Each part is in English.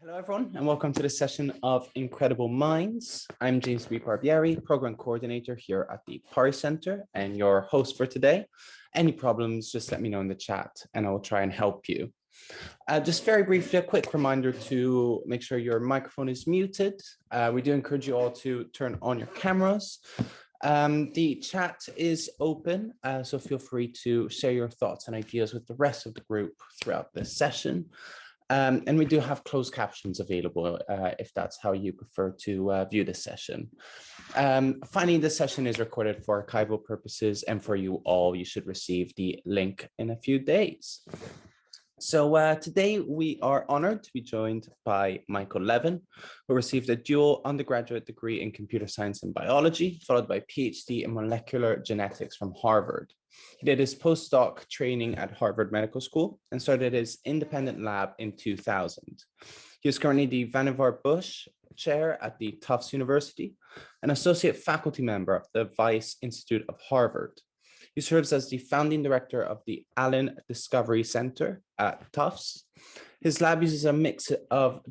Hello, everyone, and welcome to this session of Incredible Minds. I'm James B. Barbieri, Program Coordinator here at the PARI Center and your host for today. Any problems, just let me know in the chat and I will try and help you. Just very briefly, a quick reminder to make sure your microphone is muted. We do encourage you all to turn on your cameras. The chat is open, so feel free to share your thoughts and ideas with the rest of the group throughout this session. And we do have closed captions available if that's how you prefer to view this session. Finally, this session is recorded for archival purposes, and for you all, you should receive the link in a few days. So today we are honored to be joined by Michael Levin, who received a dual undergraduate degree in computer science and biology, followed by a PhD in molecular genetics from Harvard. He did his postdoc training at Harvard Medical School and started his independent lab in 2000. He is currently the Vannevar Bush Chair at the Tufts University, an associate faculty member of the Weiss Institute of Harvard. He serves as the founding director of the Allen Discovery Center at Tufts. His lab uses a mix of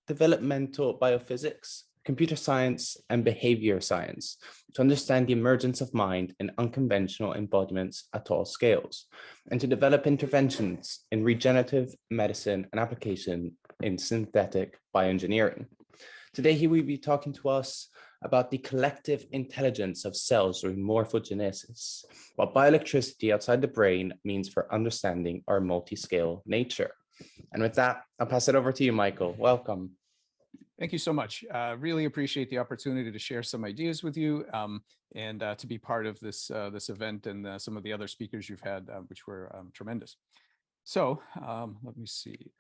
developmental biophysics, computer science, and behavior science to understand the emergence of mind in unconventional embodiments at all scales, and to develop interventions in regenerative medicine and application in synthetic bioengineering. Today, he will be talking to us about the collective intelligence of cells during morphogenesis, what bioelectricity outside the brain means for understanding our multiscale nature. And with that, I'll pass it over to you, Michael. Welcome. Thank you so much. Really appreciate the opportunity to share some ideas with you and to be part of this event and some of the other speakers you've had, which were tremendous. So let me see.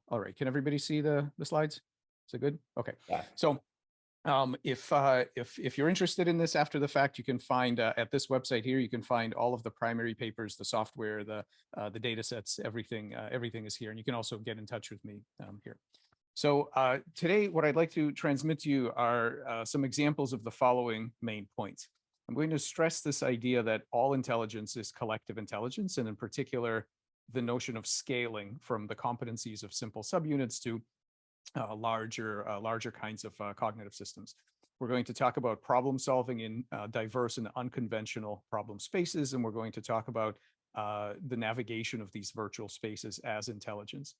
All right, can everybody see the slides? Is it good? Okay. Yeah. So if you're interested in this after the fact, you can find at this website here, you can find all of the primary papers, the software, the data sets, everything is here. And you can also get in touch with me here. So today, what I'd like to transmit to you are some examples of the following main points. I'm going to stress this idea that all intelligence is collective intelligence, and in particular, the notion of scaling from the competencies of simple subunits to larger kinds of cognitive systems. We're going to talk about problem solving in diverse and unconventional problem spaces, and we're going to talk about the navigation of these virtual spaces as intelligence.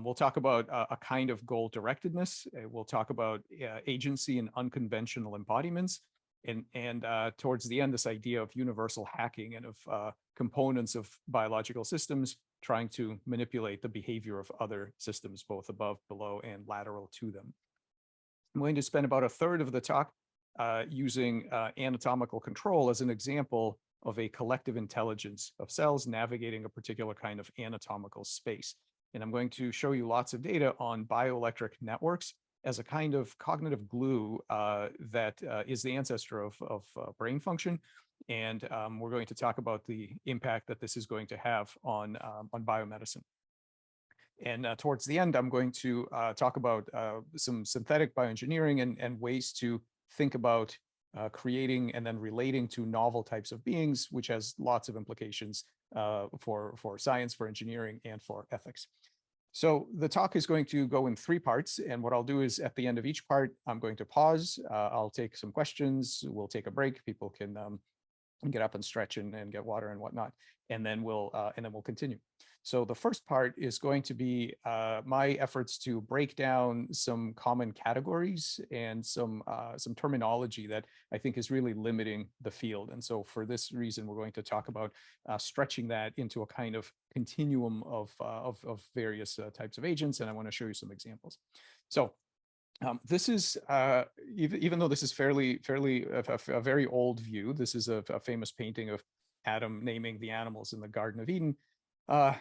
We'll talk about a kind of goal directedness. We'll talk about agency and unconventional embodiments. And towards the end, this idea of universal hacking and of components of biological systems trying to manipulate the behavior of other systems, both above, below, and lateral to them. I'm going to spend about a third of the talk using anatomical control as an example of a collective intelligence of cells navigating a particular kind of anatomical space. And I'm going to show you lots of data on bioelectric networks as a kind of cognitive glue that is the ancestor of brain function. And we're going to talk about the impact that this is going to have on biomedicine. And towards the end, I'm going to talk about some synthetic bioengineering and ways to think about creating and then relating to novel types of beings, which has lots of implications for science, for engineering, and for ethics. So the talk is going to go in 3 parts. And what I'll do is at the end of each part, I'm going to pause. I'll take some questions. We'll take a break. People can get up and stretch and get water and whatnot. And then we'll continue. So the first part is going to be my efforts to break down some common categories and some terminology that I think is really limiting the field. And so for this reason, we're going to talk about stretching that into a kind of continuum of various types of agents. And I want to show you some examples. So this is, even though this is a very old view, this is a famous painting of Adam naming the animals in the Garden of Eden.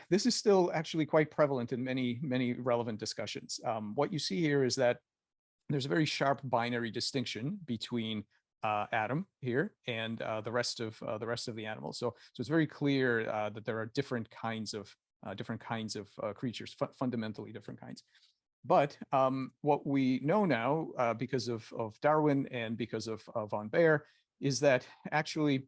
This is still actually quite prevalent in many relevant discussions. What you see here is that there's a very sharp binary distinction between Adam here and the rest of the animals. So it's very clear that there are different kinds of creatures, fundamentally different kinds. But what we know now, because of Darwin and because of von Baer, is that actually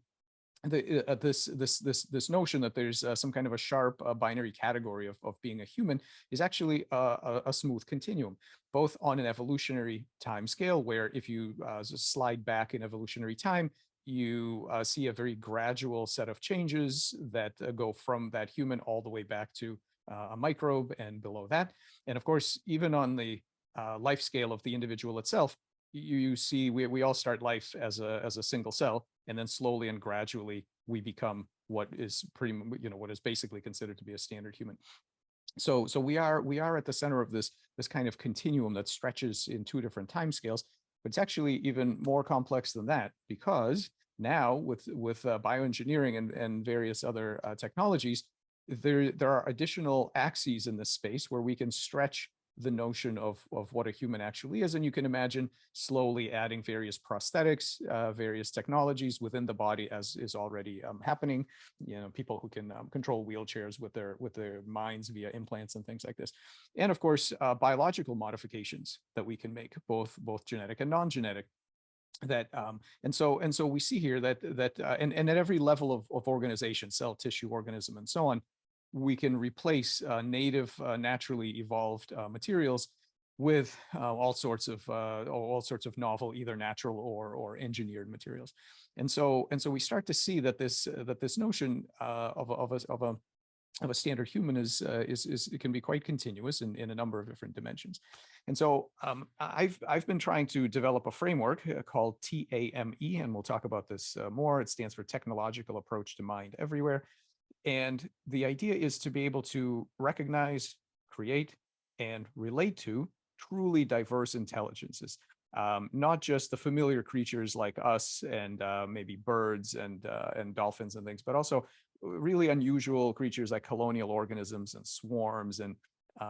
this notion that there's some kind of a sharp binary category of being a human is actually a smooth continuum, both on an evolutionary time scale, where if you just slide back in evolutionary time, you see a very gradual set of changes that go from that human all the way back to a microbe and below that. And of course, even on the life scale of the individual itself, you see we all start life as a single cell, and then slowly and gradually we become what is what is basically considered to be a standard human. So we are at the center of this kind of continuum that stretches in two different time scales, but it's actually even more complex than that, because now with bioengineering and various other technologies, there are additional axes in this space where we can stretch the notion of what a human actually is. And you can imagine slowly adding various prosthetics, various technologies within the body, as is already happening. People who can control wheelchairs with their minds via implants and things like this. And of course, biological modifications that we can make, both genetic and non-genetic. And so we see here that and at every level of organization, cell, tissue, organism, and so on, we can replace native, naturally evolved materials with all sorts of novel, either natural or engineered materials. And so we start to see that this notion of a standard human it can be quite continuous in a number of different dimensions. And so I've been trying to develop a framework called TAME, and we'll talk about this more. It stands for Technological Approach to Mind Everywhere. And the idea is to be able to recognize, create, and relate to truly diverse intelligences, not just the familiar creatures like us and maybe birds and dolphins and things, but also really unusual creatures like colonial organisms and swarms and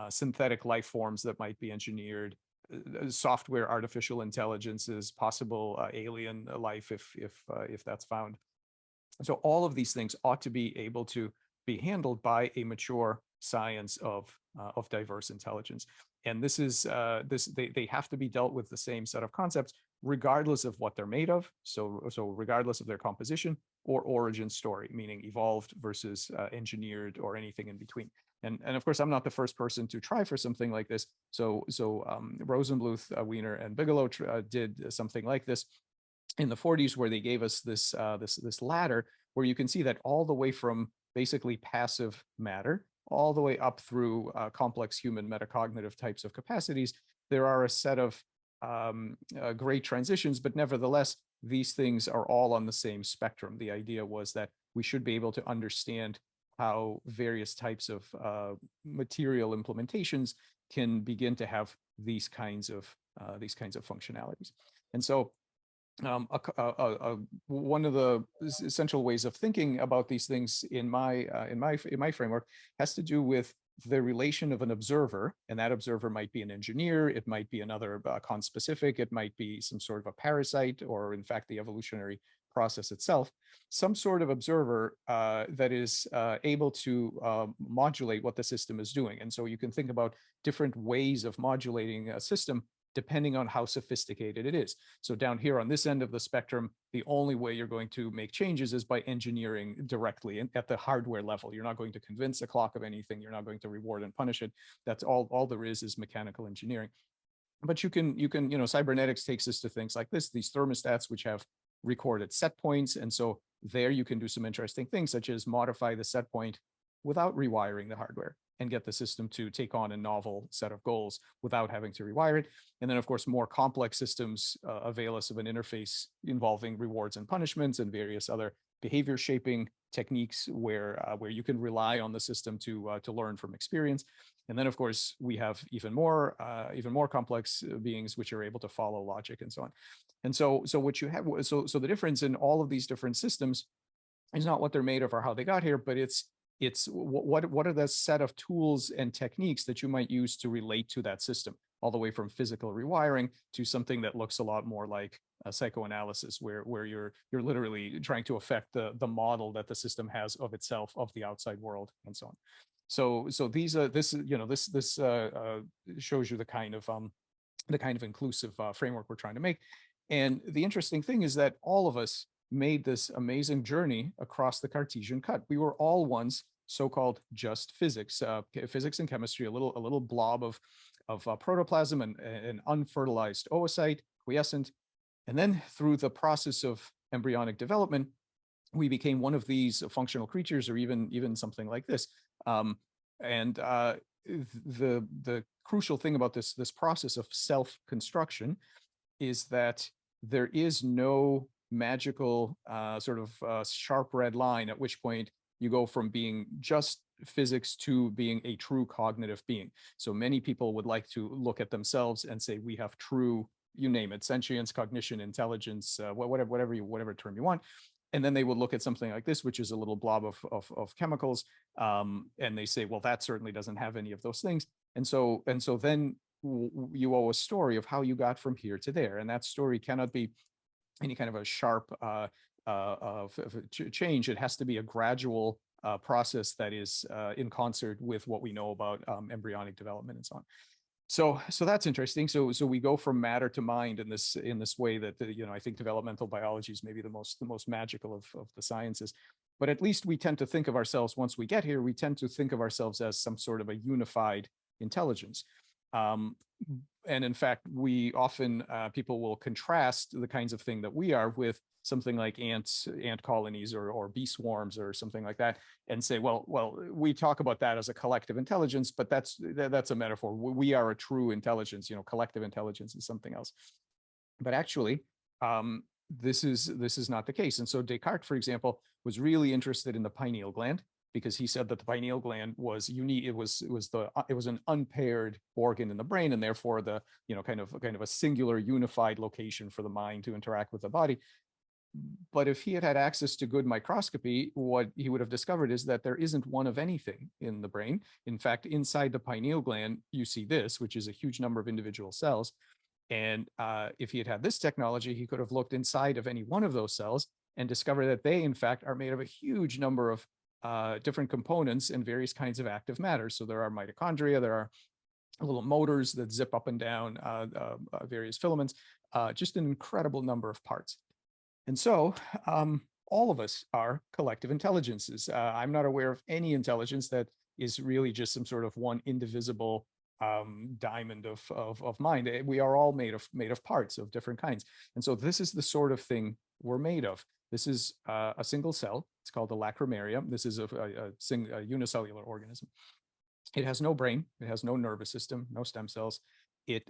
synthetic life forms that might be engineered, software, artificial intelligences, possible alien life if that's found. So all of these things ought to be able to be handled by a mature science of diverse intelligence. And this is they have to be dealt with the same set of concepts, regardless of what they're made of. So regardless of their composition or origin story, meaning evolved versus engineered or anything in between. And of course, I'm not the first person to try for something like this. So Rosenbluth, Wiener, and Bigelow did something like this in the 40s, where they gave us this ladder where you can see that all the way from basically passive matter all the way up through complex human metacognitive types of capacities, there are a set of great transitions, but nevertheless, these things are all on the same spectrum. The idea was that we should be able to understand how various types of material implementations can begin to have these kinds of functionalities. And so one of the essential ways of thinking about these things in my framework has to do with the relation of an observer, and that observer might be an engineer, it might be another conspecific, it might be some sort of a parasite, or in fact the evolutionary process itself, some sort of observer that is able to modulate what the system is doing. And so you can think about different ways of modulating a system depending on how sophisticated it is. So down here on this end of the spectrum, the only way you're going to make changes is by engineering directly at the hardware level. You're not going to convince a clock of anything. You're not going to reward and punish it. That's all there is mechanical engineering. But you can, cybernetics takes us to things like this, these thermostats, which have recorded set points. And so there you can do some interesting things, such as modify the set point without rewiring the hardware and get the system to take on a novel set of goals without having to rewire it. And then, of course, more complex systems avail us of an interface involving rewards and punishments and various other behavior shaping techniques where you can rely on the system to learn from experience. And then, of course, we have even more complex beings which are able to follow logic and so on. And so what you have, so the difference in all of these different systems is not what they're made of or how they got here, but it's what are the set of tools and techniques that you might use to relate to that system, all the way from physical rewiring to something that looks a lot more like psychoanalysis, where you're literally trying to affect the model that the system has of itself, of the outside world, and so on. So this shows you the kind of inclusive framework we're trying to make. And the interesting thing is that all of us made this amazing journey across the Cartesian cut. We were all once so-called just physics, physics and chemistry, a little blob of protoplasm and an unfertilized oocyte, quiescent. And then through the process of embryonic development, we became one of these functional creatures, or even something like this. The crucial thing about this process of self-construction is that there is no magical sharp red line at which point you go from being just physics to being a true cognitive being. So many people would like to look at themselves and say we have true, you name it, sentience, cognition, intelligence, whatever term you want. And then they would look at something like this, which is a little blob of chemicals, and they say, well, that certainly doesn't have any of those things. And so then you owe a story of how you got from here to there, and that story cannot be any kind of a sharp change. It has to be a gradual process that is in concert with what we know about embryonic development and so on. So that's interesting. So we go from matter to mind in this way that I think developmental biology is maybe the most magical of the sciences. But at least we tend to think of ourselves, once we get here, we tend to think of ourselves as some sort of a unified intelligence. And in fact, we often, people will contrast the kinds of thing that we are with something like ant colonies or bee swarms or something like that, and say, well, we talk about that as a collective intelligence, but that's a metaphor. We are a true intelligence. Collective intelligence is something else. But actually, this is not the case. And so Descartes, for example, was really interested in the pineal gland, because he said that the pineal gland was unique. It was an unpaired organ in the brain, and therefore the kind of a singular unified location for the mind to interact with the body. But if he had had access to good microscopy, what he would have discovered is that there isn't one of anything in the brain. In fact, inside the pineal gland, you see this, which is a huge number of individual cells. And if he had had this technology, he could have looked inside of any one of those cells and discovered that they, in fact, are made of a huge number of different components and various kinds of active matter. So there are mitochondria, there are little motors that zip up and down various filaments, just an incredible number of parts. And so all of us are collective intelligences. I'm not aware of any intelligence that is really just some sort of one indivisible diamond of mind. We are all made of parts of different kinds. And so this is the sort of thing we're made of. This is a single cell. It's called a lacrimaria. This is a unicellular organism. It has no brain. It has no nervous system, no stem cells. It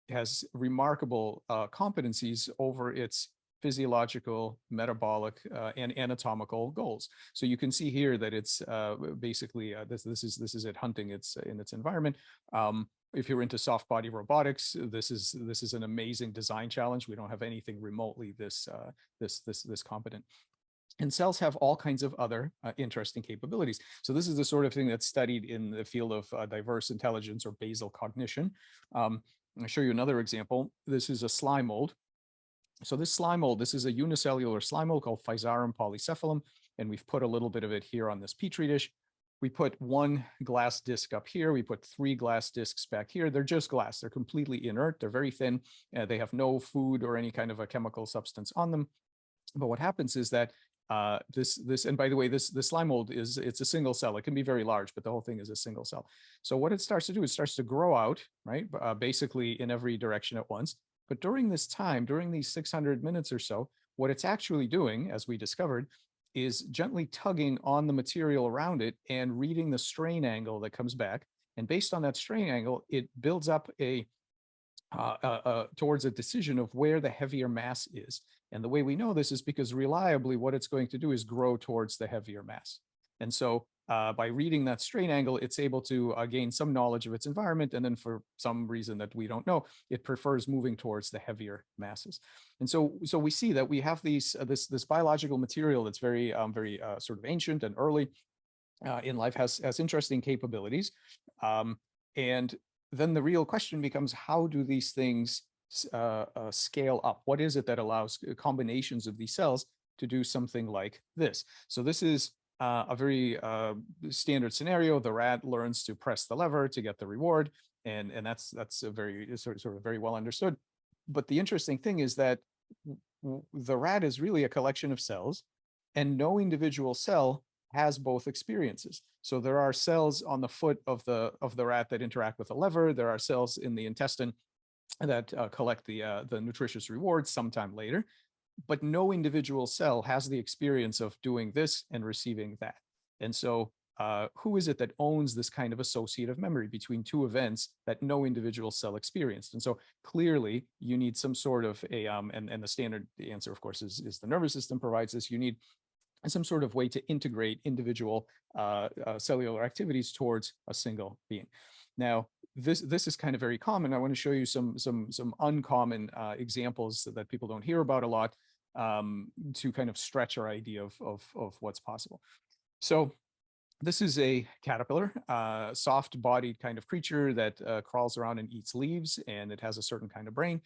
has remarkable competencies over its physiological, metabolic, and anatomical goals. So you can see here that it's basically this is it hunting in its environment. If you're into soft body robotics, this is an amazing design challenge. We don't have anything remotely this competent. And cells have all kinds of other interesting capabilities. So this is the sort of thing that's studied in the field of diverse intelligence or basal cognition. I'll show you another example. This is a slime mold. So this slime mold, this is a unicellular slime mold called Physarum polycephalum, and we've put a little bit of it here on this petri dish. We put one glass disc up here. We put 3 glass discs back here. They're just glass. They're completely inert. They're very thin. They have no food or any kind of a chemical substance on them. But what happens is that and by the way, this slime mold it's a single cell. It can be very large, but the whole thing is a single cell. So what it starts to do is starts to grow out, right? Basically in every direction at once. But during this time, during these 600 minutes or so, what it's actually doing, as we discovered, is gently tugging on the material around it and reading the strain angle that comes back. And based on that strain angle, it builds up towards a decision of where the heavier mass is. And the way we know this is because reliably what it's going to do is grow towards the heavier mass. And so by reading that strain angle, it's able to gain some knowledge of its environment. And then for some reason that we don't know, it prefers moving towards the heavier masses. And so we see that we have this biological material that's very sort of ancient and early in life, has interesting capabilities. And then the real question becomes, how do these things scale up? What is it that allows combinations of these cells to do something like this? So this is a very standard scenario. The rat learns to press the lever to get the reward, and that's a very sort of very well understood. But the interesting thing is that the rat is really a collection of cells, and no individual cell has both experiences. So there are cells on the foot of the rat that interact with the lever. There are cells in the intestine that collect the nutritious rewards sometime later, but no individual cell has the experience of doing this and receiving that. And so who is it that owns this kind of associative memory between two events that no individual cell experienced? And so clearly you need some sort of and the standard answer, of course, is the nervous system provides this. You need some sort of way to integrate individual cellular activities towards a single being. Now, this is kind of very common. I want to show you some uncommon examples that people don't hear about a lot to kind of stretch our idea of what's possible. So this is a caterpillar, soft-bodied kind of creature that crawls around and eats leaves, and it has a certain kind of brain.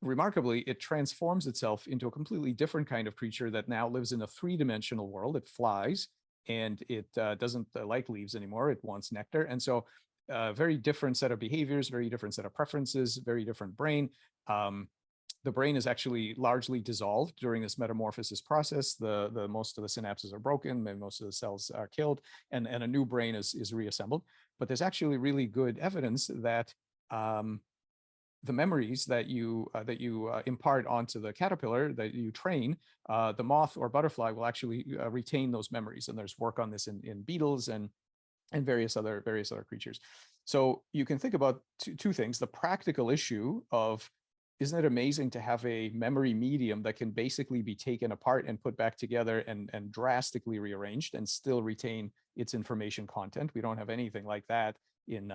Remarkably, it transforms itself into a completely different kind of creature that now lives in a three-dimensional world. It flies, and it doesn't like leaves anymore. It wants nectar. And so very different set of behaviors, very different set of preferences, very different brain. The brain is actually largely dissolved during this metamorphosis process. The most of the synapses are broken, and most of the cells are killed, and a new brain is reassembled. But there's actually really good evidence that the memories that you impart onto the caterpillar that you train, the moth or butterfly will actually retain those memories. And there's work on this in beetles and various other creatures. So you can think about two things: the practical issue of, isn't it amazing to have a memory medium that can basically be taken apart and put back together and drastically rearranged and still retain its information content? We don't have anything like that in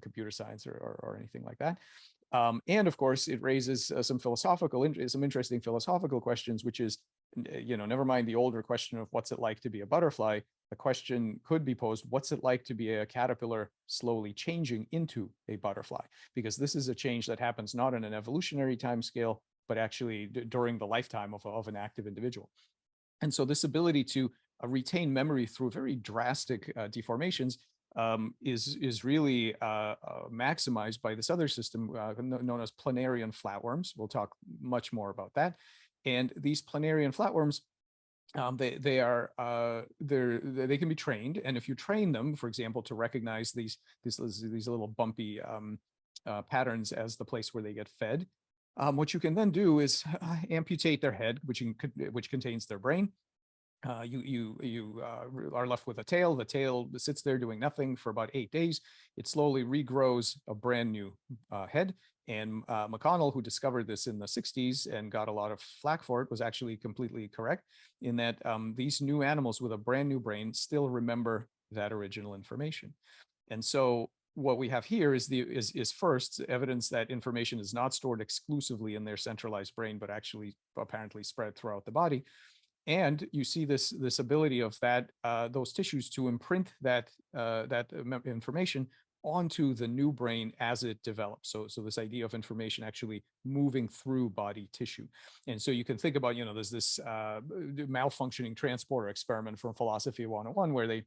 computer science or anything like that. And of course, it raises some interesting philosophical questions, which is, never mind the older question of what's it like to be a butterfly. The question could be posed: what's it like to be a caterpillar slowly changing into a butterfly? Because this is a change that happens not on an evolutionary time scale, but actually during the lifetime of an active individual. And so this ability to retain memory through very drastic deformations is really maximized by this other system known as planarian flatworms. We'll talk much more about that. And these planarian flatworms, they can be trained, and if you train them, for example, to recognize these little bumpy patterns as the place where they get fed, what you can then do is amputate their head, which contains their brain. You are left with a tail. The tail sits there doing nothing for about 8 days. It slowly regrows a brand new head. And McConnell, who discovered this in the 60s and got a lot of flack for it, was actually completely correct in that these new animals with a brand new brain still remember that original information. And so what we have here is first evidence that information is not stored exclusively in their centralized brain, but actually apparently spread throughout the body. And you see this ability of those tissues to imprint that information onto the new brain as it develops. So this idea of information actually moving through body tissue. And so you can think about, there's this malfunctioning transporter experiment from Philosophy 101 where they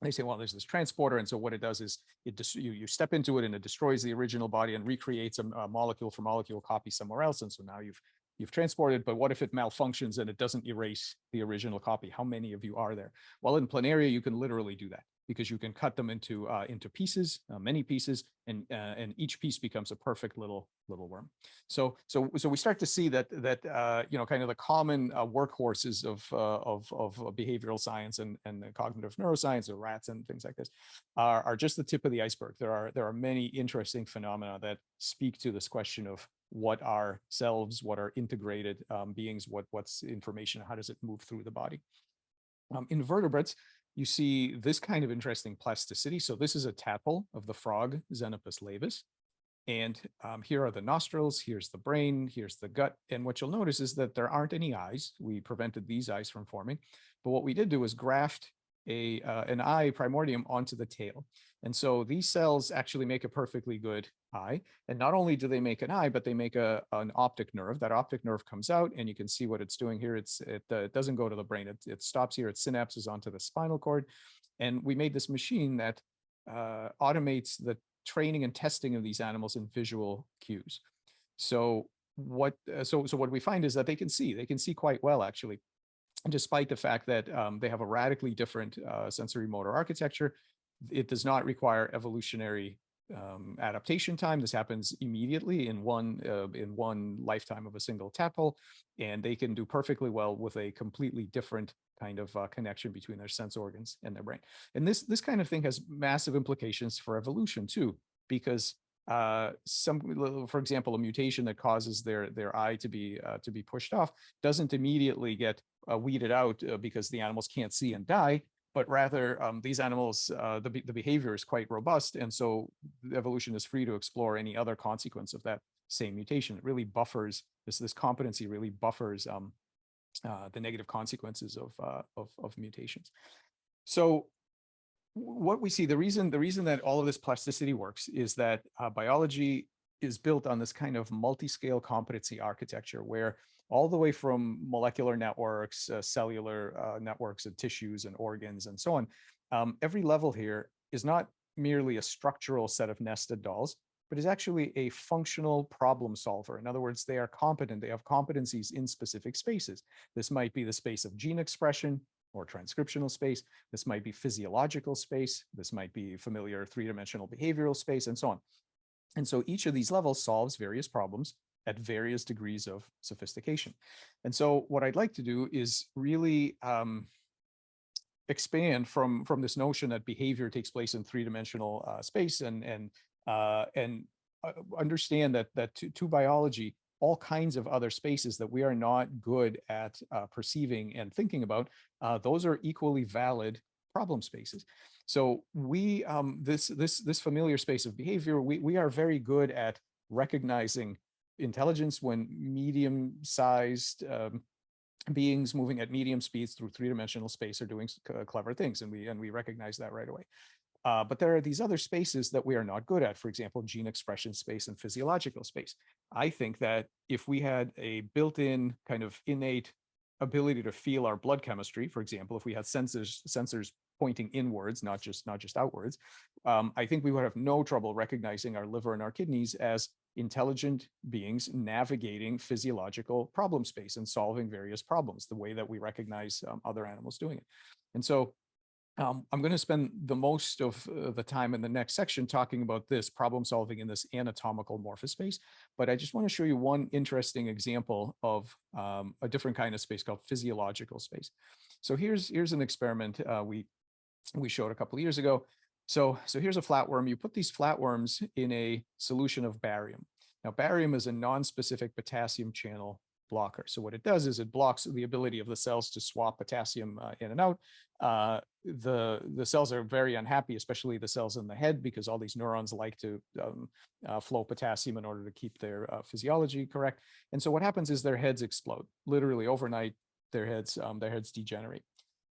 say, well, there's this transporter, and so what it does is you step into it and it destroys the original body and recreates a molecule for molecule copy somewhere else. And so now you've transported, but what if it malfunctions and it doesn't erase the original copy? How many of you are there? Well, in Planaria, you can literally do that because you can cut them into pieces, many pieces, and each piece becomes a perfect little worm. So we start to see that kind of the common workhorses of behavioral science and cognitive neuroscience, or rats and things like this, are just the tip of the iceberg. There are many interesting phenomena that speak to this question of what are selves, what are integrated beings, what's information, how does it move through the body. In vertebrates, you see this kind of interesting plasticity. So this is a tadpole of the frog Xenopus laevis. And here are the nostrils, here's the brain, here's the gut. And what you'll notice is that there aren't any eyes. We prevented these eyes from forming. But what we did do was graft an eye primordium onto the tail. And so these cells actually make a perfectly good eye. And not only do they make an eye, but they make an optic nerve. That optic nerve comes out, and you can see what it's doing here. It doesn't go to the brain. It stops here. It synapses onto the spinal cord. And we made this machine that automates the training and testing of these animals in visual cues. So so what we find is that they can see quite well, actually, despite the fact that they have a radically different sensory motor architecture. It does not require evolutionary adaptation time. This happens immediately in one lifetime of a single tadpole, and they can do perfectly well with a completely different kind of connection between their sense organs and their brain. And this kind of thing has massive implications for evolution too, because for example, a mutation that causes their eye to be pushed off doesn't immediately get weeded out because the animals can't see and die, but rather these animals, the behavior is quite robust, and so evolution is free to explore any other consequence of that same mutation. It really buffers this competency, really buffers the negative consequences of mutations. So what we see, the reason that all of this plasticity works is that biology is built on this kind of multi-scale competency architecture, where all the way from molecular networks, cellular networks of tissues and organs and so on, every level here is not merely a structural set of nested dolls, but is actually a functional problem solver. In other words, they are competent, they have competencies in specific spaces. This might be the space of gene expression or transcriptional space. This might be physiological space. This might be familiar three-dimensional behavioral space, and so on. And so each of these levels solves various problems at various degrees of sophistication. And so what I'd like to do is really expand from this notion that behavior takes place in three-dimensional space and understand that to biology, all kinds of other spaces that we are not good at perceiving and thinking about, those are equally valid problem spaces. So we, this familiar space of behavior, we are very good at recognizing intelligence when medium-sized beings moving at medium speeds through three-dimensional space are doing clever things, and we recognize that right away. But there are these other spaces that we are not good at, for example, gene expression space and physiological space. I think that if we had a built-in kind of innate ability to feel our blood chemistry, for example, if we had sensors pointing inwards, not just outwards, I think we would have no trouble recognizing our liver and our kidneys as intelligent beings navigating physiological problem space and solving various problems, the way that we recognize other animals doing it. And so I'm going to spend the most of the time in the next section talking about this problem solving in this anatomical morphospace. But I just want to show you one interesting example of a different kind of space called physiological space. So here's an experiment we showed a couple of years ago. So here's a flatworm. You put these flatworms in a solution of barium. Now, barium is a non-specific potassium channel blocker. So what it does is it blocks the ability of the cells to swap potassium in and out. The cells are very unhappy, especially the cells in the head, because all these neurons like to flow potassium in order to keep their physiology correct. And so what happens is their heads explode. Literally overnight, their heads degenerate.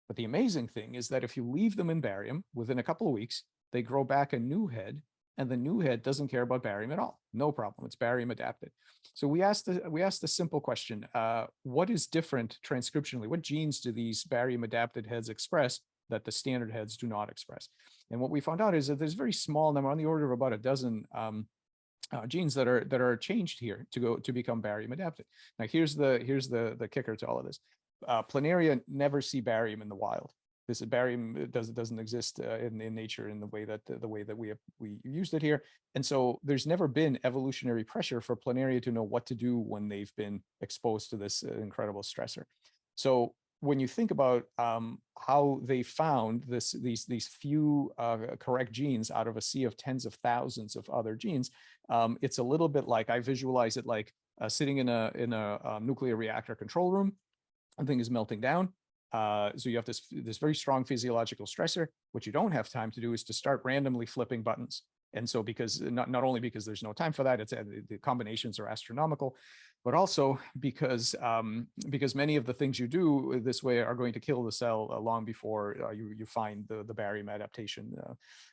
But the amazing thing is that if you leave them in barium, within a couple of weeks, they grow back a new head, and the new head doesn't care about barium at all. No problem. It's barium adapted. So we asked the simple question, what is different transcriptionally? What genes do these barium adapted heads express that the standard heads do not express? And what we found out is that there's a very small number, on the order of about a dozen genes that are changed here to become barium adapted. Now here's the kicker to all of this. Planaria never see barium in the wild. This barium doesn't exist in nature in the way that we used it here. And so there's never been evolutionary pressure for planaria to know what to do when they've been exposed to this incredible stressor. So when you think about how they found these few correct genes out of a sea of tens of thousands of other genes, it's a little bit like, I visualize it like sitting in a nuclear reactor control room. Something is melting down. So you have this very strong physiological stressor. What you don't have time to do is to start randomly flipping buttons. And so because not only because there's no time for that, it's the combinations are astronomical, but also because many of the things you do this way are going to kill the cell long before you find the barium adaptation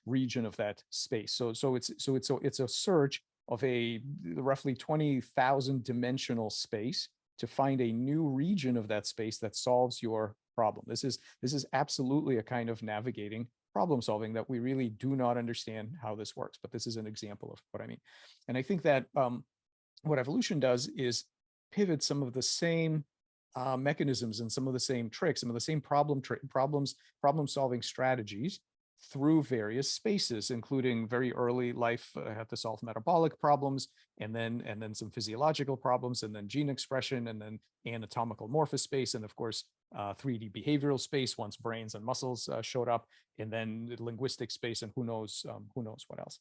region of that space. So it's a search of a roughly 20,000 dimensional space to find a new region of that space that solves your problem. This is absolutely a kind of navigating problem solving that we really do not understand how this works, but this is an example of what I mean. And I think that what evolution does is pivot some of the same mechanisms and some of the same tricks, some of the same problem-solving strategies through various spaces, including very early life had to solve metabolic problems, and then some physiological problems, and then gene expression, and then anatomical morphospace, and of course 3D behavioral space once brains and muscles showed up, and then linguistic space, and who knows what else.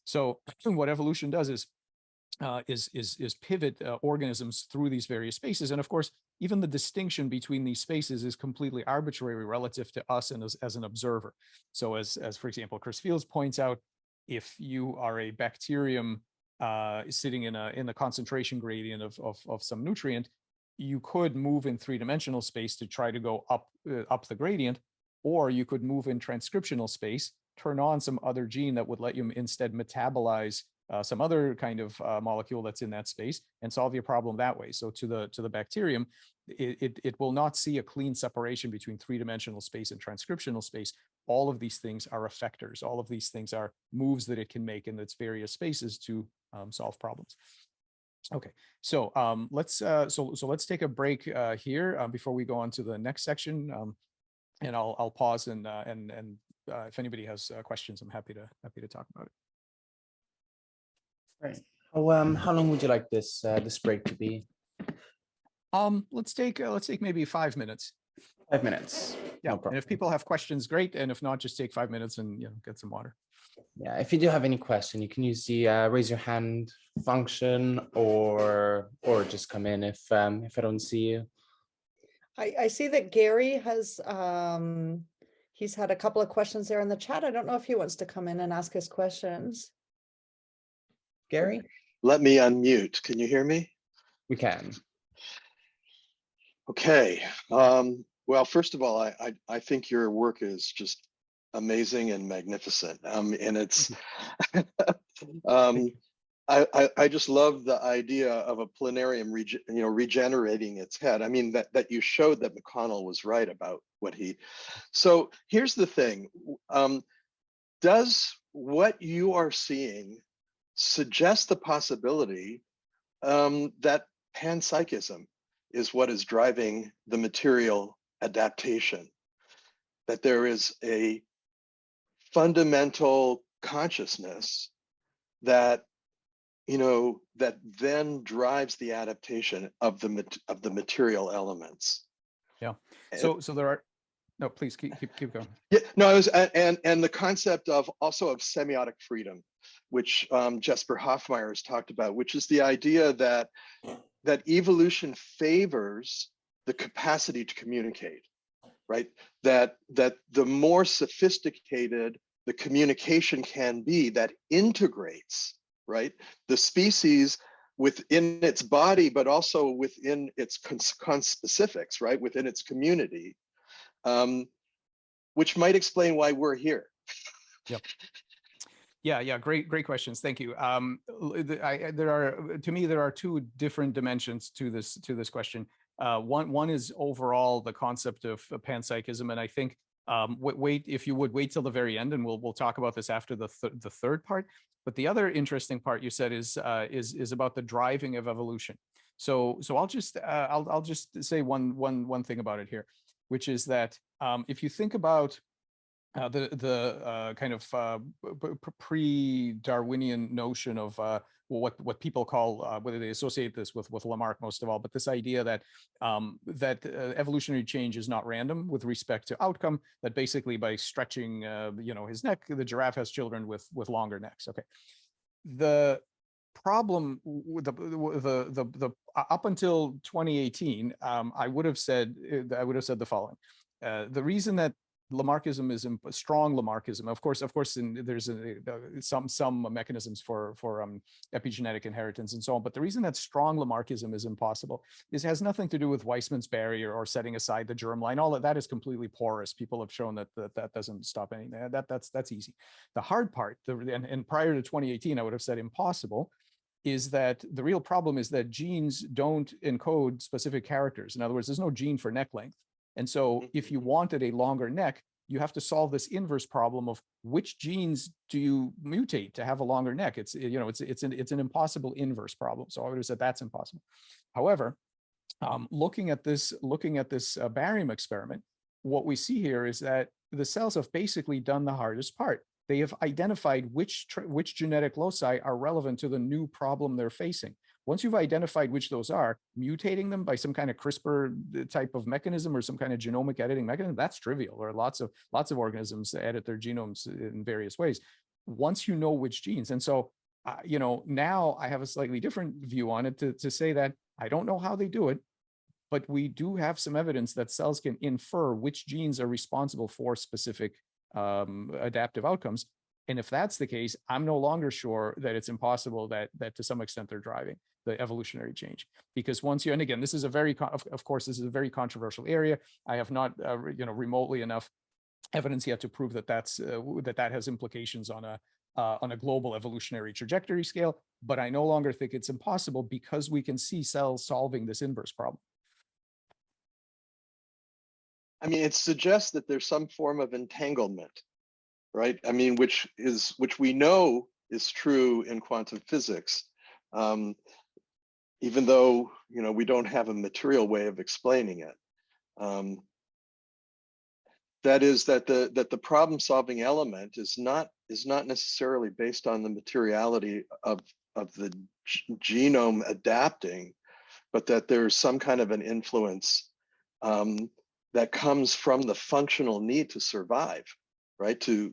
So what evolution does is pivot organisms through these various spaces. And of course, even the distinction between these spaces is completely arbitrary relative to us and as an observer. So as for example, Chris Fields points out, if you are a bacterium sitting in a concentration gradient of some nutrient, you could move in three-dimensional space to try to go up the gradient, or you could move in transcriptional space, turn on some other gene that would let you instead metabolize some other kind of molecule that's in that space and solve your problem that way. So to the bacterium, it will not see a clean separation between three-dimensional space and transcriptional space. All of these things are effectors. All of these things are moves that it can make in its various spaces to solve problems. Okay, so let's take a break here before we go on to the next section, and I'll pause and if anybody has questions, I'm happy to talk about it. Right. How long would you like this break to be? Let's take maybe 5 minutes. 5 minutes. Yeah. No problem. And if people have questions, great. And if not, just take 5 minutes and get some water. Yeah. If you do have any question, you can use the raise your hand function, or just come in if I don't see you. I see that Gary has he's had a couple of questions there in the chat. I don't know if he wants to come in and ask his questions. Gary? Let me unmute. Can you hear me? We can. Okay. Well, first of all, I think your work is just amazing and magnificent. And it's I just love the idea of a planarium regenerating its head. I mean, that you showed that McConnell was right about what he. So here's the thing. Does what you are seeing suggest the possibility that panpsychism is what is driving the material adaptation, that there is a fundamental consciousness that that then drives the adaptation of the material elements? Yeah. So there are. No, please keep going. Yeah. No, I was and the concept of semiotic freedom, which Jesper Hoffmeyer has talked about, which is the idea that evolution favors the capacity to communicate, right? That the more sophisticated the communication can be, that integrates, right, the species within its body, but also within its conspecifics, right, within its community, which might explain why we're here. Yep. Yeah, great questions. Thank you. There are two different dimensions to this question. One is overall the concept of panpsychism, and I think if you would wait till the very end, and we'll talk about this after the third part. But the other interesting part you said is about the driving of evolution. So I'll just say one thing about it here, which is that if you think about the kind of pre-Darwinian notion of what people call, whether they associate this with Lamarck most of all, but this idea that evolutionary change is not random with respect to outcome, that basically by stretching his neck, the giraffe has children with longer necks. Okay, the problem with the up until 2018, I would have said the following: the reason that Lamarckism is strong Lamarckism. Of course, there's some mechanisms for epigenetic inheritance and so on. But the reason that strong Lamarckism is impossible is it has nothing to do with Weismann's barrier or setting aside the germline. All of that is completely porous. People have shown that doesn't stop anything. That's easy. The hard part, and prior to 2018, I would have said impossible, is that the real problem is that genes don't encode specific characters. In other words, there's no gene for neck length. And so if you wanted a longer neck, you have to solve this inverse problem of which genes do you mutate to have a longer neck. It's an impossible inverse problem. So I would have said that's impossible. However, looking at this barium experiment, what we see here is that the cells have basically done the hardest part. They have identified which genetic loci are relevant to the new problem they're facing. Once you've identified which those are, mutating them by some kind of CRISPR type of mechanism or some kind of genomic editing mechanism, that's trivial. There are lots of organisms that edit their genomes in various ways. Once you know which genes, and so now I have a slightly different view on it to say that I don't know how they do it, but we do have some evidence that cells can infer which genes are responsible for specific adaptive outcomes. And if that's the case, I'm no longer sure that it's impossible that to some extent they're driving the evolutionary change. Because once you, and again, this is a very, of course, this is a very controversial area. I have not, remotely enough evidence yet to prove that that has implications on a global evolutionary trajectory scale. But I no longer think it's impossible because we can see cells solving this inverse problem. I mean, it suggests that there's some form of entanglement, right? I mean, which we know is true in quantum physics, even though we don't have a material way of explaining it. That is that the problem-solving element is not necessarily based on the materiality of the genome adapting, but that there's some kind of an influence that comes from the functional need to survive, right? To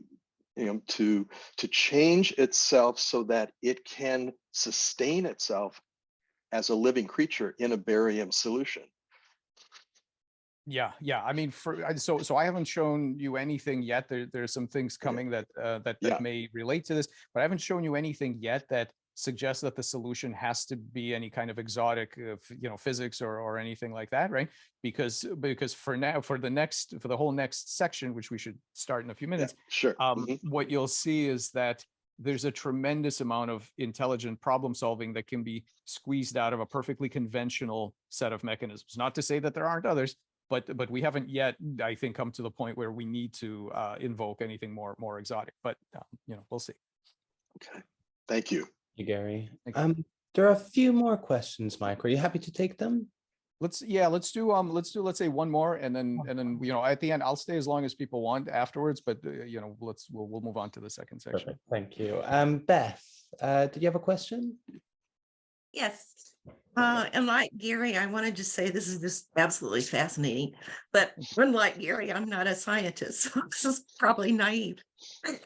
change itself so that it can sustain itself as a living creature in a barium solution. Yeah. I mean, so I haven't shown you anything yet. There's some things coming that may relate to this, but I haven't shown you anything yet that suggests that the solution has to be any kind of exotic, physics or anything like that, right? Because for now, for the whole next section, which we should start in a few minutes, sure. What you'll see is that there's a tremendous amount of intelligent problem solving that can be squeezed out of a perfectly conventional set of mechanisms. Not to say that there aren't others, but we haven't yet, I think, come to the point where we need to invoke anything more exotic. But we'll see. Okay, thank you. You, Gary. There are a few more questions, Mike. Are you happy to take them? Let's say one more, and then at the end I'll stay as long as people want afterwards. But we'll move on to the second section. Perfect. Thank you. Beth, did you have a question? Yes. And like Gary, I want to just say this is just absolutely fascinating. But unlike Gary, I'm not a scientist, so this is probably naive.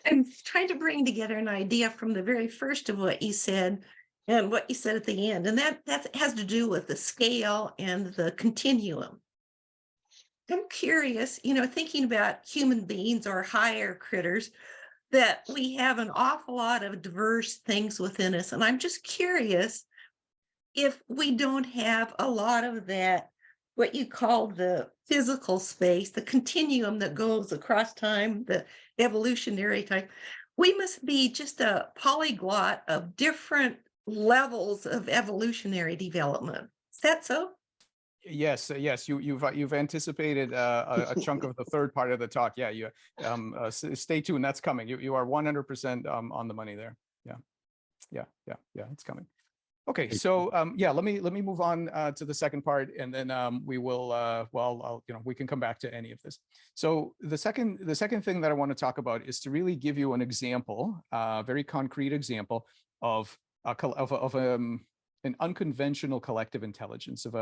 I'm trying to bring together an idea from the very first of what you said and what you said at the end. And that has to do with the scale and the continuum. I'm curious, thinking about human beings or higher critters, that we have an awful lot of diverse things within us. And I'm just curious if we don't have a lot of that, what you call the physical space, the continuum that goes across time, the evolutionary type, we must be just a polyglot of different levels of evolutionary development. Is that so? Yes. You've anticipated a chunk of the third part of the talk. Yeah. You stay tuned. That's coming. You are 100% on the money there. Yeah. It's coming. Okay, so let me move on to the second part, and then we will we can come back to any of this. So the second thing that I want to talk about is to really give you an example, a very concrete example of an unconventional collective intelligence, of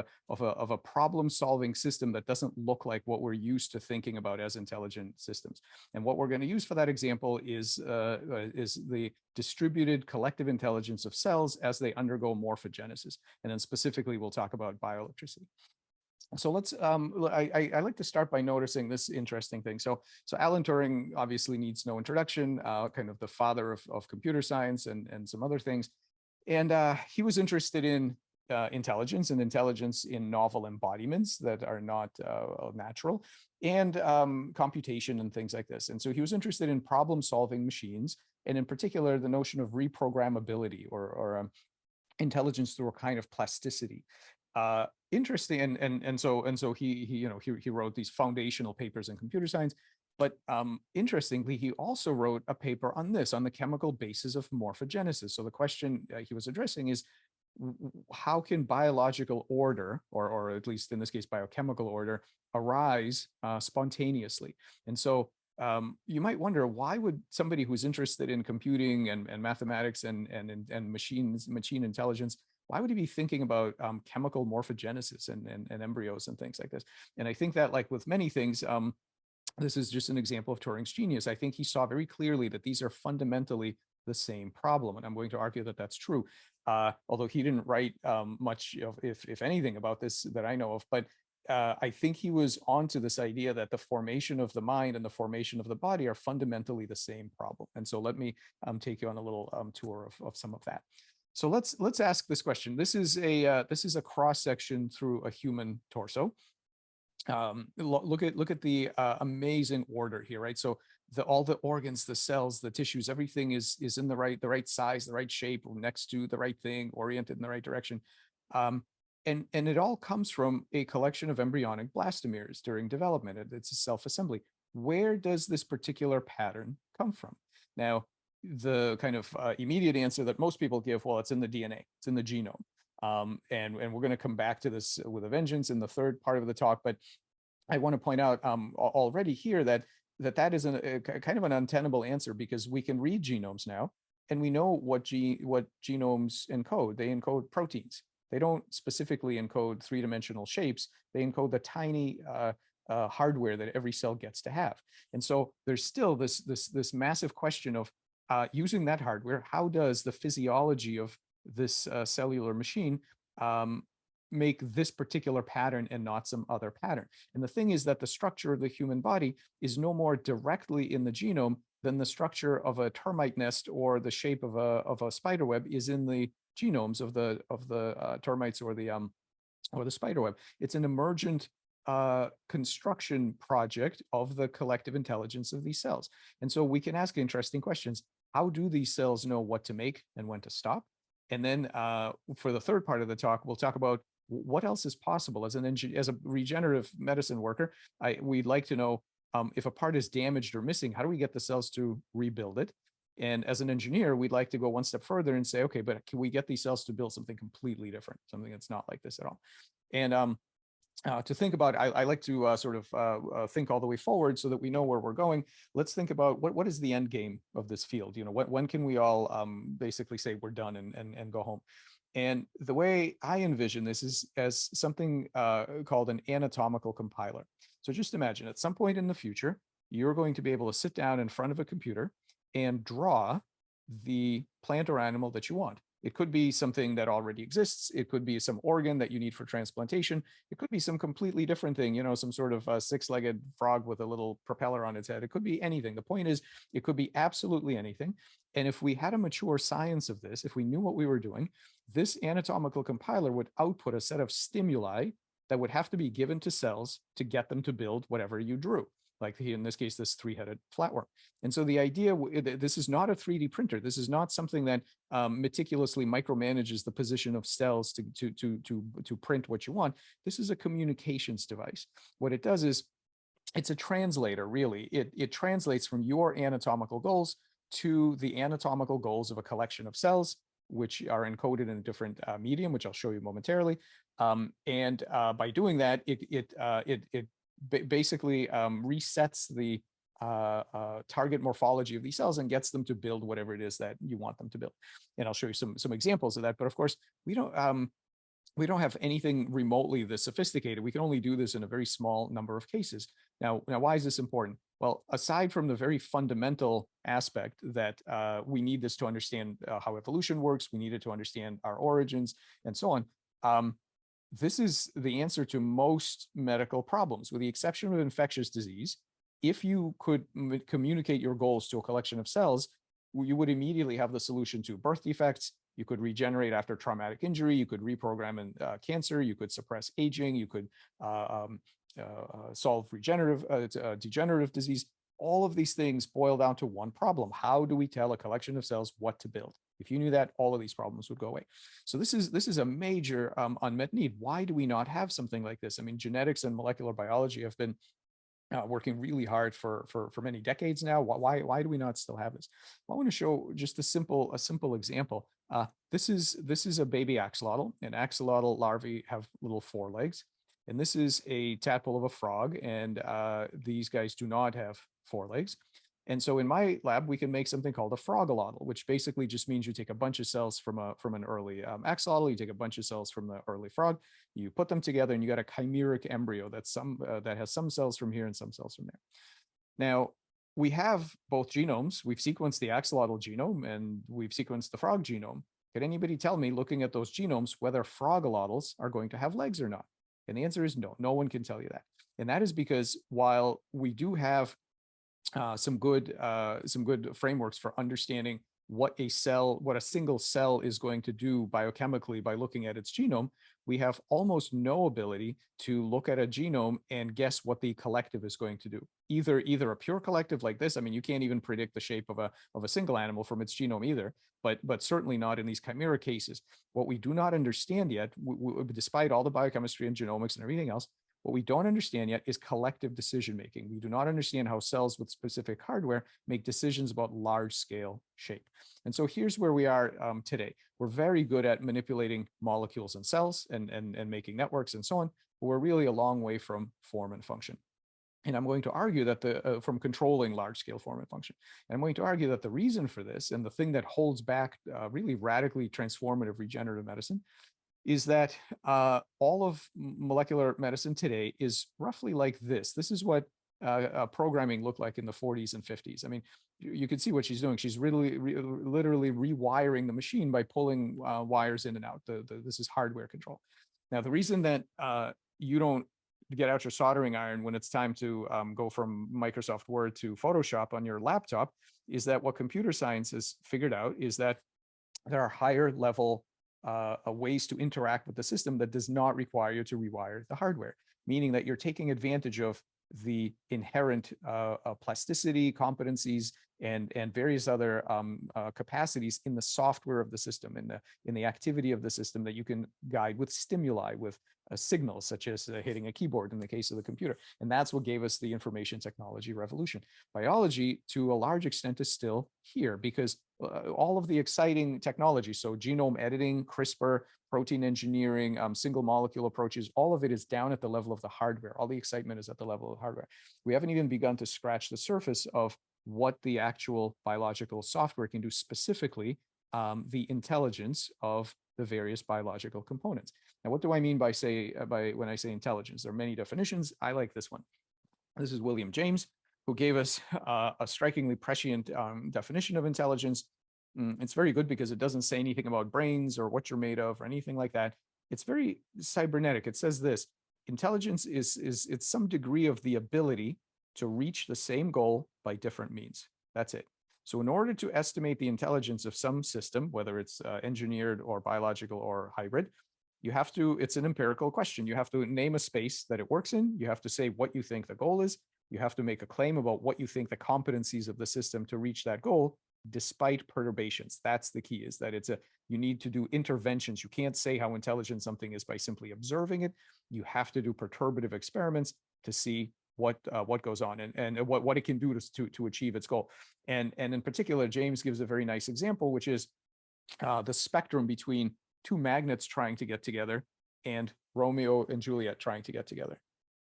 a problem-solving system that doesn't look like what we're used to thinking about as intelligent systems. And what we're going to use for that example is the distributed collective intelligence of cells as they undergo morphogenesis. And then specifically, we'll talk about bioelectricity. So let's, I like to start by noticing this interesting thing. So Alan Turing obviously needs no introduction, kind of the father of computer science and some other things. And he was interested in intelligence in novel embodiments that are not natural, and computation and things like this. And so he was interested in problem-solving machines, and in particular, the notion of reprogrammability or intelligence through a kind of plasticity. Interesting, and so he wrote these foundational papers in computer science. But interestingly, he also wrote a paper on this, on the chemical basis of morphogenesis. So the question he was addressing is, how can biological order, or at least in this case, biochemical order, arise spontaneously? And so you might wonder, why would somebody who's interested in computing and mathematics and machine intelligence, why would he be thinking about chemical morphogenesis and embryos and things like this? And I think that, like with many things, this is just an example of Turing's genius. I think he saw very clearly that these are fundamentally the same problem. And I'm going to argue that that's true. Although he didn't write much of, if anything, about this that I know of. But I think he was onto this idea that the formation of the mind and the formation of the body are fundamentally the same problem. And so let me take you on a little tour of some of that. So let's ask this question. This is a cross section through a human torso. Look at the amazing order here, right? So all the organs, the cells, the tissues, everything is in the right size, the right shape, next to the right thing, oriented in the right direction. And it all comes from a collection of embryonic blastomeres during development. It's a self-assembly. Where does this particular pattern come from? Now, the kind of immediate answer that most people give, well, it's in the DNA, it's in the genome. And we're going to come back to this with a vengeance in the third part of the talk, but I want to point out already here that is a kind of an untenable answer, because we can read genomes now, and we know what genomes encode. They encode proteins. They don't specifically encode three-dimensional shapes. They encode the tiny hardware that every cell gets to have. And so there's still this massive question of using that hardware. How does the physiology of this cellular machine make this particular pattern and not some other pattern? And the thing is that the structure of the human body is no more directly in the genome than the structure of a termite nest or the shape of a spider web is in the genomes of the termites or the spider web. It's an emergent construction project of the collective intelligence of these cells. And so we can ask interesting questions. How do these cells know what to make and when to stop? And then for the third part of the talk, we'll talk about what else is possible. As a regenerative medicine worker, we'd like to know if a part is damaged or missing, how do we get the cells to rebuild it? And as an engineer, we'd like to go one step further and say, okay, but can we get these cells to build something completely different, something that's not like this at all? And to think about, I like to sort of think all the way forward so that we know where we're going. Let's think about what is the end game of this field? You know, when can we all basically say we're done and go home? And the way I envision this is as something called an anatomical compiler. So just imagine at some point in the future, you're going to be able to sit down in front of a computer and draw the plant or animal that you want. It could be something that already exists. It could be some organ that you need for transplantation. It could be some completely different thing, you know, some sort of six-legged frog with a little propeller on its head. It could be anything. The point is, it could be absolutely anything. And if we had a mature science of this, if we knew what we were doing, this anatomical compiler would output a set of stimuli that would have to be given to cells to get them to build whatever you drew. Like in this case, this three-headed flatworm. And so the idea, this is not a 3D printer. This is not something that meticulously micromanages the position of cells to print what you want. This is a communications device. What it does is, it's a translator, really. It translates from your anatomical goals to the anatomical goals of a collection of cells, which are encoded in a different medium, which I'll show you momentarily. And by doing that, it basically resets the target morphology of these cells and gets them to build whatever it is that you want them to build. And I'll show you some examples of that. But of course, we don't have anything remotely this sophisticated. We can only do this in a very small number of cases. Now, why is this important? Well, aside from the very fundamental aspect that we need this to understand how evolution works, we need it to understand our origins and so on. This is the answer to most medical problems, with the exception of infectious disease. If you could communicate your goals to a collection of cells, you would immediately have the solution to birth defects. You could regenerate after traumatic injury. You could reprogram in cancer. You could suppress aging. You could solve degenerative disease. All of these things boil down to one problem. How do we tell a collection of cells what to build? If you knew that, all of these problems would go away. So this is a major unmet need. Why do we not have something like this? I mean, genetics and molecular biology have been working really hard for many decades now. Why do we not still have this? Well, I want to show just a simple example. This is a baby axolotl, and axolotl larvae have little forelegs. And this is a tadpole of a frog, and these guys do not have forelegs. And so in my lab, we can make something called a frogolotl, which basically just means you take a bunch of cells from an early axolotl, you take a bunch of cells from the early frog, you put them together, and you got a chimeric embryo that has some cells from here and some cells from there. Now, we have both genomes. We've sequenced the axolotl genome and we've sequenced the frog genome. Can anybody tell me, looking at those genomes, whether frogolotls are going to have legs or not? And the answer is no. No one can tell you that. And that is because while we do have some good frameworks for understanding what a single cell is going to do biochemically by looking at its genome, we have almost no ability to look at a genome and guess what the collective is going to do. Either a pure collective like this. I mean, you can't even predict the shape of a single animal from its genome either, but certainly not in these chimera cases. What we do not understand yet, despite all the biochemistry and genomics and everything else, what we don't understand yet is collective decision making. We do not understand how cells with specific hardware make decisions about large scale shape. And so here's where we are today. We're very good at manipulating molecules and cells and making networks and so on, but we're really a long way from form and function. And I'm going to argue that from controlling large scale form and function. And I'm going to argue that the reason for this, and the thing that holds back really radically transformative regenerative medicine, is that all of molecular medicine today is roughly like this. This is what programming looked like in the 40s and 50s. I mean, you can see what she's doing. She's really, literally rewiring the machine by pulling wires in and out. This is hardware control. Now, the reason that you don't get out your soldering iron when it's time to go from Microsoft Word to Photoshop on your laptop is that what computer science has figured out is that there are higher level ways to interact with the system that does not require you to rewire the hardware, meaning that you're taking advantage of the inherent plasticity, competencies, and various other capacities in the software of the system, in the activity of the system that you can guide with stimuli, with signals, such as hitting a keyboard in the case of the computer. And that's what gave us the information technology revolution. Biology, to a large extent, is still here because all of the exciting technology, so genome editing, CRISPR, protein engineering, single molecule approaches, all of it is down at the level of the hardware. All the excitement is at the level of hardware. We haven't even begun to scratch the surface of what the actual biological software can do, specifically the intelligence of the various biological components. Now, what do I mean by when I say intelligence? There are many definitions. I like this one. This is William James, who gave us a strikingly prescient definition of intelligence. It's very good because it doesn't say anything about brains or what you're made of or anything like that. It's very cybernetic. It says this: intelligence is it's some degree of the ability to reach the same goal by different means. That's it. So in order to estimate the intelligence of some system, whether it's engineered or biological or hybrid, you have to, it's an empirical question. You have to name a space that it works in. You have to say what you think the goal is. You have to make a claim about what you think the competencies of the system to reach that goal, despite perturbations. That's the key, is that you need to do interventions. You can't say how intelligent something is by simply observing it. You have to do perturbative experiments to see what goes on and what it can do to achieve its goal. And in particular, James gives a very nice example, which is the spectrum between two magnets trying to get together and Romeo and Juliet trying to get together.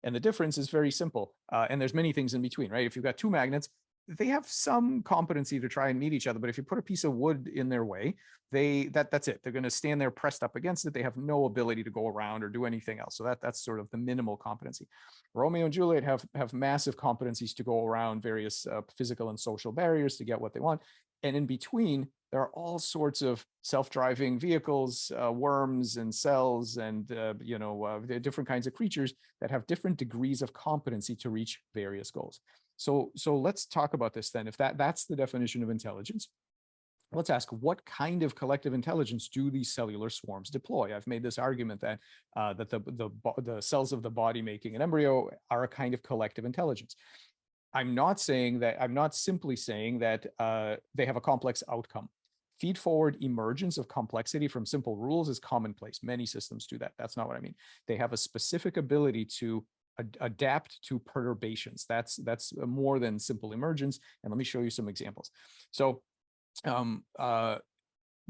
And the difference is very simple. And there's many things in between, right? If you've got two magnets, they have some competency to try and meet each other. But if you put a piece of wood in their way, that's it. They're going to stand there pressed up against it. They have no ability to go around or do anything else. So that's sort of the minimal competency. Romeo and Juliet have massive competencies to go around various physical and social barriers to get what they want. And in between, there are all sorts of self-driving vehicles, worms and cells, and different kinds of creatures that have different degrees of competency to reach various goals. So let's talk about this then. If that's the definition of intelligence, let's ask, what kind of collective intelligence do these cellular swarms deploy? I've made this argument that the cells of the body making an embryo are a kind of collective intelligence. I'm not simply saying that they have a complex outcome. Feed-forward emergence of complexity from simple rules is commonplace. Many systems do that. That's not what I mean. They have a specific ability to adapt to perturbations. That's more than simple emergence. And let me show you some examples. So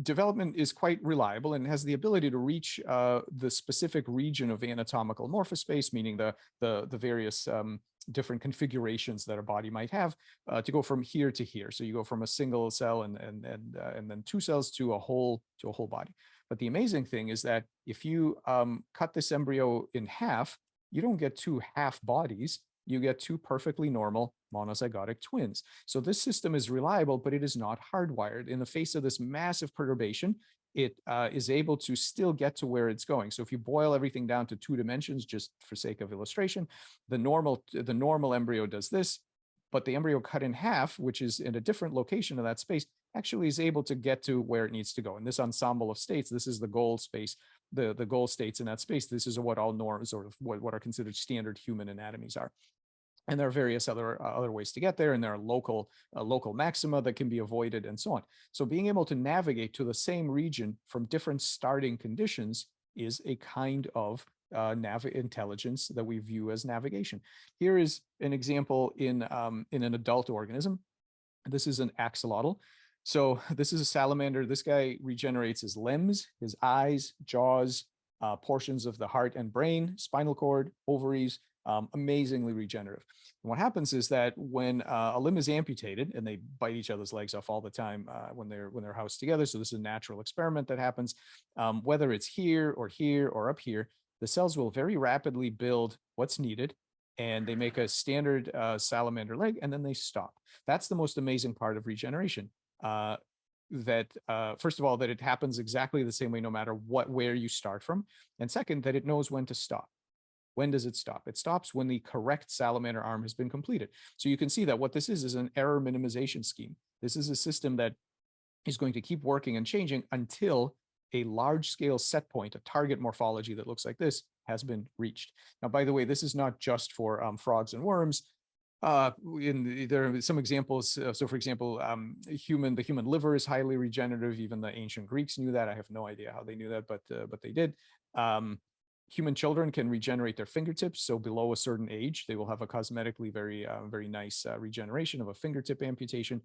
development is quite reliable and has the ability to reach the specific region of anatomical morphospace, meaning the various different configurations that a body might have, to go from here to here. So you go from a single cell and then two cells to a whole body. But the amazing thing is that if you cut this embryo in half, you don't get two half bodies. You get two perfectly normal monozygotic twins. So this system is reliable, but it is not hardwired. In the face of this massive perturbation, it is able to still get to where it's going. So if you boil everything down to 2 dimensions, just for sake of illustration, the normal embryo does this, but the embryo cut in half, which is in a different location of that space, actually is able to get to where it needs to go. In this ensemble of states, this is the goal space, the goal states in that space. This is what all norms, or what are considered standard human anatomies are. And there are various other ways to get there, and there are local maxima that can be avoided, and so on. So being able to navigate to the same region from different starting conditions is a kind of intelligence that we view as navigation. Here is an example in an adult organism. This is an axolotl. So this is a salamander. This guy regenerates his limbs, his eyes, jaws, portions of the heart and brain, spinal cord, ovaries, amazingly regenerative. And what happens is that when a limb is amputated, and they bite each other's legs off all the time when they're housed together, so this is a natural experiment that happens, whether it's here or up here, the cells will very rapidly build what's needed, and they make a standard salamander leg, and then they stop. That's the most amazing part of regeneration. First of all, that it happens exactly the same way no matter where you start from, and second, that it knows when to stop. When does it stop? It stops when the correct salamander arm has been completed. So you can see that what this is an error minimization scheme. This is a system that is going to keep working and changing until a large-scale set point, a target morphology that looks like this, has been reached. Now, by the way, this is not just for frogs and worms. There are some examples. So, for example, the human liver is highly regenerative. Even the ancient Greeks knew that. I have no idea how they knew that, but they did. Human children can regenerate their fingertips. So below a certain age, they will have a cosmetically very nice regeneration of a fingertip amputation.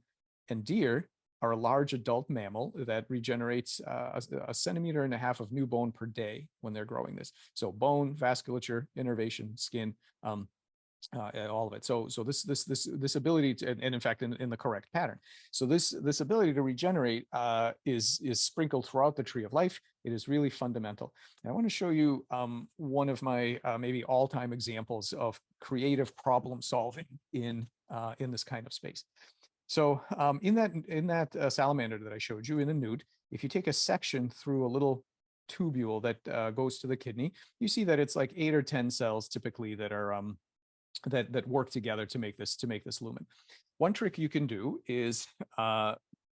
And deer are a large adult mammal that regenerates a 1.5 centimeters of new bone per day when they're growing this. So bone, vasculature, innervation, skin, all of it. So this ability to, and in fact, in the correct pattern. So this ability to regenerate is sprinkled throughout the tree of life. It is really fundamental. And I want to show you one of my maybe all-time examples of creative problem solving in this kind of space. So in that salamander that I showed you in a newt, if you take a section through a little tubule that goes to the kidney, you see that it's like 8 or 10 cells typically that are that work together to make this lumen. One trick you can do is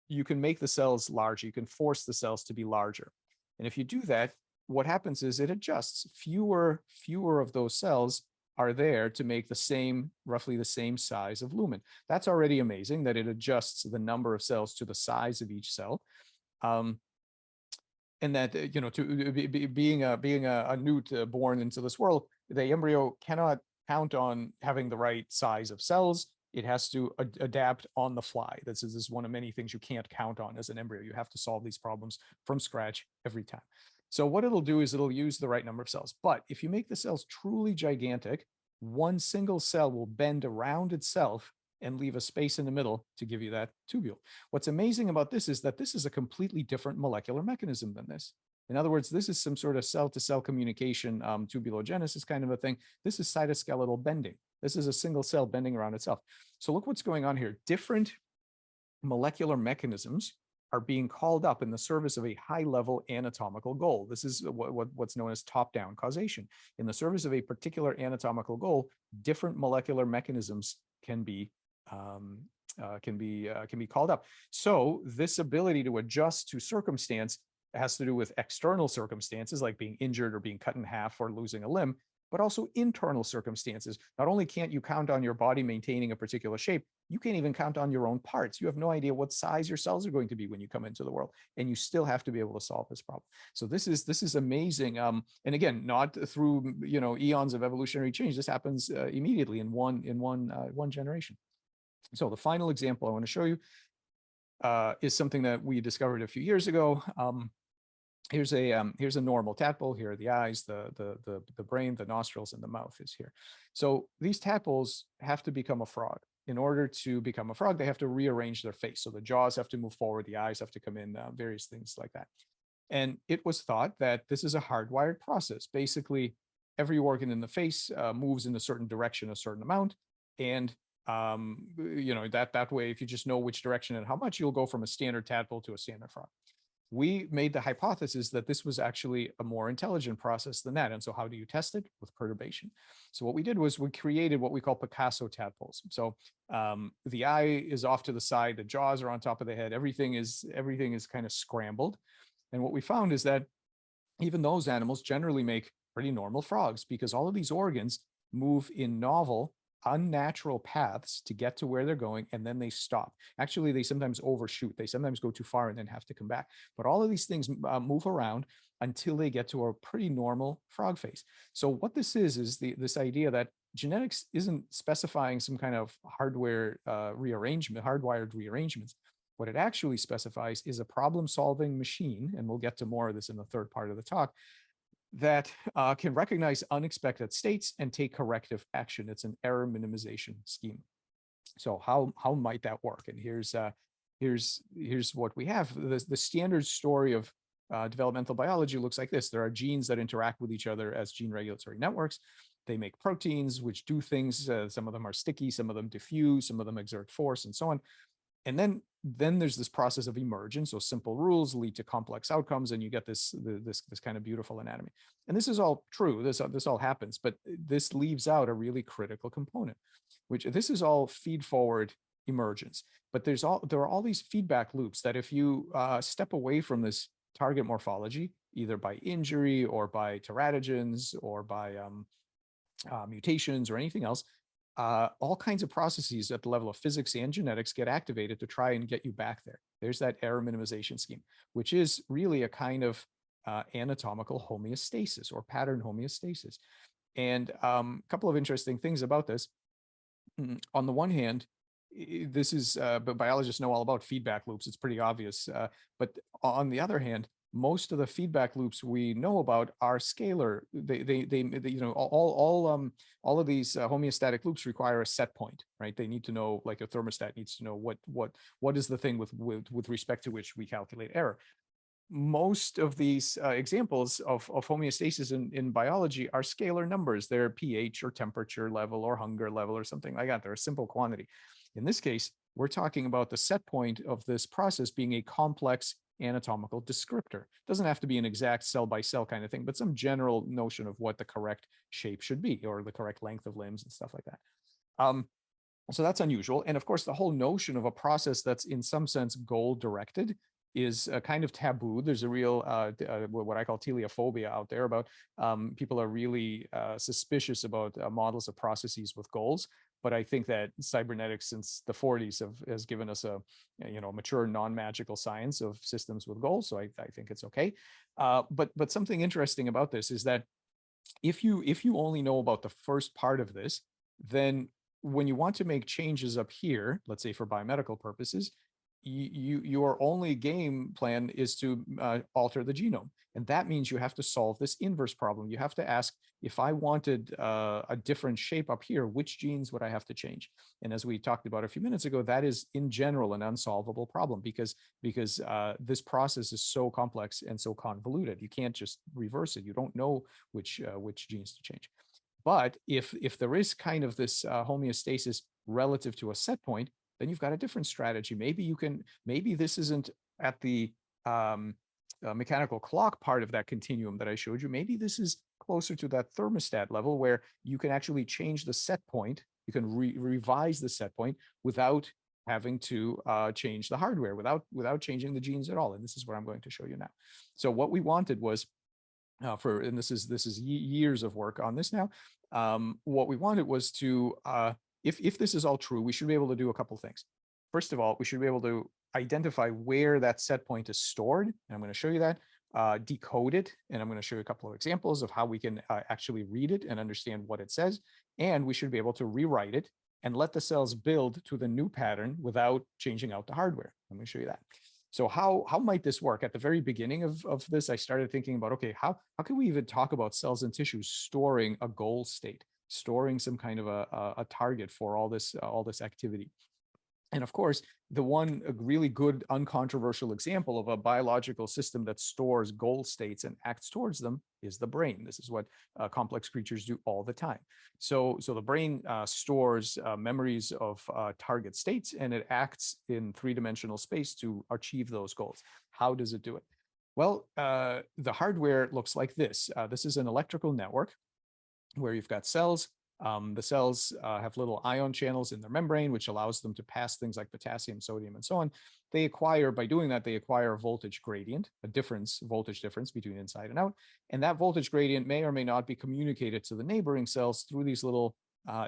you can make the cells larger. You can force the cells to be larger. And if you do that, what happens is it adjusts. Fewer of those cells are there to make roughly the same size of lumen. That's already amazing that it adjusts the number of cells to the size of each cell. And that, being a newt born into this world, the embryo cannot count on having the right size of cells. It has to adapt on the fly. This is one of many things you can't count on as an embryo. You have to solve these problems from scratch every time. So what it'll do is it'll use the right number of cells. But if you make the cells truly gigantic, one single cell will bend around itself and leave a space in the middle to give you that tubule. What's amazing about this is that this is a completely different molecular mechanism than this. In other words, this is some sort of cell-to-cell communication, tubulogenesis kind of a thing. This is cytoskeletal bending. This is a single cell bending around itself. So look what's going on here. Different molecular mechanisms are being called up in the service of a high-level anatomical goal. This is what's known as top-down causation. In the service of a particular anatomical goal, different molecular mechanisms can be called up. So this ability to adjust to circumstance has to do with external circumstances like being injured or being cut in half or losing a limb. but also internal circumstances. Not only can't you count on your body maintaining a particular shape, you can't even count on your own parts. You have no idea what size your cells are going to be when you come into the world, and you still have to be able to solve this problem. So this is amazing. And again, not through eons of evolutionary change. This happens immediately in one generation. So the final example I want to show you is something that we discovered a few years ago. Here's a normal tadpole. Here are the eyes, the brain, the nostrils, and the mouth is here. So these tadpoles have to become a frog. In order to become a frog, they have to rearrange their face. So the jaws have to move forward, the eyes have to come in, various things like that. And it was thought that this is a hardwired process. Basically, every organ in the face moves in a certain direction, a certain amount, and that way, if you just know which direction and how much, you'll go from a standard tadpole to a standard frog. We made the hypothesis that this was actually a more intelligent process than that. And so how do you test it? With perturbation. So what we did was we created what we call Picasso tadpoles. So the eye is off to the side, the jaws are on top of the head, everything is kind of scrambled. And what we found is that even those animals generally make pretty normal frogs, because all of these organs move in novel, unnatural paths to get to where they're going, and then they stop. Actually, they sometimes overshoot. They sometimes go too far and then have to come back. But all of these things move around until they get to a pretty normal frog face. So what this is this idea that genetics isn't specifying some kind of hardwired rearrangements. What it actually specifies is a problem-solving machine, and we'll get to more of this in the third part of the talk, that can recognize unexpected states and take corrective action. It's an error minimization scheme. So how might that work? And here's what we have. The standard story of developmental biology looks like this. There are genes that interact with each other as gene regulatory networks. They make proteins which do things. Some of them are sticky, some of them diffuse, some of them exert force, and so on. And then there's this process of emergence. So simple rules lead to complex outcomes, and you get this kind of beautiful anatomy. And this is all true. This all happens, but this leaves out a really critical component, which this is all feed forward emergence. But there are all these feedback loops that if you step away from this target morphology, either by injury or by teratogens or by mutations or anything else, all kinds of processes at the level of physics and genetics get activated to try and get you back there. There's that error minimization scheme, which is really a kind of anatomical homeostasis or pattern homeostasis. And a couple of interesting things about this. On the one hand, this is, but biologists know all about feedback loops. It's pretty obvious. But on the other hand, most of the feedback loops we know about are scalar. All of these homeostatic loops require a set point, right? They need to know, like a thermostat needs to know what is the thing with respect to which we calculate error. Most of these examples of homeostasis in biology are scalar numbers. They're pH or temperature level or hunger level or something like that. They're a simple quantity. In this case, we're talking about the set point of this process being a complex anatomical descriptor. It doesn't have to be an exact cell by cell kind of thing, but some general notion of what the correct shape should be, or the correct length of limbs and stuff like that. So that's unusual. And of course, the whole notion of a process that's in some sense goal directed is kind of taboo. There's a real, what I call teleophobia out there about people are really suspicious about models of processes with goals. But I think that cybernetics since the 40s has given us a mature non-magical science of systems with goals. So I think it's okay. But something interesting about this is that if you only know about the first part of this, then when you want to make changes up here, let's say for biomedical purposes, your only game plan is to alter the genome. And that means you have to solve this inverse problem. You have to ask, if I wanted a different shape up here, which genes would I have to change? And as we talked about a few minutes ago, that is in general an unsolvable problem because this process is so complex and so convoluted. You can't just reverse it. You don't know which genes to change. But if there is kind of this homeostasis relative to a set point, then you've got a different strategy. Maybe this isn't at the mechanical clock part of that continuum that I showed you. Maybe this is closer to that thermostat level where you can actually change the set point. You can revise the set point without having to change the hardware, without changing the genes at all. And this is what I'm going to show you now. So what we wanted was and this is years of work on this now. What we wanted was to, if this is all true, we should be able to do a couple things. First of all, we should be able to identify where that set point is stored. And I'm going to show you that, decode it. And I'm going to show you a couple of examples of how we can actually read it and understand what it says. And we should be able to rewrite it and let the cells build to the new pattern without changing out the hardware. Let me show you that. So how might this work? At the very beginning of this, I started thinking about, okay, how can we even talk about cells and tissues storing a goal state, storing some kind of a target for all this activity? And of course, the one really good uncontroversial example of a biological system that stores goal states and acts towards them is the brain. This is what complex creatures do all the time. So the brain stores memories of target states, and it acts in three-dimensional space to achieve those goals. How does it do it? Well, the hardware looks like this. This is an electrical network where you've got cells. The cells have little ion channels in their membrane, which allows them to pass things like potassium, sodium, and so on. They acquire, by doing that, they acquire a voltage gradient, voltage difference between inside and out. And that voltage gradient may or may not be communicated to the neighboring cells through these little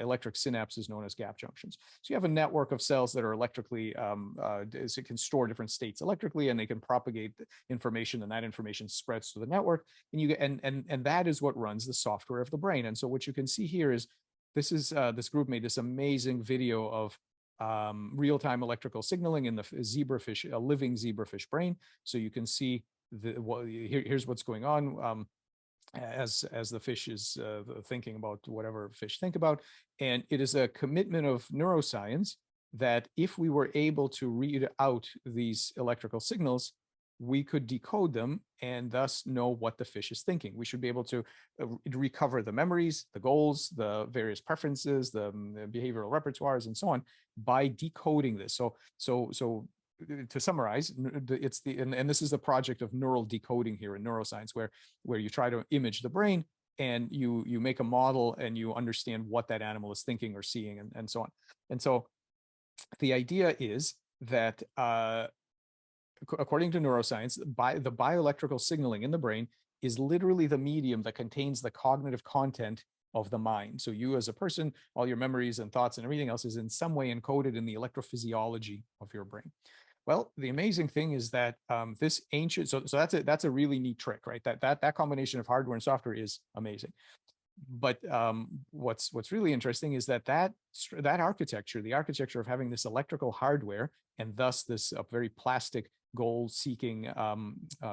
electric synapses known as gap junctions. So you have a network of cells that are electrically, it can store different states electrically, and they can propagate information, and that information spreads to the network. And you get, and that is what runs the software of the brain. And so what you can see here is this group made this amazing video of real-time electrical signaling in the zebrafish, a living zebrafish brain. So you can see here's what's going on. As the fish is thinking about whatever fish think about. And it is a commitment of neuroscience that if we were able to read out these electrical signals, we could decode them and thus know what the fish is thinking. We should be able to recover the memories, the goals, the various preferences, the behavioral repertoires, and so on by decoding this. So to summarize, it's and this is the project of neural decoding here in neuroscience, where you try to image the brain and you make a model and you understand what that animal is thinking or seeing, and so on. And so the idea is that according to neuroscience, the bioelectrical signaling in the brain is literally the medium that contains the cognitive content of the mind. So you as a person, all your memories and thoughts and everything else is in some way encoded in the electrophysiology of your brain. Well, the amazing thing is that this ancient, so that's a really neat trick, right? That combination of hardware and software is amazing. But what's really interesting is that architecture, the architecture of having this electrical hardware and thus this very plastic, goal-seeking,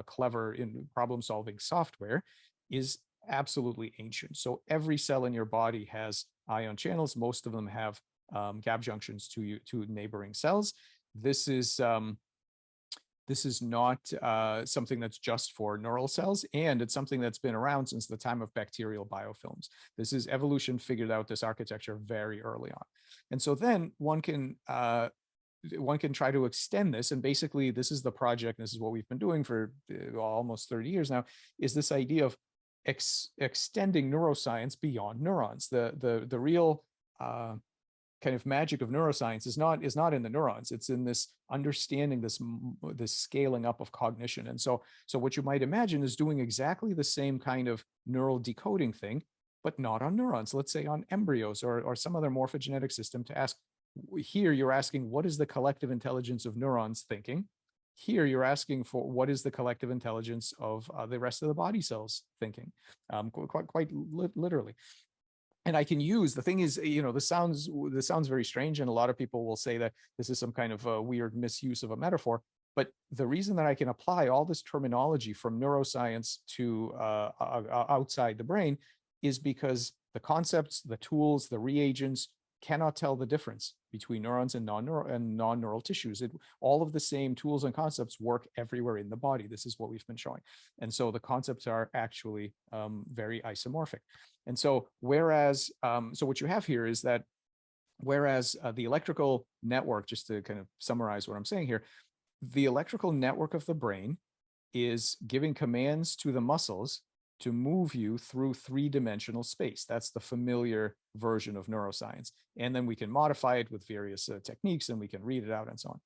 clever in problem-solving software is absolutely ancient. So every cell in your body has ion channels. Most of them have gap junctions to neighboring cells. This is not something that's just for neural cells, and it's something that's been around since the time of bacterial biofilms. This is evolution figured out this architecture very early on. And so then one can try to extend this, and basically this is the project, this is what we've been doing for almost 30 years now, is this idea of extending neuroscience beyond neurons. The real kind of magic of neuroscience is not in the neurons. It's in this understanding, this scaling up of cognition. And so what you might imagine is doing exactly the same kind of neural decoding thing, but not on neurons. Let's say on embryos or some other morphogenetic system to ask. Here you're asking, what is the collective intelligence of neurons thinking? Here you're asking for what is the collective intelligence of the rest of the body cells thinking, quite literally. And I can use, the thing is, this sounds very strange, and a lot of people will say that this is some kind of a weird misuse of a metaphor. But the reason that I can apply all this terminology from neuroscience to outside the brain is because the concepts, the tools, the reagents cannot tell the difference between neurons and non-neural tissues. All of the same tools and concepts work everywhere in the body. This is what we've been showing. And so the concepts are actually very isomorphic. And so whereas, so what you have here is that whereas the electrical network, just to kind of summarize what I'm saying here, the electrical network of the brain is giving commands to the muscles to move you through three-dimensional space. That's the familiar version of neuroscience. And then we can modify it with various techniques, and we can read it out and so on.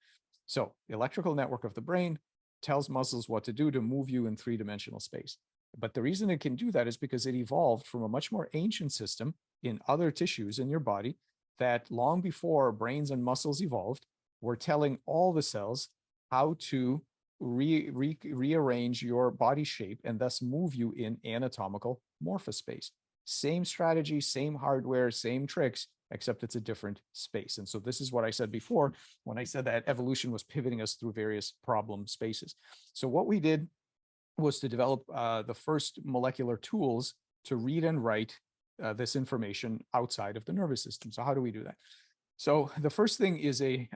So the electrical network of the brain tells muscles what to do to move you in three-dimensional space. But the reason it can do that is because it evolved from a much more ancient system in other tissues in your body that long before brains and muscles evolved, were telling all the cells how to rearrange your body shape and thus move you in anatomical morphospace. Same strategy, same hardware, same tricks, except it's a different space. And so this is what I said before when I said that evolution was pivoting us through various problem spaces. So what we did was to develop the first molecular tools to read and write this information outside of the nervous system. So how do we do that? So the first thing is a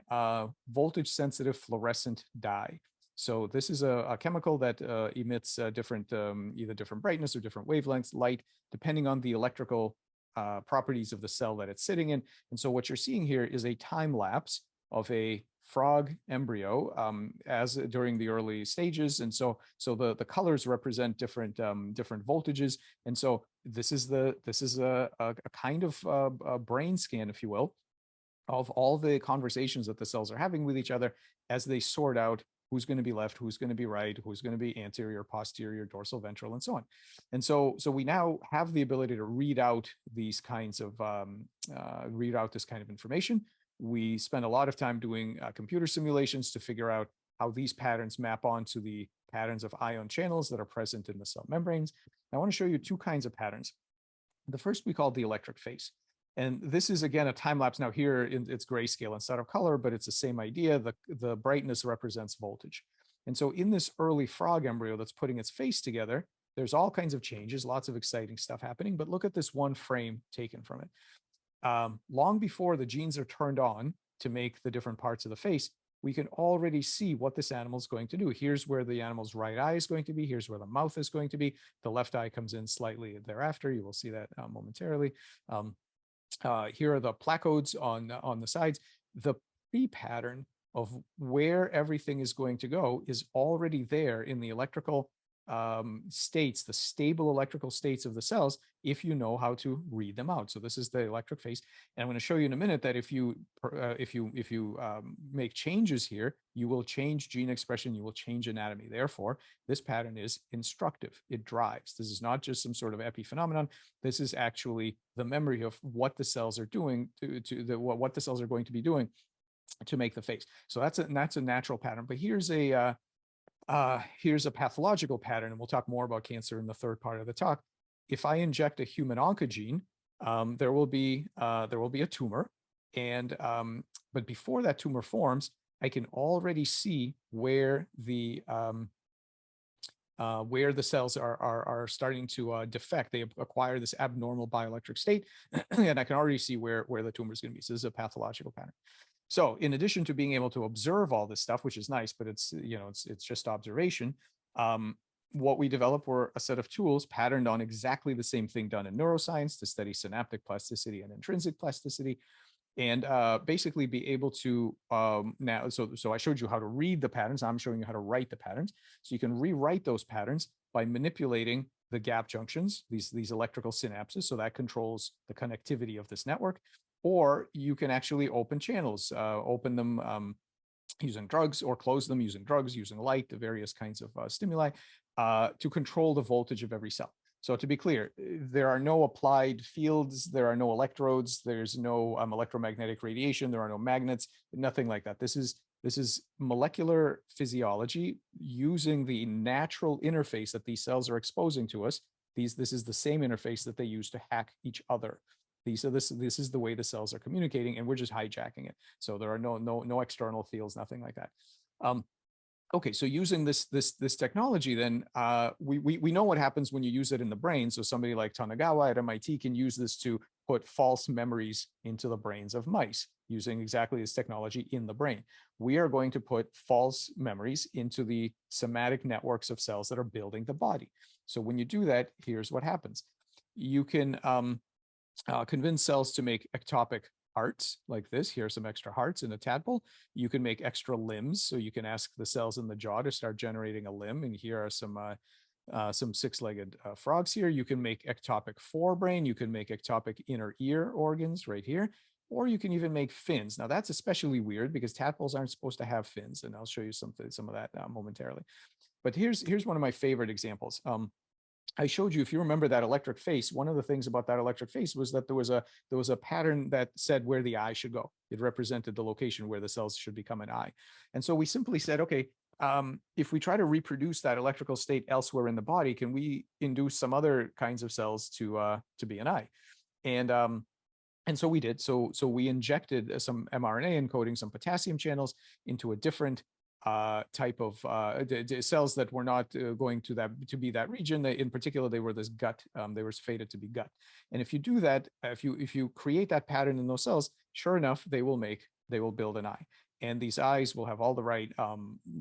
voltage sensitive fluorescent dye. So this is a chemical that emits different, either different brightness or different wavelengths, light, depending on the electrical properties of the cell that it's sitting in. And so what you're seeing here is a time lapse of a frog embryo as during the early stages. And so the colors represent different different voltages. And so this is a kind of a brain scan, if you will, of all the conversations that the cells are having with each other as they sort out who's going to be left, who's going to be right, who's going to be anterior, posterior, dorsal, ventral, and so on. And so we now have the ability to read out these kinds of, this kind of information. We spend a lot of time doing computer simulations to figure out how these patterns map onto the patterns of ion channels that are present in the cell membranes. I want to show you two kinds of patterns. The first we call the electric phase. And this is, again, a time lapse. Now here it's grayscale instead of color, but it's the same idea. The brightness represents voltage. And so in this early frog embryo that's putting its face together, there's all kinds of changes, lots of exciting stuff happening. But look at this one frame taken from it. Long before the genes are turned on to make the different parts of the face, we can already see what this animal is going to do. Here's where the animal's right eye is going to be. Here's where the mouth is going to be. The left eye comes in slightly thereafter. You will see that momentarily. Here are the placodes on the sides. The P pattern of where everything is going to go is already there in the electrical states, the stable electrical states of the cells, if you know how to read them out. So this is the electric phase. And I'm going to show you in a minute that if you make changes here, you will change gene expression, you will change anatomy. Therefore, this pattern is instructive. It drives. This is not just some sort of epiphenomenon. This is actually the memory of what the cells are doing what the cells are going to be doing to make the face. So that's a natural pattern. But here's a pathological pattern, and we'll talk more about cancer in the third part of the talk. If I inject a human oncogene, there will be a tumor, and but before that tumor forms, I can already see where the cells are starting to defect. They acquire this abnormal bioelectric state, and I can already see where the tumor is going to be. So this is a pathological pattern. So in addition to being able to observe all this stuff, which is nice, but it's just observation, what we developed were a set of tools patterned on exactly the same thing done in neuroscience to study synaptic plasticity and intrinsic plasticity, and basically be able to now, so I showed you how to read the patterns. I'm showing you how to write the patterns. So you can rewrite those patterns by manipulating the gap junctions, these electrical synapses. So that controls the connectivity of this network. Or you can actually open channels, open them using drugs, or close them using drugs, using light, the various kinds of stimuli to control the voltage of every cell. So to be clear, there are no applied fields, there are no electrodes, there's no electromagnetic radiation, there are no magnets, nothing like that. This is molecular physiology using the natural interface that these cells are exposing to us. This is the same interface that they use to hack each other. So this is the way the cells are communicating, and we're just hijacking it. So there are no external fields, nothing like that. Okay, so using this technology, then we know what happens when you use it in the brain. So somebody like Tanagawa at MIT can use this to put false memories into the brains of mice using exactly this technology in the brain. We are going to put false memories into the somatic networks of cells that are building the body. So when you do that, here's what happens. You can convince cells to make ectopic hearts like this. Here are some extra hearts in a tadpole. You can make extra limbs. So you can ask the cells in the jaw to start generating a limb. And here are some six-legged frogs here. You can make ectopic forebrain. You can make ectopic inner ear organs right here. Or you can even make fins. Now that's especially weird because tadpoles aren't supposed to have fins. And I'll show you some of that momentarily. But here's one of my favorite examples. I showed you, if you remember that electric face, one of the things about that electric face was that there was a pattern that said where the eye should go. It represented the location where the cells should become an eye. And so we simply said, okay, if we try to reproduce that electrical state elsewhere in the body, can we induce some other kinds of cells to be an eye? And so we did. So we injected some mRNA encoding some potassium channels into a different type of cells that were not going to be that region. In particular, they were this gut. They were fated to be gut. And if you do that, if you create that pattern in those cells, sure enough, they will build an eye. And these eyes will have all the right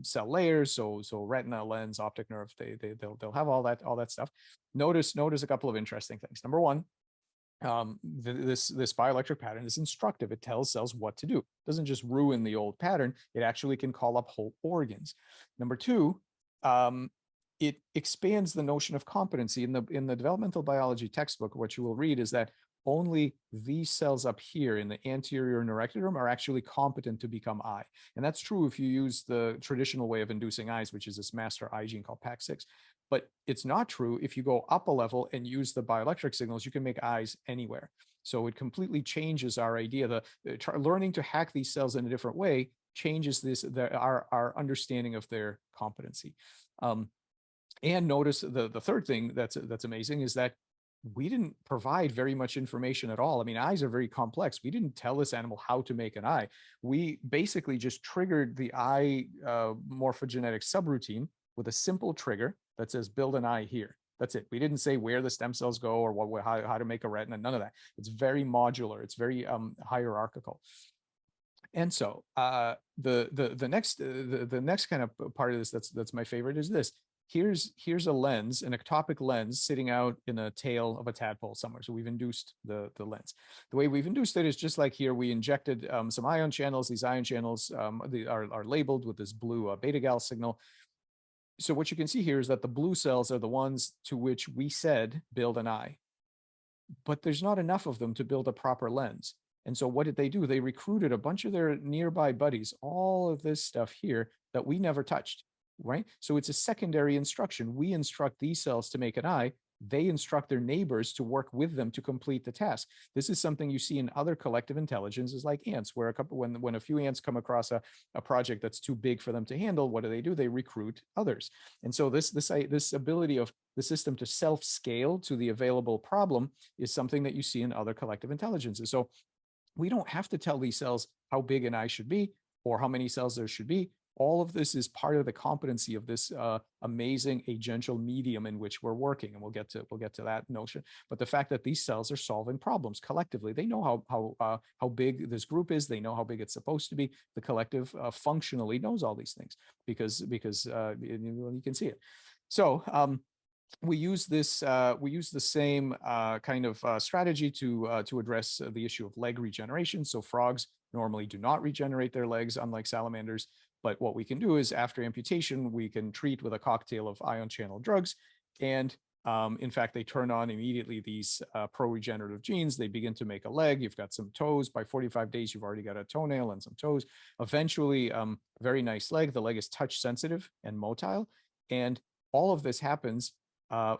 cell layers. So retina, lens, optic nerve. They'll have all that stuff. Notice a couple of interesting things. Number one, this bioelectric pattern is instructive. It tells cells what to do. It doesn't just ruin the old pattern. It actually can call up whole organs. Number two, it expands the notion of competency. In the developmental biology textbook, what you will read is that only these cells up here in the anterior neuroectoderm are actually competent to become eye. And that's true if you use the traditional way of inducing eyes, which is this master eye gene called PAC6. But it's not true if you go up a level and use the bioelectric signals. You can make eyes anywhere. So it completely changes our idea. Learning to hack these cells in a different way changes our understanding of their competency. And notice the third thing that's amazing is that we didn't provide very much information at all. I mean, eyes are very complex. We didn't tell this animal how to make an eye. We basically just triggered the eye morphogenetic subroutine with a simple trigger that says build an eye here. That's it. We didn't say where the stem cells go or how to make a retina, none of that. It's very modular. It's very hierarchical. And so the next kind of part of this that's my favorite is this. Here's a lens, an ectopic lens sitting out in a tail of a tadpole somewhere. So we've induced the lens. The way we've induced it is just like here, we injected some ion channels. These ion channels are labeled with this blue beta-gal signal. So what you can see here is that the blue cells are the ones to which we said build an eye, but there's not enough of them to build a proper lens. And so what did they do? They recruited a bunch of their nearby buddies, all of this stuff here that we never touched, right? So it's a secondary instruction. We instruct these cells to make an eye. They instruct their neighbors to work with them to complete the task. This is something you see in other collective intelligences like ants, where when a few ants come across a project that's too big for them to handle, what do? They recruit others. And so this ability of the system to self-scale to the available problem is something that you see in other collective intelligences. So we don't have to tell these cells how big an eye should be or how many cells there should be. All of this is part of the competency of this amazing agential medium in which we're working, and we'll get to that notion. But the fact that these cells are solving problems collectively, they know how big this group is, they know how big it's supposed to be. The collective functionally knows all these things because you can see it. So we use the same kind of strategy to address the issue of leg regeneration. So frogs normally do not regenerate their legs, unlike salamanders. But what we can do is after amputation, we can treat with a cocktail of ion channel drugs. And in fact, they turn on immediately these pro-regenerative genes. They begin to make a leg. You've got some toes. By 45 days, you've already got a toenail and some toes. Eventually, very nice leg. The leg is touch sensitive and motile. And all of this happens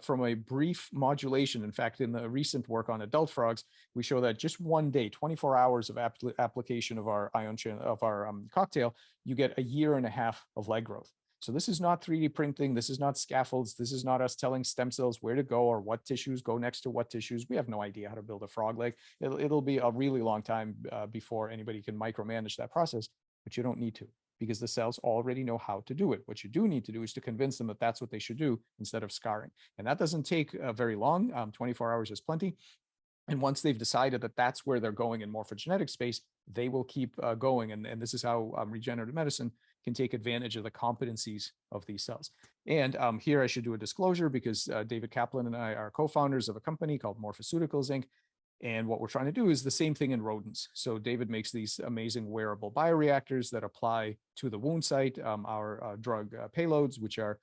from a brief modulation. In fact, in the recent work on adult frogs, we show that just one day, 24 hours of application of our ion channel of our cocktail, you get 1.5 years of leg growth. So this is not 3D printing. This is not scaffolds. This is not us telling stem cells where to go or what tissues go next to what tissues. We have no idea how to build a frog leg. It'll be a really long time before anybody can micromanage that process, but you don't need to, because the cells already know how to do it. What you do need to do is to convince them that that's what they should do instead of scarring. And that doesn't take very long. 24 hours is plenty. And once they've decided that that's where they're going in morphogenetic space, they will keep going. And this is how regenerative medicine can take advantage of the competencies of these cells. And here I should do a disclosure, because David Kaplan and I are co-founders of a company called Morphoceuticals Inc. And what we're trying to do is the same thing in rodents. So David makes these amazing wearable bioreactors that apply to the wound site, our drug payloads, which are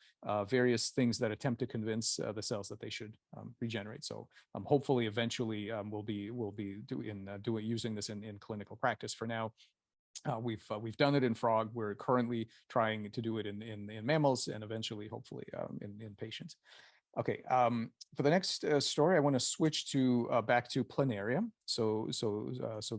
various things that attempt to convince the cells that they should regenerate. So hopefully, eventually, we'll be using this in clinical practice. For now, we've done it in frog. We're currently trying to do it in mammals, and eventually, hopefully, in patients. Okay, for the next story, I want to switch to back to planaria. So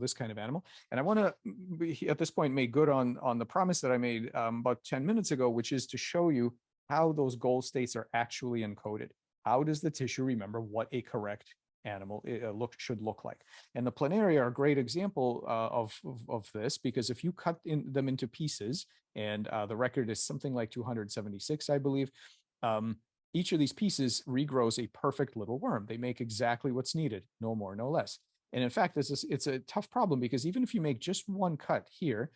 this kind of animal, and I want to at this point make good on the promise that I made about 10 minutes ago, which is to show you how those goal states are actually encoded. How does the tissue remember what a correct animal should look like? And the planaria are a great example of this, because if you cut them into pieces, and the record is something like 276, I believe. Each of these pieces regrows a perfect little worm. They make exactly what's needed, no more, no less. And in fact, it's a tough problem, because even if you make just one cut here,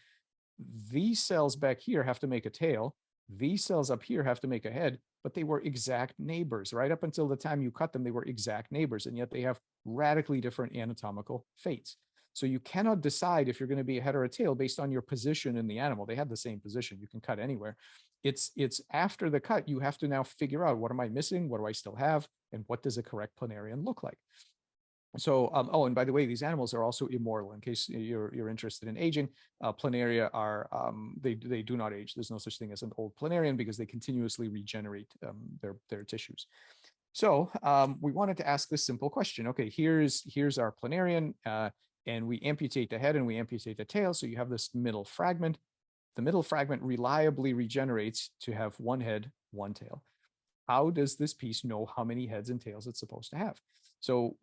these cells back here have to make a tail. These cells up here have to make a head, but they were exact neighbors. Right up until the time you cut them, they were exact neighbors, and yet they have radically different anatomical fates. So you cannot decide if you're going to be a head or a tail based on your position in the animal. They have the same position. You can cut anywhere. It's after the cut, you have to now figure out, what am I missing? What do I still have? And what does a correct planarian look like? So, oh, and by the way, these animals are also immortal. In case you're interested in aging, planaria are, they do not age. There's no such thing as an old planarian, because they continuously regenerate their tissues. So we wanted to ask this simple question. Okay, here's our planarian, and we amputate the head and we amputate the tail. So you have this middle fragment. The middle fragment reliably regenerates to have one head, one tail. How does this piece know how many heads and tails it's supposed to have? So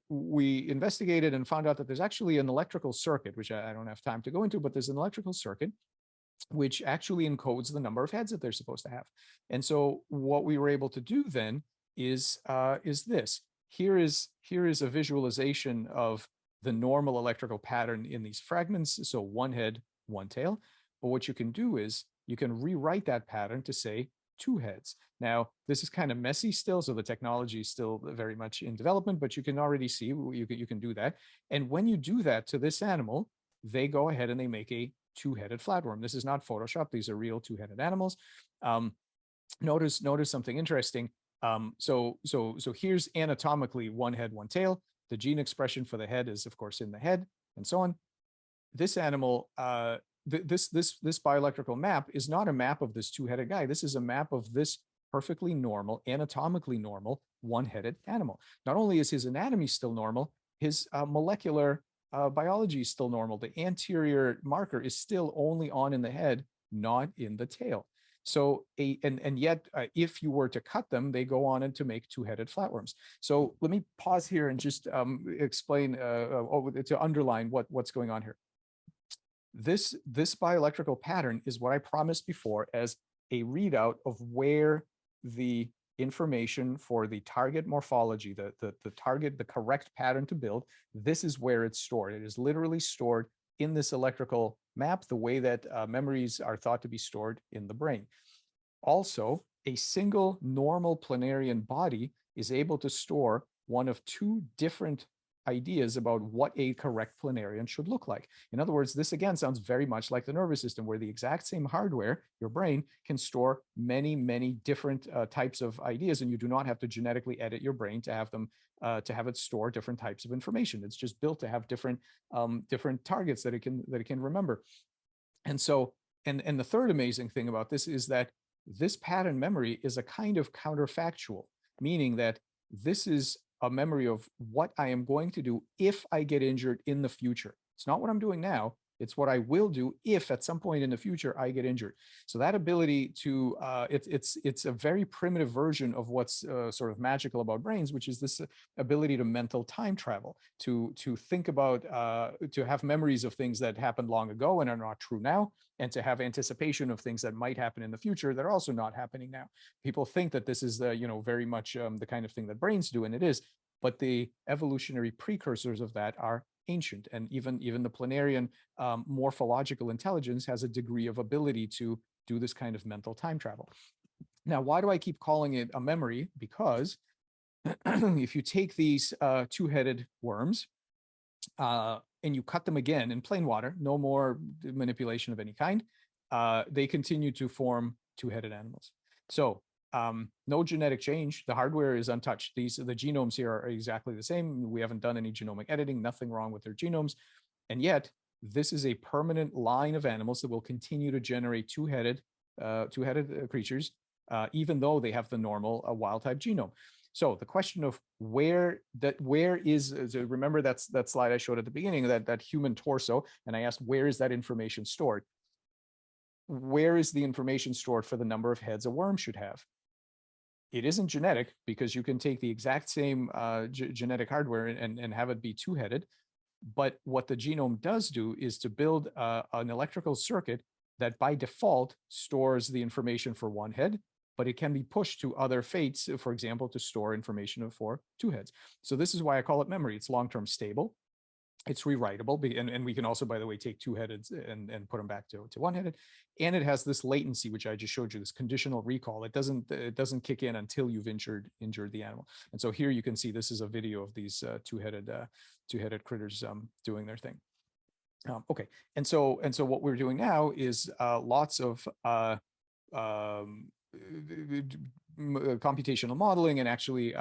we investigated and found out that there's actually an electrical circuit, which I don't have time to go into, but there's an electrical circuit which actually encodes the number of heads that they're supposed to have. And so what we were able to do then is this. Here is a visualization of the normal electrical pattern in these fragments. So one head, one tail. But what you can do is you can rewrite that pattern to say two heads. Now, this is kind of messy still, so the technology is still very much in development, but you can already see you can do that. And when you do that to this animal, they go ahead and they make a two-headed flatworm. This is not Photoshop. These are real two-headed animals. Notice something interesting. So here's anatomically one head, one tail. The gene expression for the head is, of course, in the head, and so on. This animal, this bioelectrical map is not a map of this two-headed guy. This is a map of this perfectly normal, anatomically normal, one-headed animal. Not only is his anatomy still normal, his molecular biology is still normal. The anterior marker is still only on in the head, not in the tail. So, and yet, if you were to cut them, they go on and to make two-headed flatworms. So let me pause here and just explain, to underline what's going on here. This bioelectrical pattern is what I promised before as a readout of where the information for the target morphology, the correct pattern to build, this is where it's stored. It is literally stored in this electrical map, the way that memories are thought to be stored in the brain. Also, a single normal planarian body is able to store one of two different ideas about what a correct planarian should look like. In other words, this again sounds very much like the nervous system, where the exact same hardware, your brain, can store many, many different types of ideas, and you do not have to genetically edit your brain to have them to have it store different types of information. It's just built to have different targets that it can remember. And so, and the third amazing thing about this is that this pattern memory is a kind of counterfactual, meaning that this is a memory of what I am going to do if I get injured in the future. It's not what I'm doing now. It's what I will do if at some point in the future I get injured. So that ability to, it's a very primitive version of what's sort of magical about brains, which is this ability to mental time travel, to think about, to have memories of things that happened long ago and are not true now, and to have anticipation of things that might happen in the future that are also not happening now. People think that this is very much the kind of thing that brains do, and it is, but the evolutionary precursors of that are ancient, and even the planarian morphological intelligence has a degree of ability to do this kind of mental time travel. Now, why do I keep calling it a memory? Because if you take these two-headed worms and you cut them again in plain water, no more manipulation of any kind, they continue to form two-headed animals. So no genetic change. The hardware is untouched. The genomes here are exactly the same. We haven't done any genomic editing, nothing wrong with their genomes. And yet, this is a permanent line of animals that will continue to generate two-headed creatures even though they have the normal wild type genome. So the question of where is, remember that slide I showed at the beginning, that human torso, and I asked, where is that information stored? Where is the information stored for the number of heads a worm should have? It isn't genetic, because you can take the exact same genetic hardware and have it be two-headed. But what the genome does do is to build an electrical circuit that by default stores the information for one head, but it can be pushed to other fates, for example, to store information for two heads. So this is why I call it memory. It's long-term stable. It's rewritable, and we can also, by the way, take two-headed and put them back to one-headed. And it has this latency, which I just showed you, this conditional recall. It doesn't kick in until you've injured the animal. And so here you can see this is a video of these two-headed critters doing their thing. Okay, and so what we're doing now is lots of computational modeling, and actually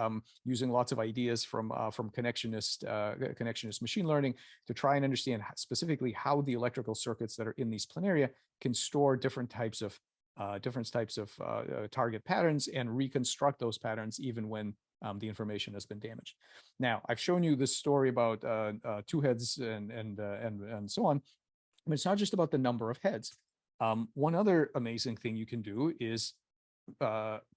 using lots of ideas from connectionist machine learning to try and understand specifically how the electrical circuits that are in these planaria can store different types of target patterns and reconstruct those patterns even when the information has been damaged. Now, I've shown you this story about two heads and so on, but it's not just about the number of heads. One other amazing thing you can do is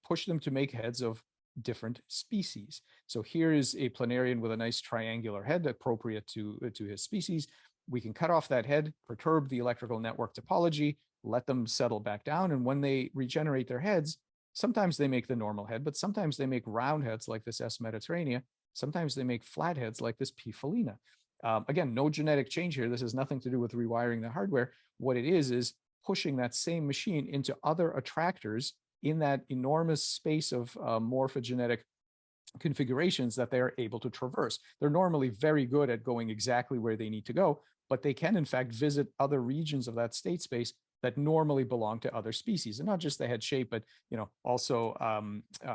push them to make heads of different species. So here is a planarian with a nice triangular head appropriate to his species. We can cut off that head, perturb the electrical network topology, let them settle back down, and when they regenerate their heads, sometimes they make the normal head, but sometimes they make round heads like this S. mediterranea. Sometimes they make flat heads like this P. felina. Again, no genetic change here. This has nothing to do with rewiring the hardware. What it is pushing that same machine into other attractors in that enormous space of morphogenetic configurations that they're able to traverse. They're normally very good at going exactly where they need to go, but they can in fact visit other regions of that state space that normally belong to other species, and not just the head shape, but also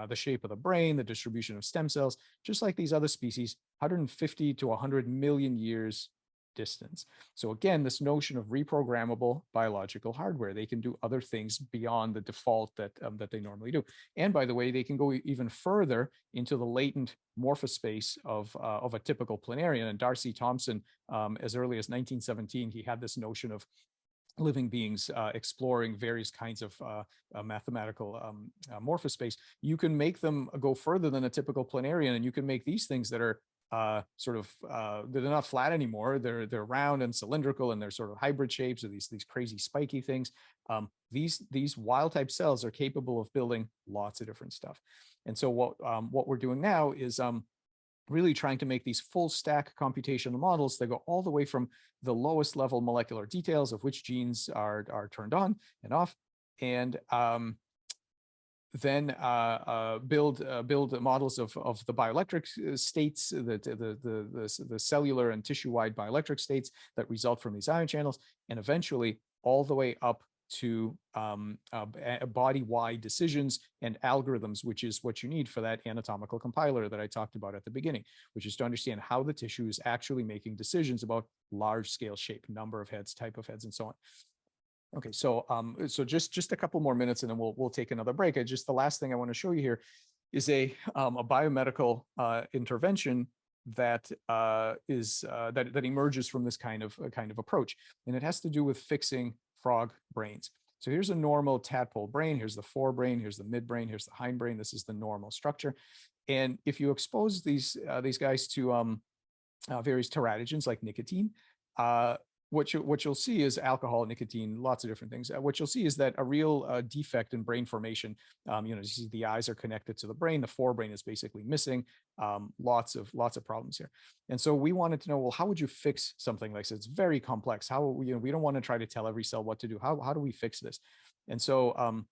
the shape of the brain, the distribution of stem cells, just like these other species, 150 to 100 million years distance. So again, this notion of reprogrammable biological hardware, they can do other things beyond the default that they normally do. And by the way, they can go even further into the latent morphospace of a typical planarian. And Darcy Thompson, as early as 1917, he had this notion of living beings exploring various kinds of mathematical morphospace. You can make them go further than a typical planarian, and you can make these things that are they're not flat anymore. They're round and cylindrical, and they're sort of hybrid shapes, or these crazy spiky things. These wild type cells are capable of building lots of different stuff. And so what we're doing now is really trying to make these full stack computational models that go all the way from the lowest level molecular details of which genes are turned on and off, and then build models of the bioelectric states, the cellular and tissue-wide bioelectric states that result from these ion channels, and eventually all the way up to body-wide decisions and algorithms, which is what you need for that anatomical compiler that I talked about at the beginning, which is to understand how the tissue is actually making decisions about large-scale shape, number of heads, type of heads, and so on. Okay, so just a couple more minutes, and then we'll take another break. Just the last thing I want to show you here is a biomedical intervention that that emerges from this kind of approach, and it has to do with fixing frog brains. So here's a normal tadpole brain. Here's the forebrain. Here's the midbrain. Here's the hindbrain. This is the normal structure. And if you expose these guys to various teratogens like nicotine, what you'll see is alcohol, nicotine, lots of different things. What you'll see is that a real defect in brain formation. You see the eyes are connected to the brain. The forebrain is basically missing. Lots of problems here. And so we wanted to know, well, how would you fix something like this? It's very complex. How we don't want to try to tell every cell what to do. How do we fix this? And so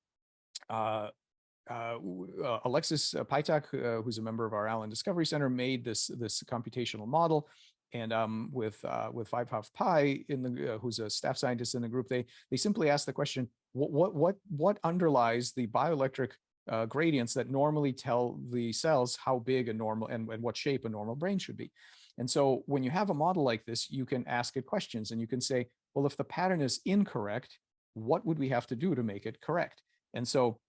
Alexis Pajtak, who's a member of our Allen Discovery Center, made this computational model. And with Vaibhav Pai, who's a staff scientist in the group, they simply asked the question: what underlies the bioelectric gradients that normally tell the cells how big a normal and what shape a normal brain should be? And so when you have a model like this, you can ask it questions, and you can say, well, if the pattern is incorrect, what would we have to do to make it correct? And so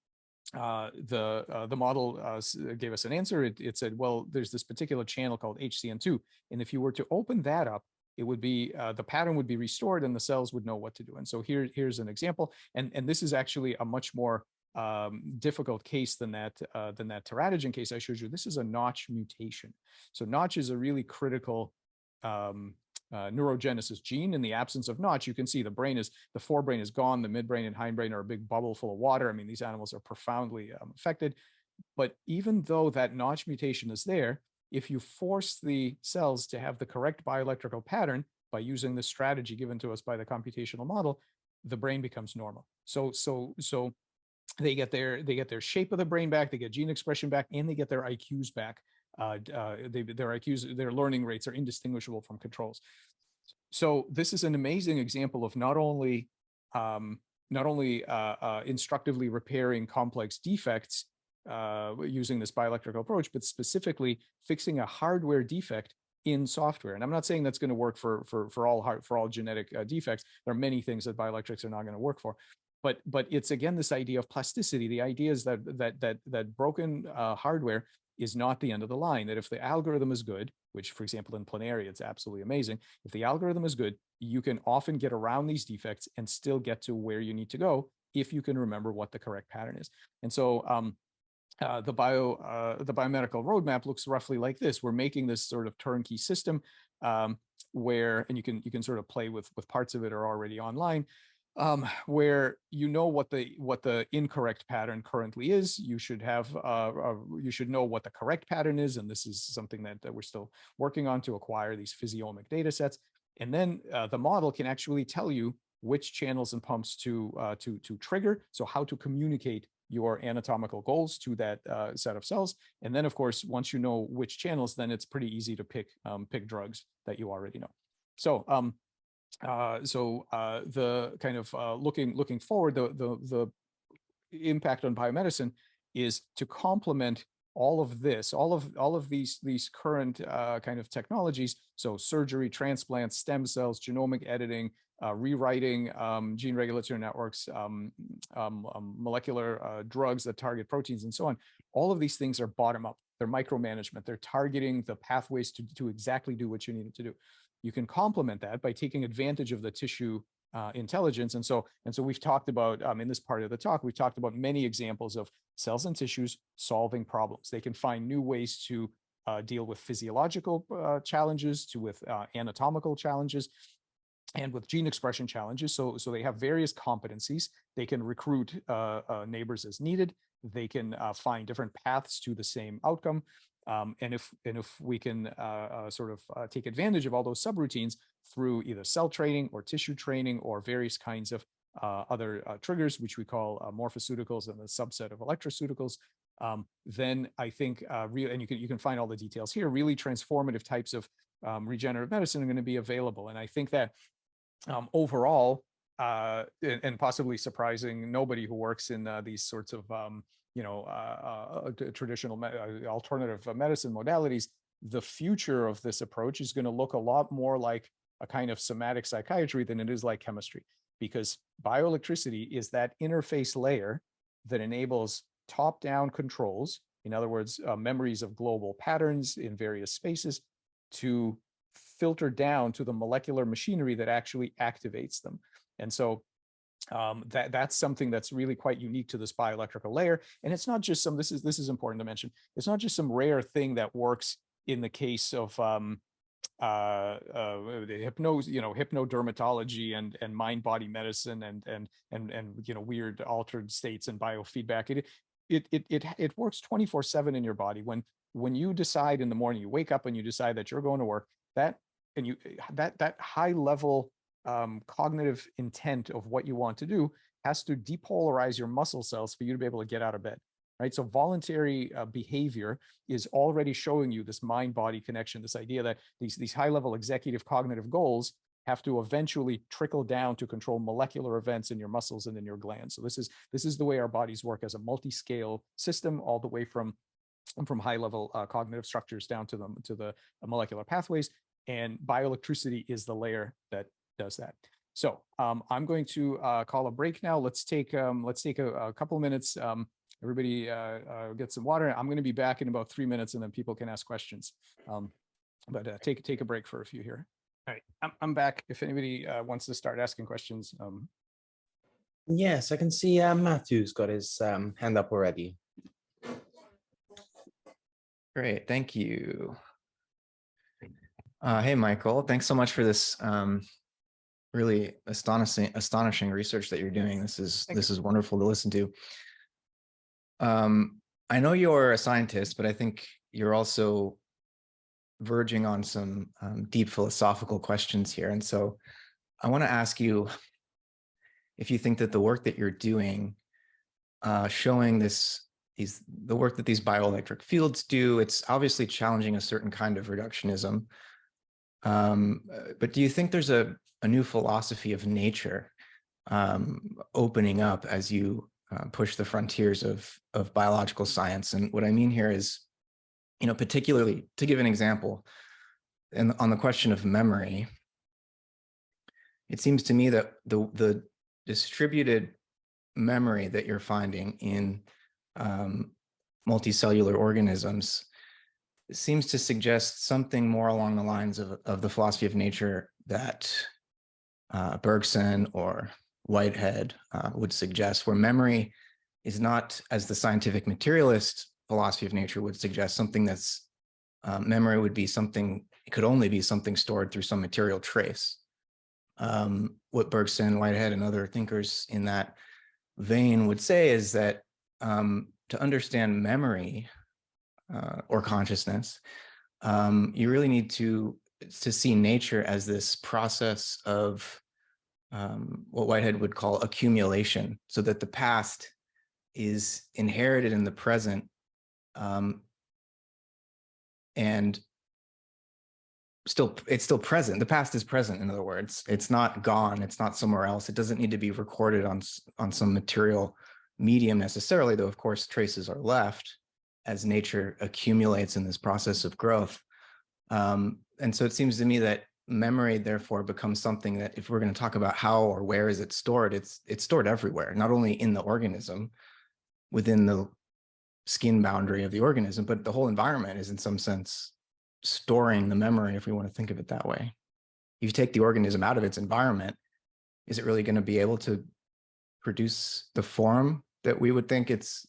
the model gave us an answer. It said, well, there's this particular channel called HCN2, and if you were to open that up, it would be the pattern would be restored and the cells would know what to do. And so here's an example, and this is actually a much more difficult case than that teratogen case I showed you. This is a notch mutation. So notch is a really critical neurogenesis gene. In the absence of notch, you can see the forebrain is gone, the midbrain and hindbrain are a big bubble full of water. I mean, these animals are profoundly affected. But even though that notch mutation is there, if you force the cells to have the correct bioelectrical pattern by using the strategy given to us by the computational model, the brain becomes normal. So they get their shape of the brain back, they get gene expression back, and they get their IQs back. Their IQs, their learning rates are indistinguishable from controls. So this is an amazing example of not only instructively repairing complex defects using this bioelectrical approach, but specifically fixing a hardware defect in software. And I'm not saying that's going to work for all genetic defects. There are many things that bioelectrics are not going to work for. But it's again this idea of plasticity. The idea is that broken hardware is not the end of the line. That if the algorithm is good, which for example in planaria it's absolutely amazing, if the algorithm is good, you can often get around these defects and still get to where you need to go if you can remember what the correct pattern is. And so the biomedical roadmap looks roughly like this. We're making this sort of turnkey system where, and you can sort of play with parts of it are already online. Where you know what the incorrect pattern currently is. You should have you should know what the correct pattern is, and this is something that we're still working on to acquire these physiomic data sets. And then the model can actually tell you which channels and pumps to trigger, so how to communicate your anatomical goals to that set of cells. And then, of course, once you know which channels, then it's pretty easy to pick drugs that you already know. So the kind of looking forward, the impact on biomedicine is to complement all of this, all of these current kind of technologies. So surgery, transplants, stem cells, genomic editing, rewriting gene regulatory networks, molecular drugs that target proteins, and so on. All of these things are bottom up. They're micromanagement. They're targeting the pathways to exactly do what you need it to do. You can complement that by taking advantage of the tissue intelligence. And so we've talked about, in this part of the talk, we've talked about many examples of cells and tissues solving problems. They can find new ways to deal with physiological challenges, with anatomical challenges, and with gene expression challenges. So they have various competencies. They can recruit neighbors as needed. They can find different paths to the same outcome. And if we can take advantage of all those subroutines through either cell training or tissue training or various kinds of other triggers, which we call morphoceuticals and the subset of electroceuticals, then I think and you can find all the details here, really transformative types of regenerative medicine are going to be available. And I think that overall, and possibly surprising nobody who works in these sorts of traditional alternative medicine modalities, the future of this approach is going to look a lot more like a kind of somatic psychiatry than it is like chemistry, because bioelectricity is that interface layer that enables top-down controls, in other words, memories of global patterns in various spaces, to filter down to the molecular machinery that actually activates them. And so that's something that's really quite unique to this bioelectrical layer. And it's not just some, this is important to mention, it's not just some rare thing that works in the case of hypnodermatology and mind-body medicine and weird altered states and biofeedback. It works 24/7 in your body. When you decide in the morning, you wake up and you decide that you're going to work, that high level cognitive intent of what you want to do has to depolarize your muscle cells for you to be able to get out of bed, right? So voluntary behavior is already showing you this mind-body connection, this idea that these high-level executive cognitive goals have to eventually trickle down to control molecular events in your muscles and in your glands. So this is the way our bodies work as a multi-scale system, all the way from high-level cognitive structures down to the molecular pathways. And bioelectricity is the layer that does that. So I'm going to call a break now. Let's take a couple minutes everybody get some water. I'm going to be back in about 3 minutes, and then people can ask questions. But take a break for a few here. All right, I'm back. If anybody wants to start asking questions. Yes, I can see Matthew's got his hand up already. Great, thank you. Hey, Michael, thanks so much for this really astonishing research that you're doing. This is wonderful to listen to. I know you're a scientist, but I think you're also verging on some deep philosophical questions here. And so I want to ask you if you think that the work that you're doing, showing the work that these bioelectric fields do, it's obviously challenging a certain kind of reductionism. But do you think there's a new philosophy of nature opening up as you push the frontiers of biological science? And what I mean here is, particularly to give an example, and on the question of memory, it seems to me that the distributed memory that you're finding in multicellular organisms seems to suggest something more along the lines of the philosophy of nature that Bergson or Whitehead would suggest, where memory is not, as the scientific materialist philosophy of nature would suggest, something that's memory would be something, it could only be something stored through some material trace. What Bergson, Whitehead, and other thinkers in that vein would say is that to understand memory or consciousness, you really need to see nature as this process of what Whitehead would call accumulation, so that the past is inherited in the present, and it's still present. The past is present, in other words. It's not gone, it's not somewhere else. It doesn't need to be recorded on some material medium necessarily, though of course traces are left as nature accumulates in this process of growth. And so it seems to me that memory therefore becomes something that, if we're going to talk about how or where is it stored, it's stored everywhere, not only in the organism, within the skin boundary of the organism, but the whole environment is in some sense storing the memory, if we want to think of it that way. If you take the organism out of its environment, is it really going to be able to produce the form that we would think it's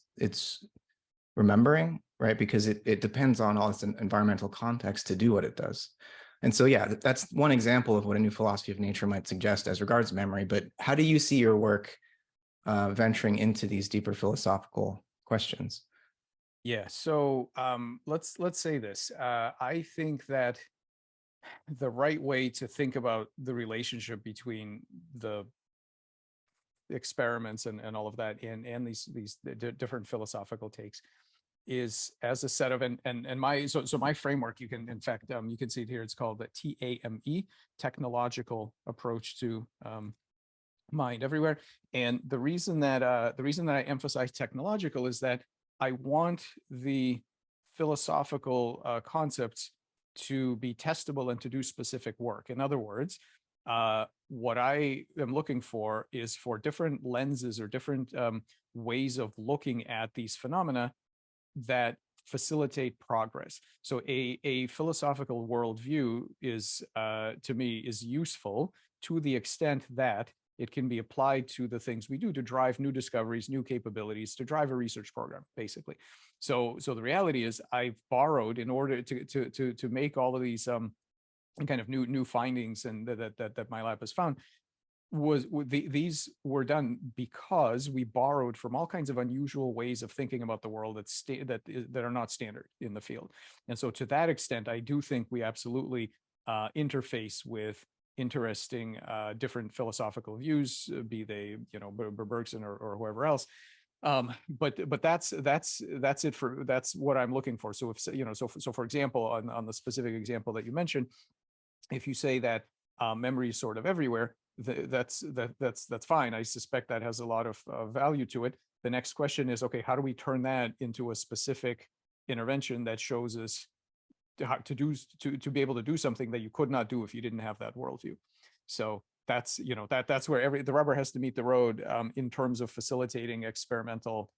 remembering, right? Because it depends on all its environmental context to do what it does. And so, yeah, that's one example of what a new philosophy of nature might suggest as regards memory. But how do you see your work venturing into these deeper philosophical questions? Yeah, so let's say this. I think that the right way to think about the relationship between the experiments and all of that and these different philosophical takes is as a set of and my so my framework, you can, in fact, you can see it here, it's called the TAME, technological approach to mind everywhere. And the reason that I emphasize technological is that I want the philosophical concepts to be testable and to do specific work. In other words, what I am looking for is for different lenses or different ways of looking at these phenomena that facilitate progress. So a philosophical worldview is, to me, is useful to the extent that it can be applied to the things we do to drive new discoveries, new capabilities, to drive a research program, basically. So the reality is I've borrowed, in order to make all of these kind of new findings and that my lab has found, these were done because we borrowed from all kinds of unusual ways of thinking about the world that are not standard in the field. And so to that extent, I do think we absolutely interface with interesting different philosophical views, be they Bergson or whoever else. But that's what I'm looking for. So if so for example, on the specific example that you mentioned, if you say that memory is sort of everywhere, that's fine. I suspect that has a lot of value to it. The next question is, okay, how do we turn that into a specific intervention that shows us how to be able to do something that you could not do if you didn't have that worldview? So that's that's where the rubber has to meet the road in terms of facilitating experimental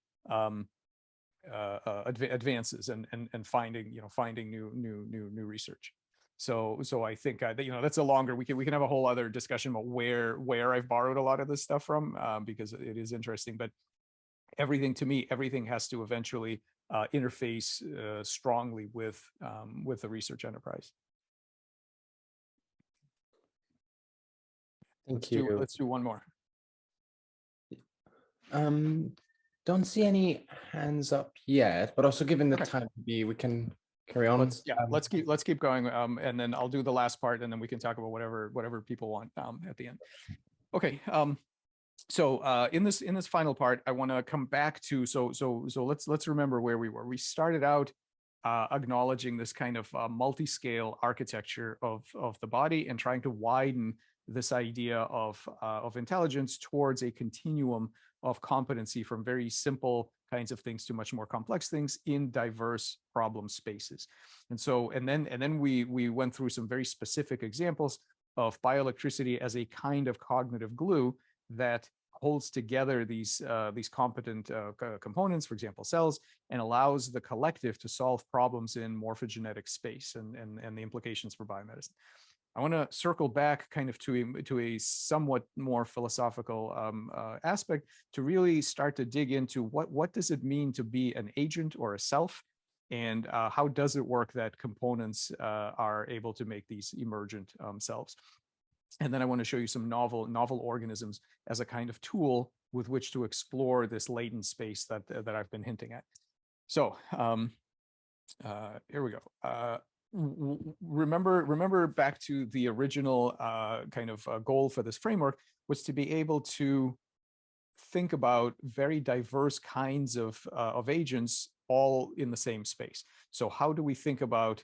advances and finding new research. So I think that's a longer, we can have a whole other discussion about where I've borrowed a lot of this stuff from, because it is interesting. But everything, to me, everything has to eventually interface strongly with the research enterprise. Thank you. Let's do one more. Don't see any hands up yet, but also given the time, we can carry on. Let's keep going, and then I'll do the last part, and then we can talk about whatever people want at the end. Okay. So in this final part, I want to come back to so let's remember where we were. We started out acknowledging this kind of multiscale architecture of the body and trying to widen this idea of intelligence towards a continuum of competency, from very simple kinds of things to much more complex things in diverse problem spaces. And then we went through some very specific examples of bioelectricity as a kind of cognitive glue that holds together these competent components, for example, cells, and allows the collective to solve problems in morphogenetic space and the implications for biomedicine. I want to circle back kind of to a somewhat more philosophical aspect to really start to dig into what does it mean to be an agent or a self, and how does it work that components are able to make these emergent selves. And then I want to show you some novel organisms as a kind of tool with which to explore this latent space that I've been hinting at. So here we go. Remember back to the original kind of goal for this framework was to be able to think about very diverse kinds of agents all in the same space. So how do we think about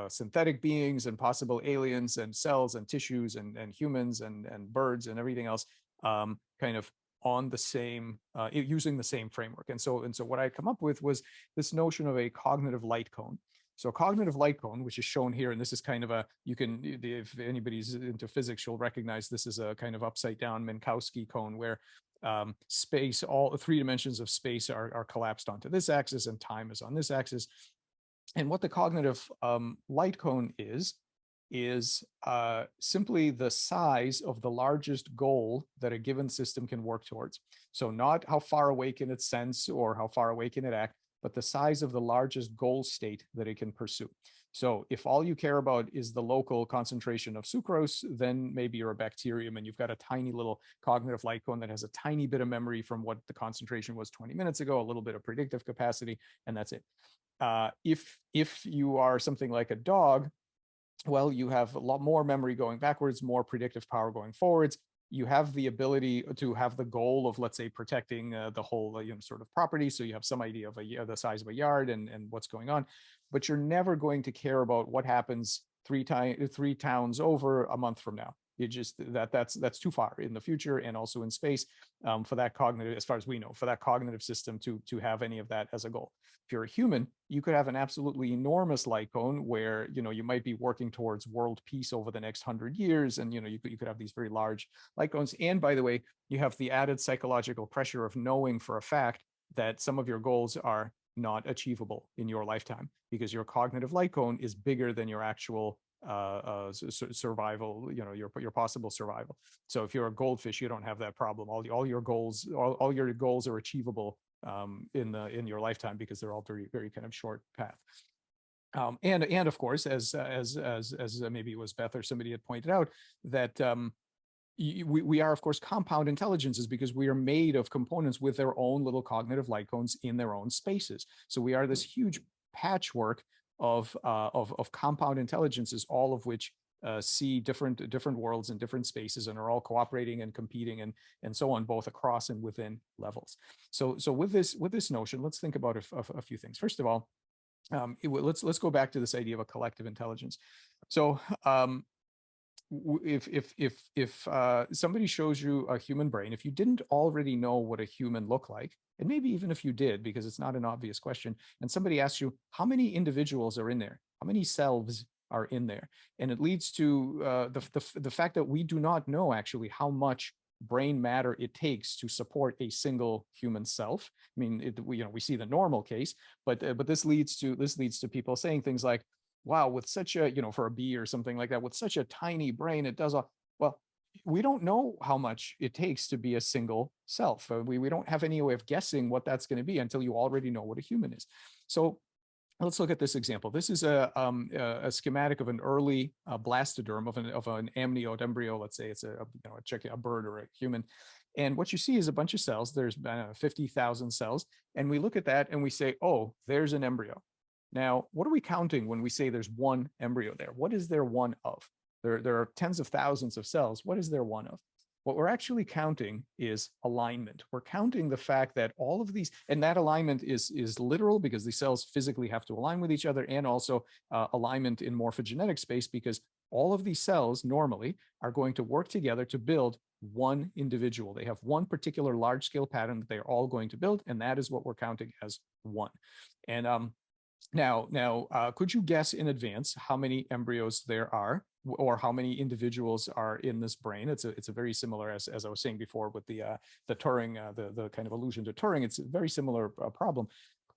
synthetic beings and possible aliens and cells and tissues and humans and birds and everything else kind of on the same using the same framework. And so what I come up with was this notion of a cognitive light cone. So a cognitive light cone, which is shown here, and this is kind of if anybody's into physics, you'll recognize this is a kind of upside down Minkowski cone where space, all 3 dimensions of space are collapsed onto this axis and time is on this axis. And what the cognitive light cone is simply the size of the largest goal that a given system can work towards. So not how far away can it sense or how far away can it act, but the size of the largest goal state that it can pursue. So if all you care about is the local concentration of sucrose, then maybe you're a bacterium and you've got a tiny little cognitive light cone that has a tiny bit of memory from what the concentration was 20 minutes ago, a little bit of predictive capacity, and that's it. If you are something like a dog, well, you have a lot more memory going backwards, more predictive power going forwards. You have the ability to have the goal of, let's say, protecting the whole sort of property. So you have some idea of the size of a yard and what's going on, but you're never going to care about what happens three towns over a month from now. You just that's too far in the future and also in space for that cognitive, as far as we know, for that cognitive system to have any of that as a goal. If you're a human, you could have an absolutely enormous light cone where you might be working towards world peace over the next 100 years, and you could have these very large light cones. And by the way, you have the added psychological pressure of knowing for a fact that some of your goals are not achievable in your lifetime because your cognitive light cone is bigger than your actual survival, your possible survival. So if you're a goldfish, you don't have that problem. All your goals are achievable in your lifetime because they're all very, very kind of short path. And of course, as maybe it was Beth or somebody had pointed out, that we are, of course, compound intelligences because we are made of components with their own little cognitive light cones in their own spaces. So we are this huge patchwork of compound intelligences, all of which see different worlds in different spaces and are all cooperating and competing and so on, both across and within levels. So with this notion, let's think about a few things. First of all, let's go back to this idea of a collective intelligence. So if somebody shows you a human brain, if you didn't already know what a human looked like, and maybe even if you did, because it's not an obvious question, and somebody asks you, how many individuals are in there? How many selves are in there? And it leads to the fact that we do not know actually how much brain matter it takes to support a single human self. I mean, we see the normal case, but this leads to people saying things like, wow, with such a, for a bee or something like that, with such a tiny brain, it does all. Well, we don't know how much it takes to be a single self. We don't have any way of guessing what that's going to be until you already know what a human is. So let's look at this example. This is a schematic of an early blastoderm of an amniote embryo. Let's say it's a bird or a human. And what you see is a bunch of cells. There's 50,000 cells. And we look at that and we say, oh, there's an embryo. Now, what are we counting when we say there's one embryo there? What is there one of? There are tens of thousands of cells. What is there one of? What we're actually counting is alignment. We're counting the fact that all of these, and that alignment is literal because the cells physically have to align with each other, and also alignment in morphogenetic space because all of these cells normally are going to work together to build one individual. They have one particular large scale pattern that they're all going to build, and that is what we're counting as one. And now, could you guess in advance how many embryos there are, or how many individuals are in this brain? It's a very similar, as I was saying before, with the Turing, the kind of allusion to Turing. It's a very similar problem.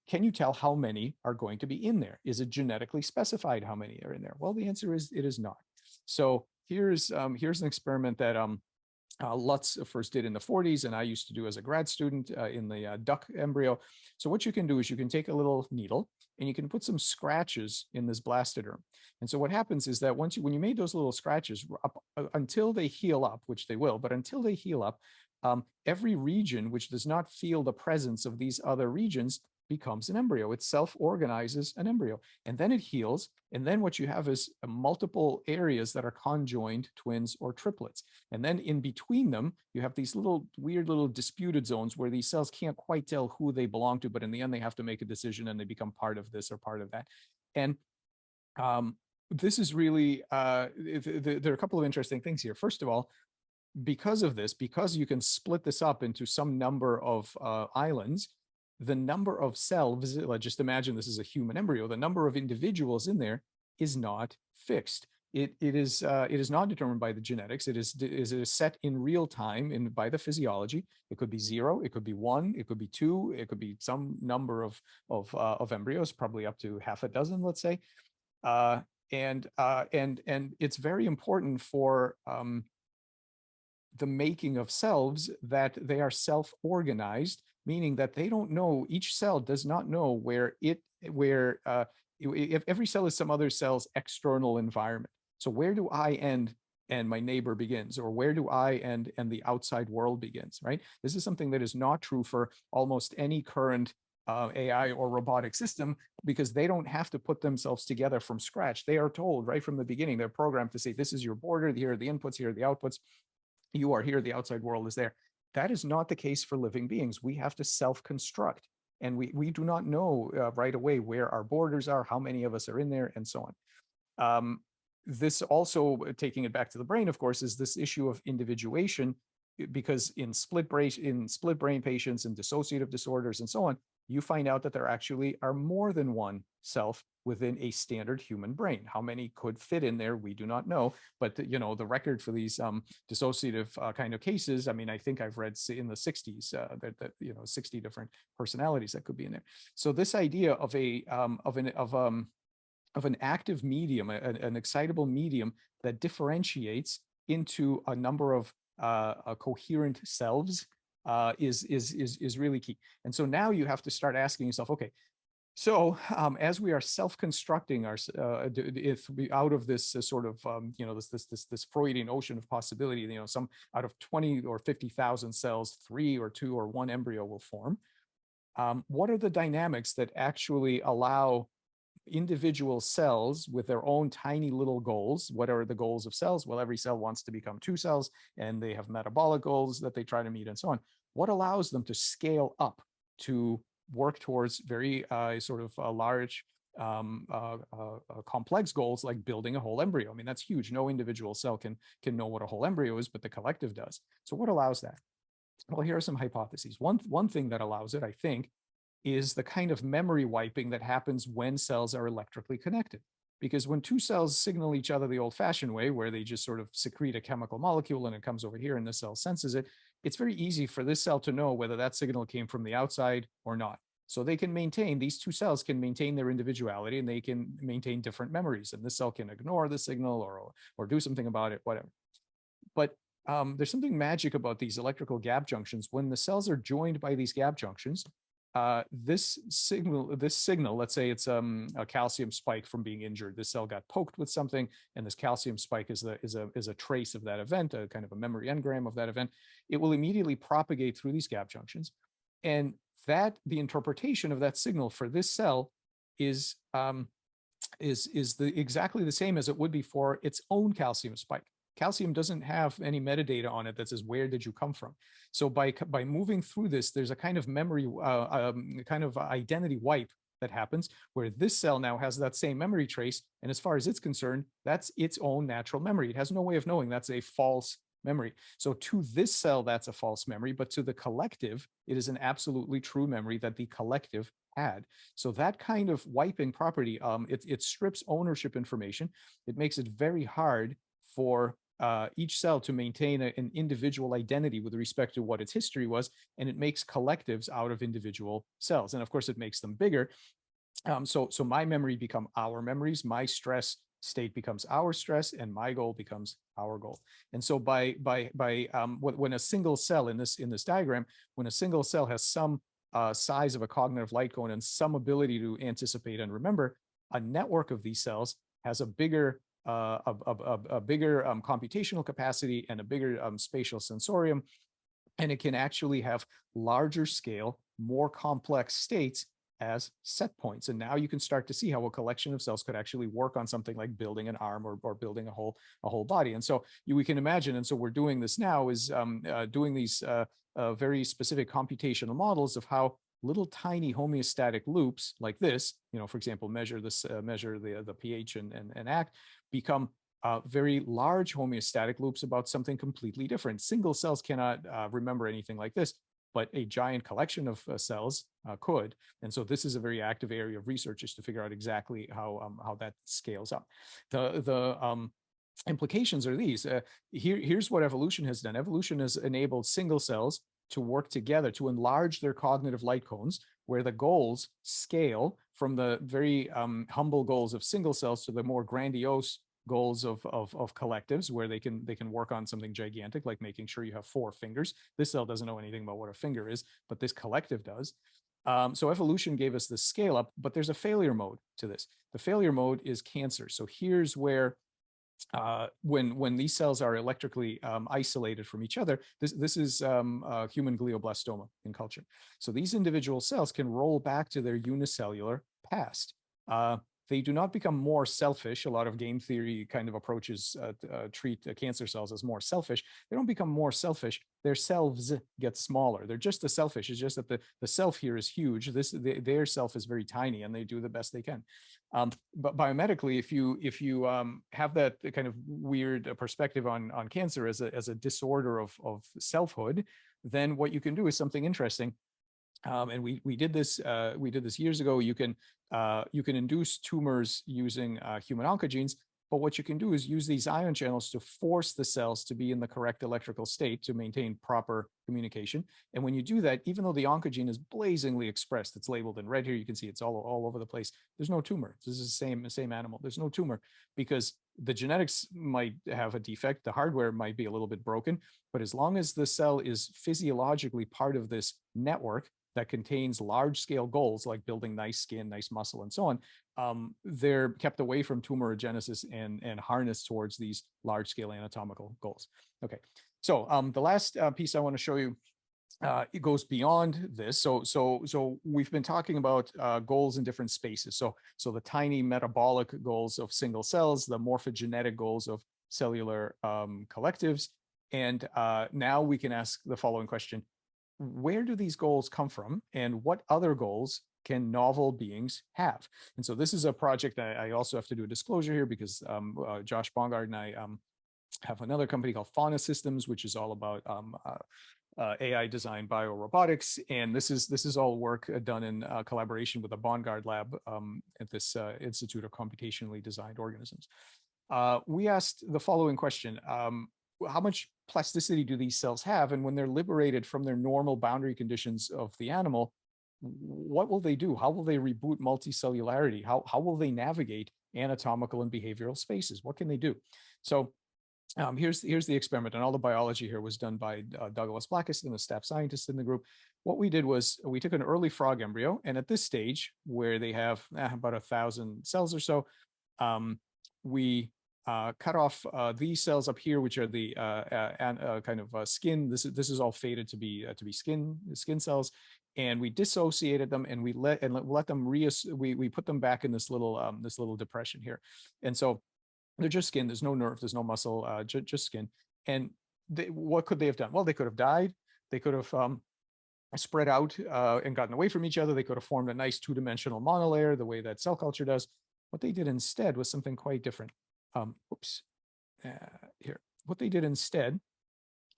Can you tell how many are going to be in there? Is it genetically specified how many are in there? Well, the answer is it is not. So here's an experiment that Lutz first did in the 40s, and I used to do as a grad student in the duck embryo. So what you can do is you can take a little needle and you can put some scratches in this blastoderm. And so what happens is that when you made those little scratches, until they heal up, which they will, but until they heal up, every region which does not feel the presence of these other regions becomes an embryo. It self-organizes an embryo, and then it heals. And then what you have is multiple areas that are conjoined twins or triplets. And then in between them, you have these weird little disputed zones where these cells can't quite tell who they belong to, but in the end, they have to make a decision and they become part of this or part of that. And this is really, there are a couple of interesting things here. First of all, because of this, because you can split this up into some number of islands, the number of cells, just imagine this is a human embryo, the number of individuals in there is not fixed. It is not determined by the genetics. It is set in real time by the physiology. It could be 0, it could be 1, it could be 2, it could be some number of embryos, probably up to half a dozen, let's say. And it's very important for the making of cells that they are self-organized, meaning that they don't know, each cell does not know if every cell is some other cell's external environment. So where do I end and my neighbor begins, or where do I end and the outside world begins, right? This is something that is not true for almost any current AI or robotic system, because they don't have to put themselves together from scratch. They are told right from the beginning, they're programmed to say, this is your border, here are the inputs, here are the outputs. You are here, the outside world is there. That is not the case for living beings. We have to self-construct, and we do not know right away where our borders are, how many of us are in there, and so on. This also, taking it back to the brain, of course, is this issue of individuation, because in split brain patients and dissociative disorders and so on, you find out that there actually are more than one self within a standard human brain. How many could fit in there, we do not know. But the record for these dissociative kind of cases, I mean, I think I've read in the 60s that 60 different personalities that could be in there. So this idea of an active medium, an excitable medium that differentiates into a number of coherent selves is really key. And so now you have to start asking yourself, okay, so as we are self-constructing out of this sort of this Freudian ocean of possibility, some out of 20 or 50,000 cells, 3 or 2 or 1 embryo will form. What are the dynamics that actually allow individual cells with their own tiny little goals? What are the goals of cells? Well, every cell wants to become 2 cells, and they have metabolic goals that they try to meet and so on. What allows them to scale up to work towards very large complex goals like building a whole embryo? I mean, that's huge. No individual cell can know what a whole embryo is, but the collective does. So what allows that? Well, here are some hypotheses. One thing that allows it, I think, is the kind of memory wiping that happens when cells are electrically connected. because when two cells signal each other the old-fashioned way, where they just sort of secrete a chemical molecule and it comes over here and the cell senses it, it's very easy for this cell to know whether that signal came from the outside or not. So they can maintain, these two cells can maintain their individuality, and they can maintain different memories. And this cell can ignore the signal or do something about it, whatever. But there's something magic about these electrical gap junctions. When the cells are joined by these gap junctions, this signal, let's say it's a calcium spike from being injured. This cell got poked with something, and this calcium spike is a trace of that event, a kind of a memory engram of that event. It will immediately propagate through these gap junctions, and the interpretation of that signal for this cell is exactly the same as it would be for its own calcium spike. Calcium doesn't have any metadata on it that says, where did you come from? So by moving through this, there's a kind of memory, kind of identity wipe that happens, where this cell now has that same memory trace. And as far as it's concerned, that's its own natural memory. It has no way of knowing that's a false memory. So to this cell, that's a false memory, but to the collective, it is an absolutely true memory that the collective had. So that kind of wiping property, it strips ownership information. It makes it very hard for each cell to maintain an individual identity with respect to what its history was, and it makes collectives out of individual cells. And of course, it makes them bigger. So my memory become our memories, my stress state becomes our stress, and my goal becomes our goal. And so when a single cell in this diagram, when a single cell has some size of a cognitive light cone and some ability to anticipate and remember, a network of these cells has a bigger computational capacity and a bigger spatial sensorium, and it can actually have larger scale, more complex states as set points. And now you can start to see how a collection of cells could actually work on something like building an arm or building a whole body. And so we can imagine, and so we're doing this now, is doing these very specific computational models of how little tiny homeostatic loops like this, for example, measure the pH and act, become very large homeostatic loops about something completely different. Single cells cannot remember anything like this, but a giant collection of cells could. And so this is a very active area of research, is to figure out exactly how that scales up. The implications are these. Here's what evolution has done. Evolution has enabled single cells to work together to enlarge their cognitive light cones, where the goals scale from the very humble goals of single cells to the more grandiose goals of collectives, where they can work on something gigantic, like making sure you have 4 fingers. This cell doesn't know anything about what a finger is, but this collective does. So evolution gave us this scale up, but there's a failure mode to this. The failure mode is cancer. So here's where when these cells are electrically isolated from each other, this is human glioblastoma in culture. So these individual cells can roll back to their unicellular past. They do not become more selfish. A lot of game theory kind of approaches treat cancer cells as more selfish. They don't become more selfish. Their selves get smaller. They're just the selfish. It's just that the self here is huge. Their self is very tiny, and they do the best they can. But biomedically, if you have that kind of weird perspective on cancer as a disorder of selfhood, then what you can do is something interesting. And we did this years ago. You can induce tumors using human oncogenes, but what you can do is use these ion channels to force the cells to be in the correct electrical state to maintain proper communication. And when you do that, even though the oncogene is blazingly expressed, it's labeled in red here, you can see it's all over the place. There's no tumor. This is the same animal. There's no tumor because the genetics might have a defect. The hardware might be a little bit broken, but as long as the cell is physiologically part of this network that contains large-scale goals like building nice skin, nice muscle, and so on, they're kept away from tumorigenesis and harnessed towards these large-scale anatomical goals. Okay, so the last piece I want to show you, it goes beyond this. So we've been talking about goals in different spaces. So the tiny metabolic goals of single cells, the morphogenetic goals of cellular collectives, and now we can ask the following question: where do these goals come from, and what other goals can novel beings have? And so this is a project that I also have to do a disclosure here, because Josh Bongard and I have another company called Fauna Systems, which is all about AI designed biorobotics, and this is all work done in collaboration with the Bongard lab at this Institute of Computationally Designed Organisms. We asked the following question: how much plasticity do these cells have, and when they're liberated from their normal boundary conditions of the animal, what will they do? How will they reboot multicellularity? How will they navigate anatomical and behavioral spaces? What can they do? So here's the experiment, and all the biology here was done by Douglas Blackiston, the staff scientist in the group. What we did was we took an early frog embryo, and at this stage, where they have about 1,000 cells or so, we cut off these cells up here, which are the kind of skin. This is all fated to be skin cells, and we dissociated them, and we let them we put them back in this little depression here, and so they're just skin. There's no nerve, there's no muscle, just skin. And what could they have done? Well, they could have died. They could have spread out and gotten away from each other. They could have formed a nice two-dimensional monolayer, the way that cell culture does. What they did instead was something quite different. Here, what they did instead,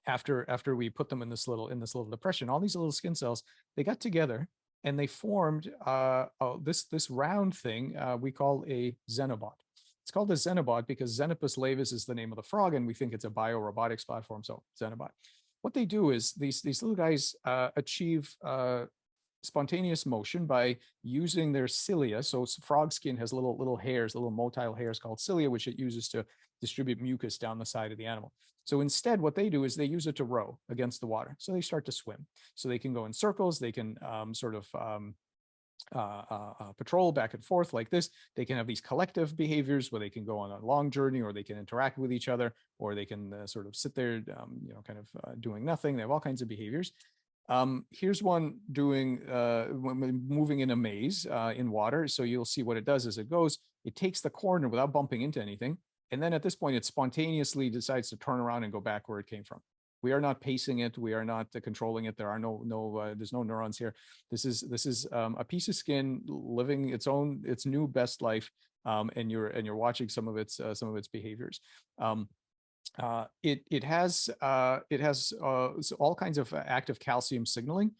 after we put them in this little depression, all these little skin cells, they got together and they formed this round thing we call a Xenobot. It's called a Xenobot because Xenopus laevis is the name of the frog, and we think it's a biorobotics platform, so Xenobot. What they do is these little guys achieve spontaneous motion by using their cilia. So frog skin has little hairs, little motile hairs called cilia, which it uses to distribute mucus down the side of the animal. So instead, what they do is they use it to row against the water. So they start to swim. So they can go in circles. They can patrol back and forth like this. They can have these collective behaviors where they can go on a long journey, or they can interact with each other, or they can sort of sit there, kind of doing nothing. They have all kinds of behaviors. Here's one doing moving in a maze in water. So you'll see what it does as it goes. It takes the corner without bumping into anything, and then at this point, it spontaneously decides to turn around and go back where it came from. We are not pacing it. We are not controlling it. There are there's no neurons here. This is a piece of skin living its new best life, and you're watching some of its behaviors. It has all kinds of active calcium signaling.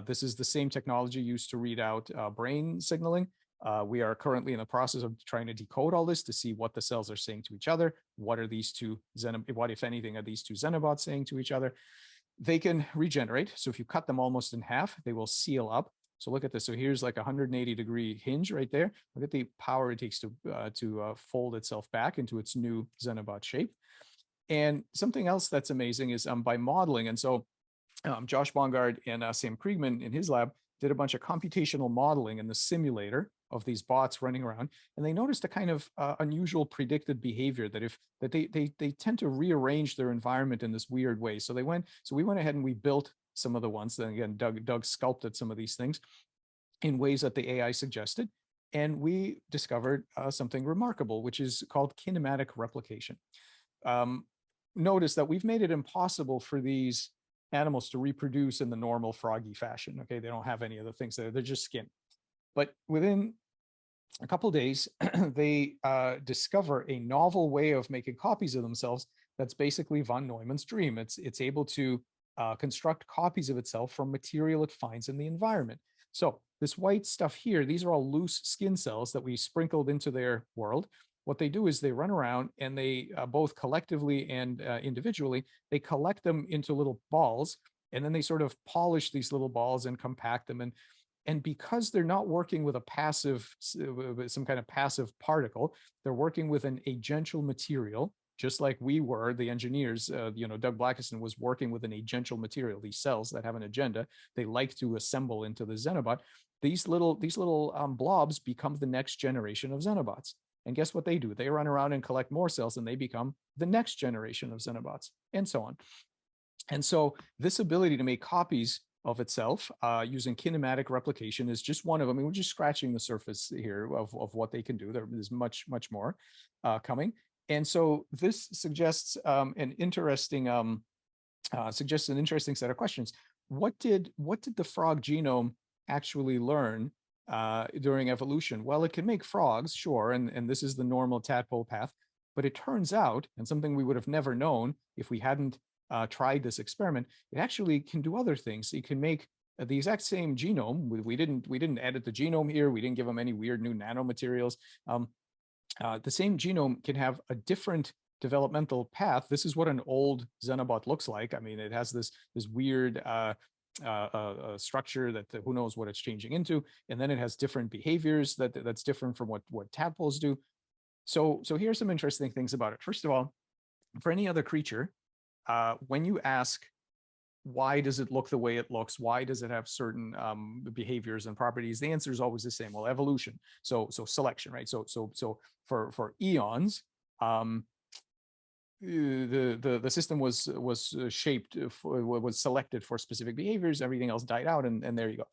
This is the same technology used to read out brain signaling. We are currently in the process of trying to decode all this to see what the cells are saying to each other. What are these two what, if anything, are these two Xenobots saying to each other? They can regenerate. So if you cut them almost in half, they will seal up. So look at this. So here's like a 180-degree hinge right there. Look at the power it takes to fold itself back into its new Xenobot shape. And something else that's amazing is by modeling. And so Josh Bongard and Sam Kriegman in his lab did a bunch of computational modeling in the simulator of these bots running around, and they noticed a kind of unusual predicted behavior that they tend to rearrange their environment in this weird way. So we went ahead and we built some of the ones. Then again, Doug sculpted some of these things in ways that the AI suggested, and we discovered something remarkable, which is called kinematic replication. Notice that we've made it impossible for these animals to reproduce in the normal froggy fashion. Okay, they don't have any of the things they're just skin. But within a couple of days, they discover a novel way of making copies of themselves that's basically von Neumann's dream. It's able to construct copies of itself from material it finds in the environment. So this white stuff here, these are all loose skin cells that we sprinkled into their world. What they do is they run around and they both collectively and individually, they collect them into little balls, and then they sort of polish these little balls and compact them. And because they're not working with some kind of passive particle, they're working with an agential material, just like we were, the engineers. Doug Blackiston was working with an agential material, these cells that have an agenda. They like to assemble into the Xenobot. These little blobs become the next generation of Xenobots. And guess what they do? They run around and collect more cells, and they become the next generation of Xenobots, and so on. And so this ability to make copies of itself using kinematic replication is just one of them. I mean, we're just scratching the surface here of what they can do. There's much more coming. And so this suggests an interesting set of questions. What did the frog genome actually learn during evolution? Well, it can make frogs, sure, and this is the normal tadpole path, but it turns out, and something we would have never known if we hadn't tried this experiment, it actually can do other things. It can make the exact same genome. We didn't edit the genome here. We didn't give them any weird new nanomaterials. The same genome can have a different developmental path. This is what an old Xenobot looks like. I mean, it has this weird structure that who knows what it's changing into, and then it has different behaviors that's different from what tadpoles do. So here's some interesting things about it. First of all, for any other creature, when you ask, why does it look the way it looks? Why does it have certain behaviors and properties? The answer is always the same. Well, evolution. So selection, right? So for eons, the system was shaped was selected for specific behaviors. Everything else died out, and there you go.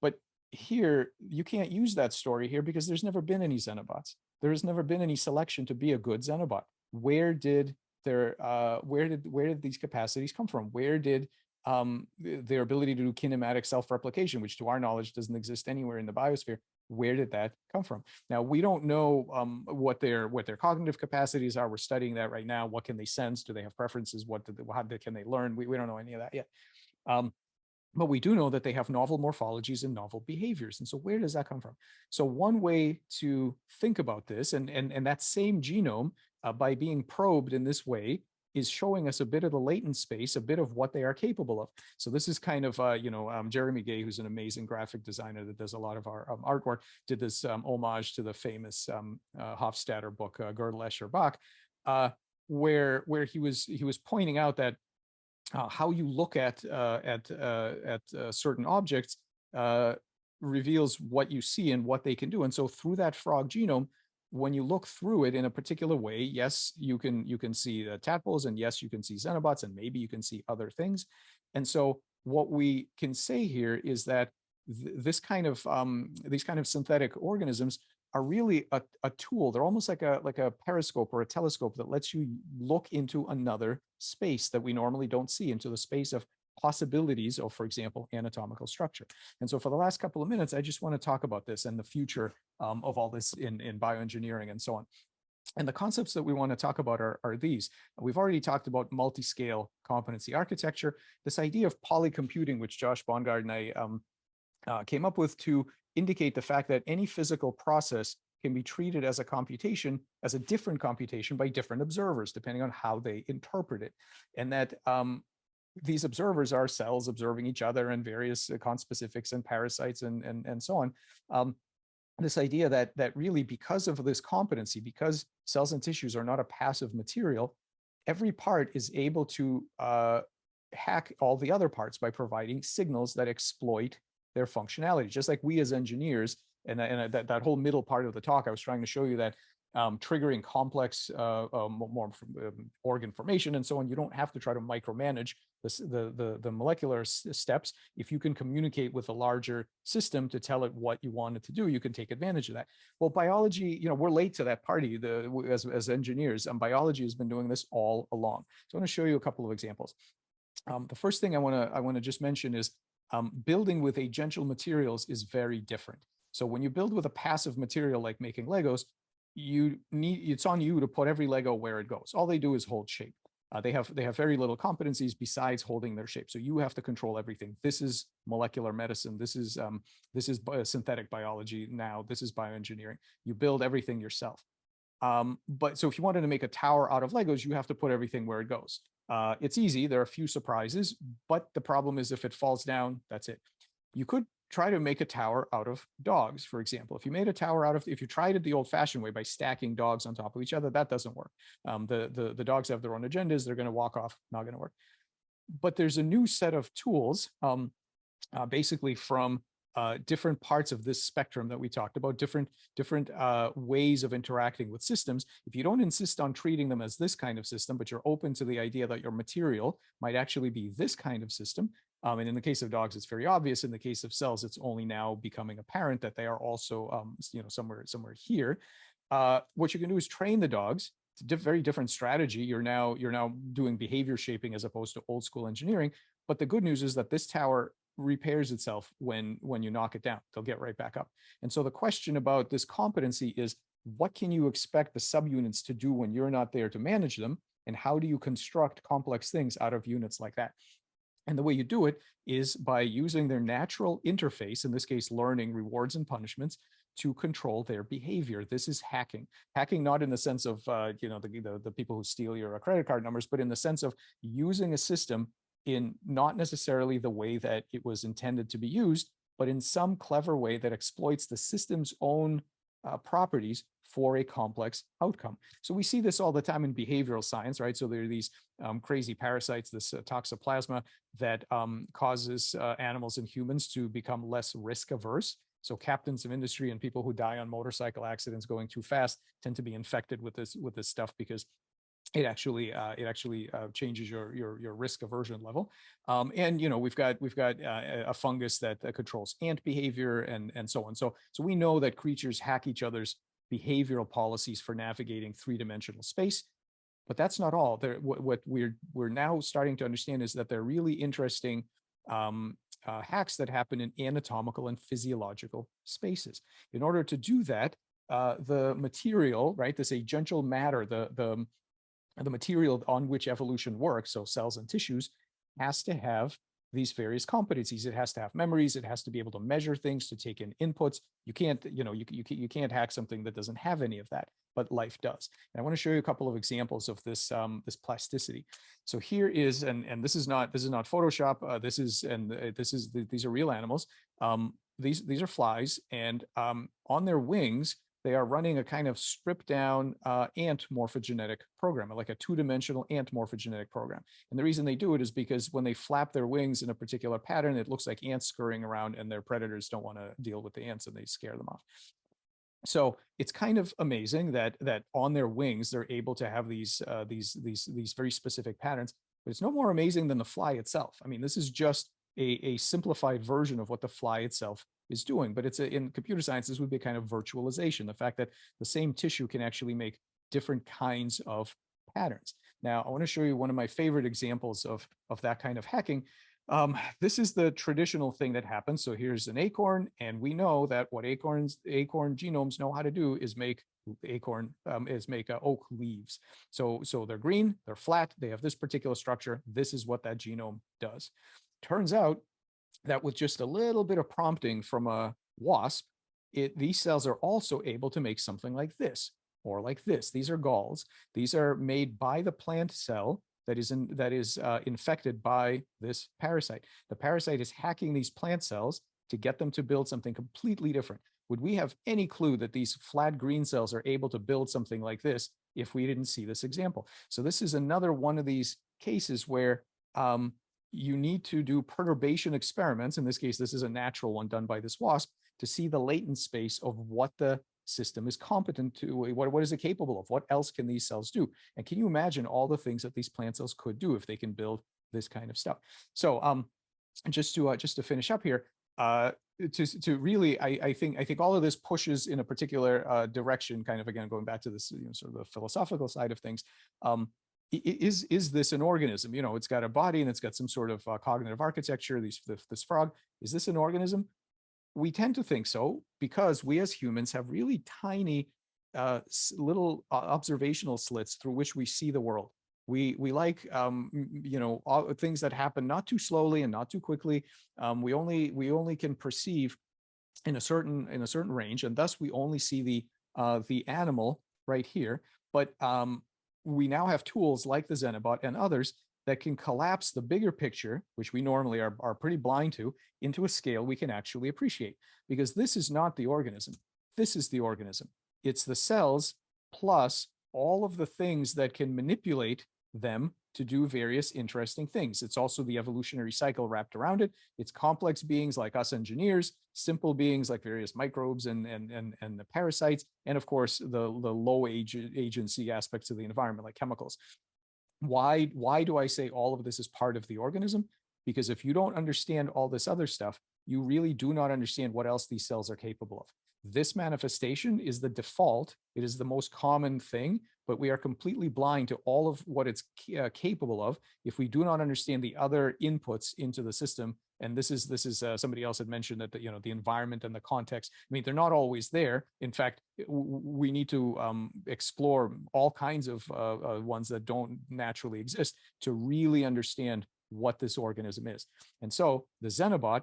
But here you can't use that story here because there's never been any Xenobots. There has never been any selection to be a good Xenobot. Where did these capacities come from? Where did their ability to do kinematic self-replication, which to our knowledge doesn't exist anywhere in the biosphere, where did that come from? Now, we don't know what their cognitive capacities are. We're studying that right now. What can they sense? Do they have preferences? Can they learn? We don't know any of that yet. But we do know that they have novel morphologies and novel behaviors. And so where does that come from? So one way to think about this, and that same genome, by being probed in this way, is showing us a bit of the latent space, a bit of what they are capable of. So this is kind of, Jeremy Gay, who's an amazing graphic designer that does a lot of our artwork, did this homage to the famous Hofstadter book, Gödel, Escher, Bach, where he was pointing out that how you look at certain objects reveals what you see and what they can do. And so through that frog genome, when you look through it in a particular way, yes, you can see the tadpoles, and yes, you can see Xenobots, and maybe you can see other things. And so what we can say here is that these kind of synthetic organisms are really a tool. They're almost like a periscope or a telescope that lets you look into another space that we normally don't see, into the space of possibilities of, for example, anatomical structure. And so for the last couple of minutes, I just want to talk about this and the future of all this in bioengineering and so on. And the concepts that we want to talk about are these. We've already talked about multiscale competency architecture, this idea of polycomputing, which Josh Bongard and I came up with to indicate the fact that any physical process can be treated as a different computation by different observers, depending on how they interpret it. And that these observers are cells observing each other and various conspecifics and parasites and so on. This idea that really, because of this competency, because cells and tissues are not a passive material, every part is able to hack all the other parts by providing signals that exploit their functionality. Just like we as engineers, and that whole middle part of the talk, I was trying to show you that triggering complex organ formation and so on, you don't have to try to micromanage the molecular steps. If you can communicate with a larger system to tell it what you want it to do, you can take advantage of that. Well, biology, we're late to that party as engineers, and biology has been doing this all along. So I want to show you a couple of examples. The first thing I want to just mention is building with agential materials is very different. So when you build with a passive material like making Legos, it's on you to put every Lego where it goes. All they do is hold shape. They have very little competencies besides holding their shape. So you have to control everything. This is molecular medicine. This is synthetic biology. Now this is bioengineering. You build everything yourself. But so if you wanted to make a tower out of Legos, you have to put everything where it goes. It's easy. There are a few surprises, but the problem is if it falls down, that's it. You could try to make a tower out of dogs, for example. If you tried it the old-fashioned way by stacking dogs on top of each other, that doesn't work. The dogs have their own agendas. They're going to walk off, not going to work. But there's a new set of tools, basically from different parts of this spectrum that we talked about, different ways of interacting with systems. If you don't insist on treating them as this kind of system, but you're open to the idea that your material might actually be this kind of system, and in the case of dogs, it's very obvious. In the case of cells, it's only now becoming apparent that they are also, somewhere here. What you can do is train the dogs. It's a very different strategy. You're now doing behavior shaping as opposed to old school engineering. But the good news is that this tower repairs itself when you knock it down. They'll get right back up. And so the question about this competency is, what can you expect the subunits to do when you're not there to manage them? And how do you construct complex things out of units like that? And the way you do it is by using their natural interface, in this case, learning rewards and punishments, to control their behavior. This is hacking. Hacking not in the sense of the people who steal your credit card numbers, but in the sense of using a system in not necessarily the way that it was intended to be used, but in some clever way that exploits the system's own properties for a complex outcome. So we see this all the time in behavioral science, right? So there are these crazy parasites, this toxoplasma that causes animals and humans to become less risk averse. So captains of industry and people who die on motorcycle accidents going too fast tend to be infected with this stuff because it actually changes your risk aversion level. And we've got a fungus that controls ant behavior and so on. So we know that creatures hack each other's behavioral policies for navigating three-dimensional space. But that's not all. What we're now starting to understand is that they're really interesting hacks that happen in anatomical and physiological spaces. In order to do that, the material, right, this agential matter, the material on which evolution works, so cells and tissues, has to have these various competencies. It has to have memories. It has to be able to measure things, to take in inputs. You can't, you can't hack something that doesn't have any of that, but life does. And I want to show you a couple of examples of this this plasticity. So here is, and this is not Photoshop. These are real animals. These are flies, and on their wings, they are running a kind of stripped down ant morphogenetic program, like a two-dimensional ant morphogenetic program. And the reason they do it is because when they flap their wings in a particular pattern, it looks like ants scurrying around, and their predators don't want to deal with the ants and they scare them off. So it's kind of amazing that on their wings, they're able to have these very specific patterns, but it's no more amazing than the fly itself. I mean, this is just a simplified version of what the fly itself is doing, but in computer science, this would be a kind of virtualization, the fact that the same tissue can actually make different kinds of patterns. Now, I want to show you one of my favorite examples of that kind of hacking. This is the traditional thing that happens. So here's an acorn, and we know that what acorn genomes know how to do is make oak leaves. So they're green, they're flat, they have this particular structure. This is what that genome does. Turns out that with just a little bit of prompting from a wasp, these cells are also able to make something like this or like this. These are galls. These are made by the plant cell that is infected by this parasite. The parasite is hacking these plant cells to get them to build something completely different. Would we have any clue that these flat green cells are able to build something like this if we didn't see this example? So this is another one of these cases where you need to do perturbation experiments. In this case, this is a natural one done by this wasp to see the latent space of what the system is competent to, what is it capable of, what else can these cells do? And can you imagine all the things that these plant cells could do if they can build this kind of stuff? So just to finish up here, to really, I think all of this pushes in a particular direction, kind of, again, going back to this sort of the philosophical side of things. Is this an organism? It's got a body and it's got some sort of cognitive architecture, this frog. Is this an organism? We tend to think so because we as humans have really tiny little observational slits through which we see the world. We like things that happen not too slowly and not too quickly. We only can perceive in a certain range, and thus we only see the animal right here. But we now have tools like the Xenobot and others that can collapse the bigger picture, which we normally are pretty blind to, into a scale we can actually appreciate. Because this is not the organism. This is the organism. It's the cells plus all of the things that can manipulate them to do various interesting things. It's also the evolutionary cycle wrapped around it. It's complex beings like us engineers, simple beings like various microbes and the parasites, and of course the low agency aspects of the environment like chemicals. Why do I say all of this is part of the organism? Because if you don't understand all this other stuff, you really do not understand what else these cells are capable of. This manifestation is the default. It is the most common thing, but we are completely blind to all of what it's capable of if we do not understand the other inputs into the system And this is somebody else had mentioned that the environment and the context. I mean, they're not always there. In fact, we need to explore all kinds of ones that don't naturally exist to really understand what this organism is. And so the Xenobot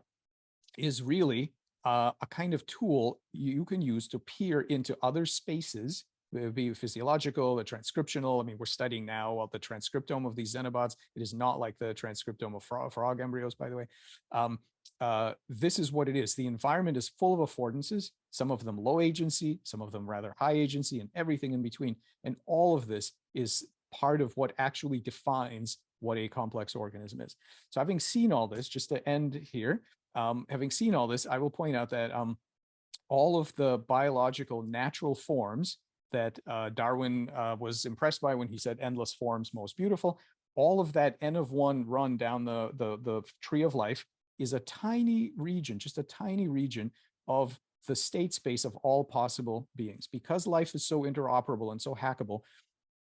is really a kind of tool you can use to peer into other spaces, be physiological, the transcriptional. I mean, we're studying now the transcriptome of these Xenobots. It is not like the transcriptome of frog embryos, by the way. This is what it is. The environment is full of affordances, some of them low agency, some of them rather high agency, and everything in between. And all of this is part of what actually defines what a complex organism is. So having seen all this, just to end here, having seen all this, I will point out that all of the biological natural forms that Darwin was impressed by when he said endless forms most beautiful, all of that N of 1 run down the tree of life is a tiny region, just a tiny region of the state space of all possible beings. Because life is so interoperable and so hackable,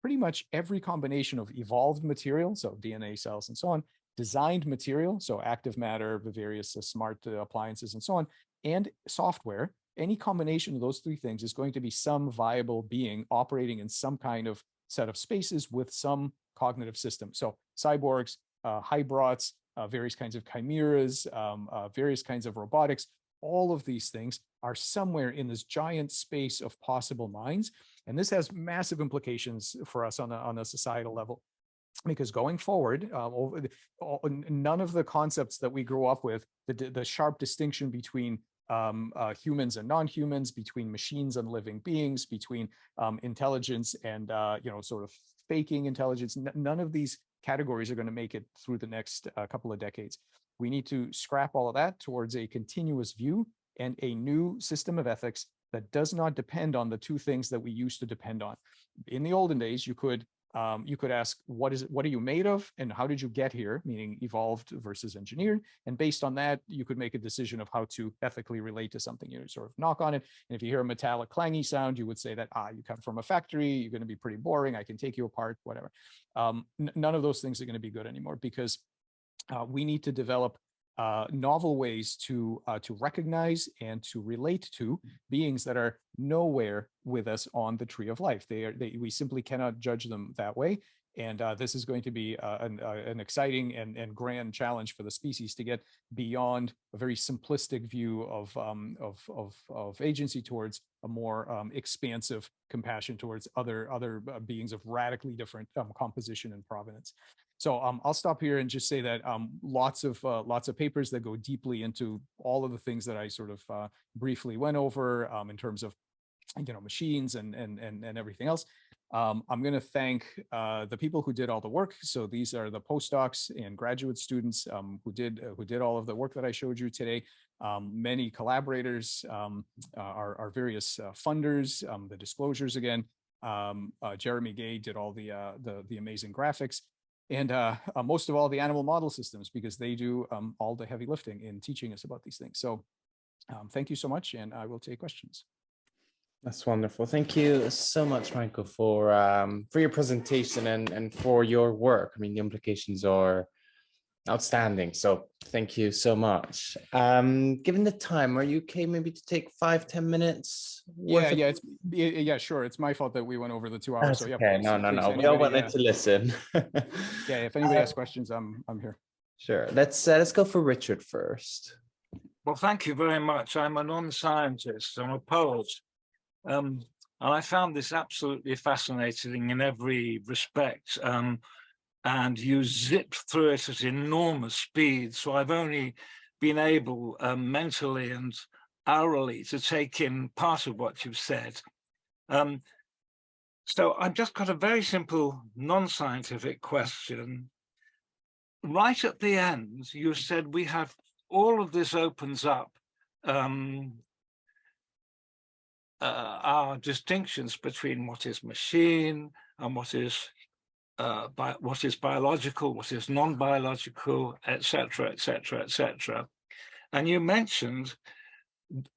pretty much every combination of evolved material, so DNA cells and so on, designed material, so active matter, the various smart appliances and so on, and software, any combination of those three things is going to be some viable being operating in some kind of set of spaces with some cognitive system. So cyborgs, hybrids, various kinds of chimeras, various kinds of robotics, all of these things are somewhere in this giant space of possible minds. And this has massive implications for us on a societal level. Because going forward, none of the concepts that we grew up with, the sharp distinction between humans and non-humans, between machines and living beings, between intelligence and sort of faking intelligence, none of these categories are going to make it through the next couple of decades. We need to scrap all of that towards a continuous view and a new system of ethics that does not depend on the two things that we used to depend on. In the olden days, you could ask, what are you made of and how did you get here, meaning evolved versus engineered, and based on that you could make a decision of how to ethically relate to something. You sort of knock on it, and if you hear a metallic clangy sound, you would say that you come from a factory, you're going to be pretty boring, I can take you apart, whatever. None of those things are going to be good anymore, because we need to develop novel ways to recognize and to relate to beings that are nowhere with us on the tree of life. We simply cannot judge them that way. And this is going to be an exciting and grand challenge for the species to get beyond a very simplistic view of agency towards a more expansive compassion towards other beings of radically different composition and provenance. So I'll stop here and just say that lots of papers that go deeply into all of the things that I sort of briefly went over in terms of machines and everything else. I'm going to thank the people who did all the work. So these are the postdocs and graduate students who did all of the work that I showed you today. Many collaborators, our various funders, the disclosures again. Jeremy Gay did all the amazing graphics. And most of all, the animal model systems, because they do all the heavy lifting in teaching us about these things. So thank you so much, and I will take questions. That's wonderful. Thank you so much, Michael, for your presentation and for your work. I mean, the implications are outstanding. So thank you so much. Given the time, are you okay maybe to take 5-10 minutes? Yeah, sure. It's my fault that we went over the 2 hours. That's so yeah, okay. No. We all wanted to listen. Yeah, if anybody has questions, I'm here. Sure. Let's go for Richard first. Well, thank you very much. I'm a non-scientist. I'm a poet. And I found this absolutely fascinating in every respect. And you zipped through it at enormous speed. So I've only been able mentally and orally to take in part of what you've said. So I've just got a very simple non-scientific question. Right at the end, you said we have all of this opens up our distinctions between what is machine and what is biological, what is non-biological, etc., etc., etc. And you mentioned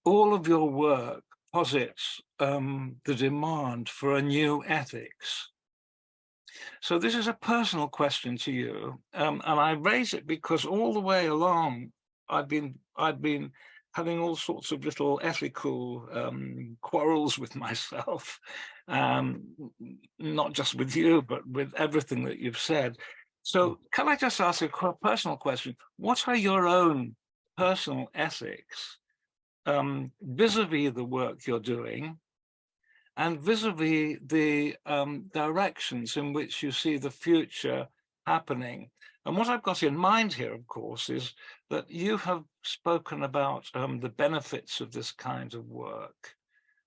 all of your work posits the demand for a new ethics. So this is a personal question to you, and I raise it because all the way along I've been having all sorts of little ethical quarrels with myself, not just with you, but with everything that you've said. So can I just ask a personal question? What are your own personal ethics vis-a-vis the work you're doing and vis-a-vis the directions in which you see the future happening? And what I've got in mind here, of course, is that you have spoken about the benefits of this kind of work,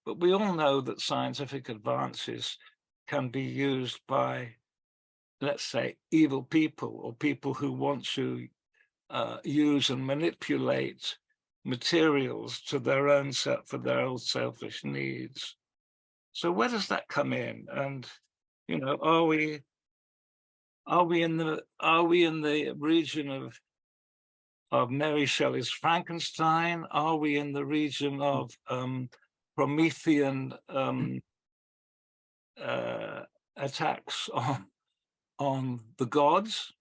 but we all know that scientific advances can be used by, let's say, evil people or people who want to use and manipulate materials to their own for their own selfish needs. So where does that come in? And you know, are we in the region of Mary Shelley's Frankenstein? Are we in the region of Promethean attacks on the gods?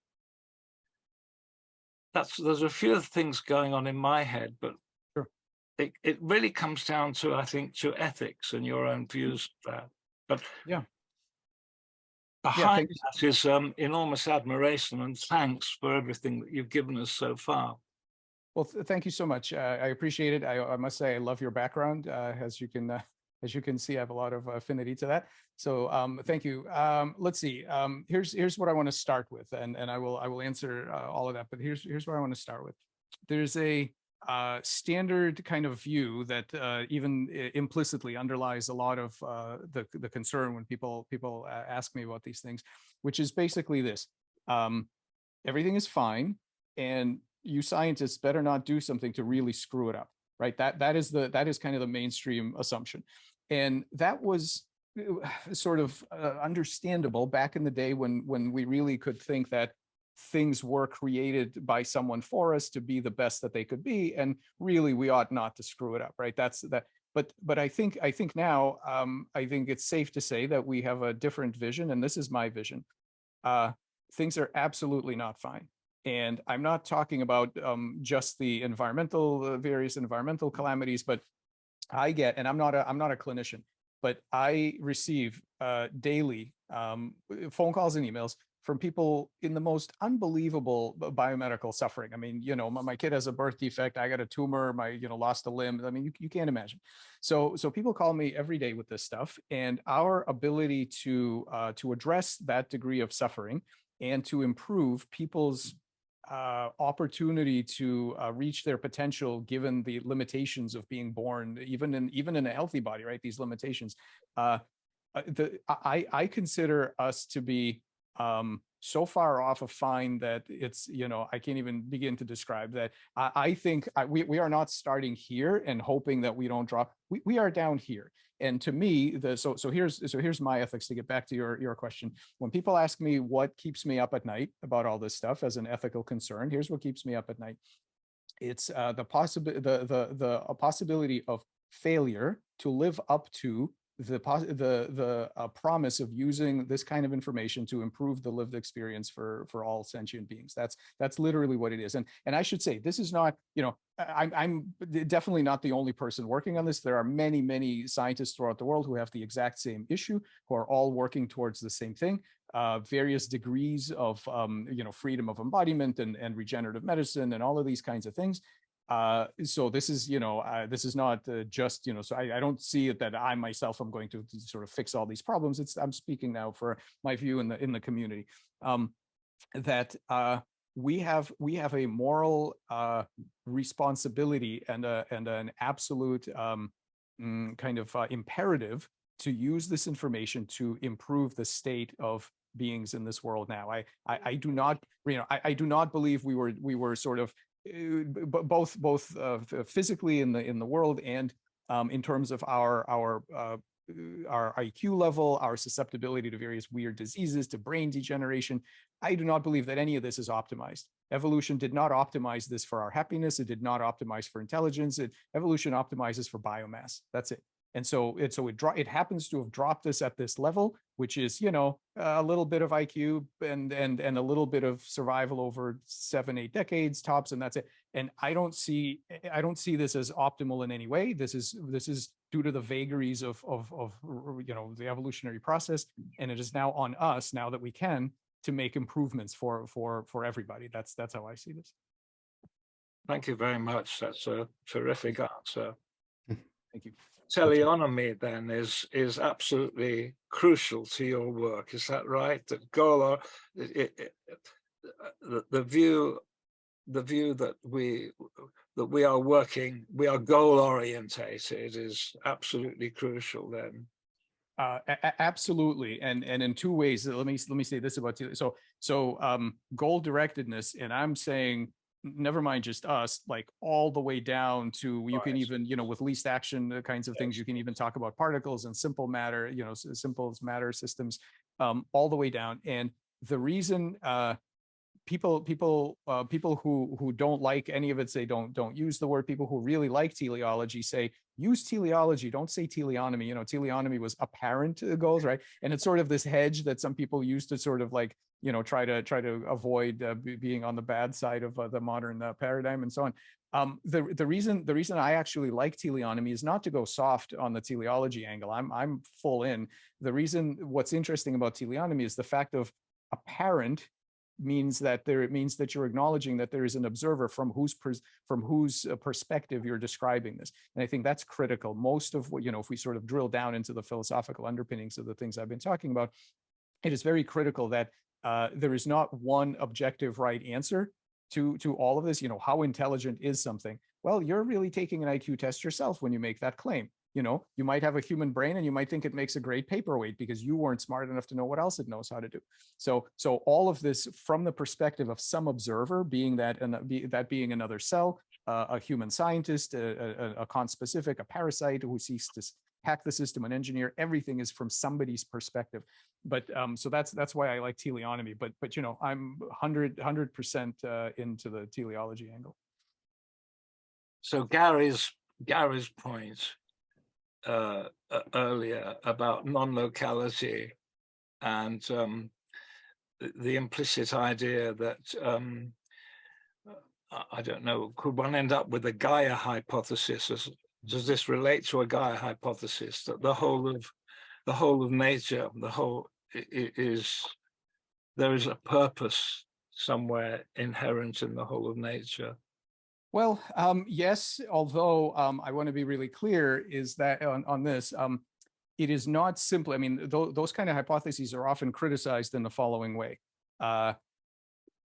There's a few things going on in my head, but Sure. it really comes down to, I think, to ethics and your own views of that. But Yeah. behind that is enormous admiration and thanks for everything that you've given us so far. Well, thank you so much. I appreciate it. I must say I love your background. As you can see, I have a lot of affinity to that. So thank you. Let's see. Here's what I want to start with, and I will answer all of that. But here's what I want to start with. There's a standard kind of view that even implicitly underlies a lot of the concern when people ask me about these things, which is basically this: everything is fine, and you scientists better not do something to really screw it up, right? That is kind of the mainstream assumption, and that was sort of understandable back in the day when we really could think that things were created by someone for us to be the best that they could be, and really we ought not to screw it up, right? That's that. But I think now I think it's safe to say that we have a different vision, and this is my vision. Things are absolutely not fine. And I'm not talking about just the various environmental calamities, but I get, and I'm not a clinician, but I receive daily phone calls and emails from people in the most unbelievable biomedical suffering. I mean, you know, my kid has a birth defect. I got a tumor. Lost a limb. I mean, you can't imagine. So people call me every day with this stuff, and our ability to address that degree of suffering and to improve people's opportunity to reach their potential, given the limitations of being born, even in a healthy body, right? These limitations. I consider us to be so far off of fine that it's, I can't even begin to describe that. I think we are not starting here and hoping that we don't drop. We are down here. And to me, so here's my ethics, to get back to your question. When people ask me what keeps me up at night about all this stuff as an ethical concern, here's what keeps me up at night. It's the possibility of failure to live up to the promise of using this kind of information to improve the lived experience for all sentient beings. That's literally what it is. And I should say, this is not, I'm definitely not the only person working on this. There are many scientists throughout the world who have the exact same issue, who are all working towards the same thing. Various degrees of freedom of embodiment and regenerative medicine and all of these kinds of things. So this is, this is not just, so I don't see it that I myself am going to sort of fix all these problems. I'm speaking now for my view in the community, that we have a moral responsibility and an absolute kind of imperative to use this information to improve the state of beings in this world now. I do not, I do not believe we were sort of both physically in the world and in terms of our IQ level, our susceptibility to various weird diseases, to brain degeneration. I do not believe that any of this is optimized. Evolution did not optimize this for our happiness. It did not optimize for intelligence. Evolution optimizes for biomass. That's it. And so it happens to have dropped us at this level, which is, you know, a little bit of IQ and a little bit of survival over 7-8 decades tops, and that's it. And I don't see this as optimal in any way. This is due to the vagaries of you know, the evolutionary process, and it is now on us, now that we can, to make improvements for everybody. That's how I see this. Thank you very much. That's a terrific answer. Thank you. Teleonomy then is absolutely crucial to your work. Is that right? That goal, the view that we are working, we are goal orientated is absolutely crucial then. Absolutely, and in two ways. Let me say this about you. So goal directedness, and I'm saying, never mind just us, like all the way down to, you can even, you know, with least action kinds of things, you can even talk about particles and simple matter, you know, simple matter systems, all the way down. And the reason people who don't like any of it say don't use the word. People who really like teleology say use teleology, don't say teleonomy. You know, teleonomy was apparent goals, right? And it's sort of this hedge that some people use to sort of like, you know, try to avoid being on the bad side of the modern paradigm and so on. The reason I actually like teleonomy is not to go soft on the teleology angle. I'm full in. The reason, what's interesting about teleonomy is the fact of apparent means that you're acknowledging that there is an observer from whose perspective you're describing this. And I think that's critical. Most of what, you know, if we sort of drill down into the philosophical underpinnings of the things I've been talking about, it is very critical that there is not one objective right answer to all of this. You know, how intelligent is something? Well, you're really taking an IQ test yourself when you make that claim. You know, you might have a human brain and you might think it makes a great paperweight because you weren't smart enough to know what else it knows how to do. So all of this from the perspective of some observer, being that, and that being another cell, a human scientist, a conspecific, a parasite who seeks to hack the system, an engineer, everything is from somebody's perspective. But so that's why I like teleonomy. But you know, I'm 100% into the teleology angle. So Gary's point earlier about non-locality and the implicit idea that I don't know, could one end up with a Gaia hypothesis? Does this relate to a Gaia hypothesis that the whole of nature, there is a purpose somewhere inherent in the whole of nature? Well, yes, although I want to be really clear is that on this, it is not simply, I mean, those kind of hypotheses are often criticized in the following way.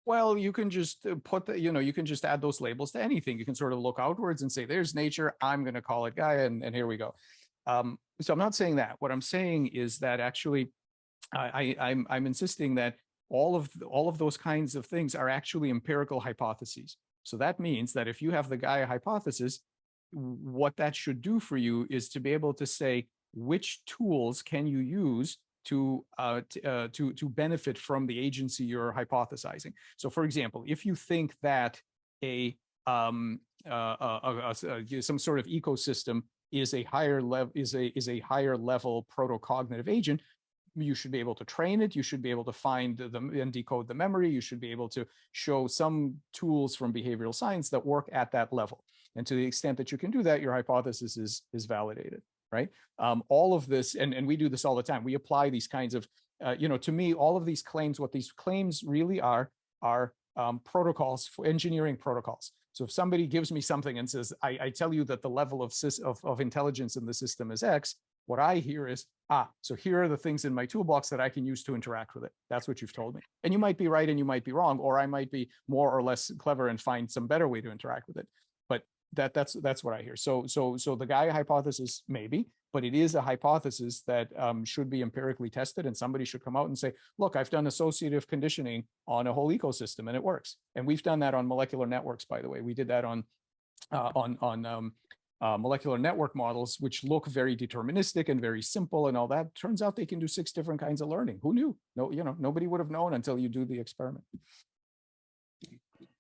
Well, you can just put the, you know, you can just add those labels to anything. You can sort of look outwards and say, there's nature, I'm going to call it Gaia, and here we go. So I'm not saying that. What I'm saying is that actually, I'm insisting that all of those kinds of things are actually empirical hypotheses. So that means that if you have the Gaia hypothesis, what that should do for you is to be able to say which tools can you use to benefit from the agency you're hypothesizing. So, for example, if you think that some sort of ecosystem is a higher level protocognitive agent, you should be able to train it. You should be able to find and decode the memory. You should be able to show some tools from behavioral science that work at that level. And to the extent that you can do that, your hypothesis is validated, right? All of this, and we do this all the time. We apply these kinds of, you know, to me, all of these claims, what these claims really are protocols, for engineering protocols. So if somebody gives me something and says, I tell you that the level of intelligence in the system is X, what I hear is, so here are the things in my toolbox that I can use to interact with it. That's what you've told me. And you might be right and you might be wrong, or I might be more or less clever and find some better way to interact with it. But that's what I hear. So the Gaia hypothesis, maybe, but it is a hypothesis that should be empirically tested, and somebody should come out and say, look, I've done associative conditioning on a whole ecosystem and it works. And we've done that on molecular networks, by the way. We did that on molecular network models, which look very deterministic and very simple and all that. Turns out they can do 6 different kinds of learning. Who knew? No, you know, nobody would have known until you do the experiment.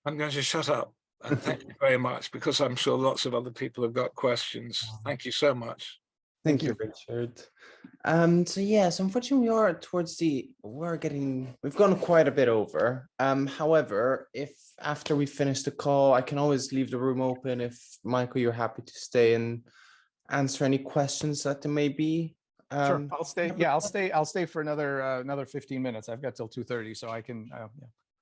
I'm going to shut up. And thank you very much, because I'm sure lots of other people have got questions. Thank you so much. Thank you, Richard. So yes, unfortunately, we've gone quite a bit over. However, if after we finish the call, I can always leave the room open if Michael, you're happy to stay and answer any questions that there may be. Sure, I'll stay. Yeah, I'll stay for another 15 minutes. I've got till 2:30, so I can. Yeah,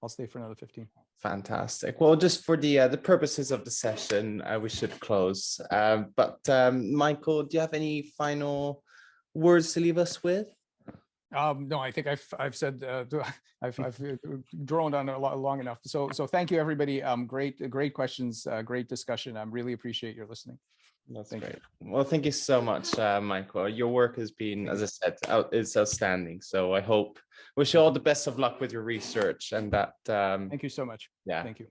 I'll stay for another 15. Fantastic. Well, just for the purposes of the session, we should close. But Michael, do you have any final words to leave us with? No, I think I've said I've droned on a lot long enough. So thank you, everybody. Great questions, great discussion. I really appreciate your listening. That's great. Well, thank you so much, Michael. Your work has been, as I said, it's outstanding. So I wish you all the best of luck with your research, and that. Thank you so much. Yeah. Thank you.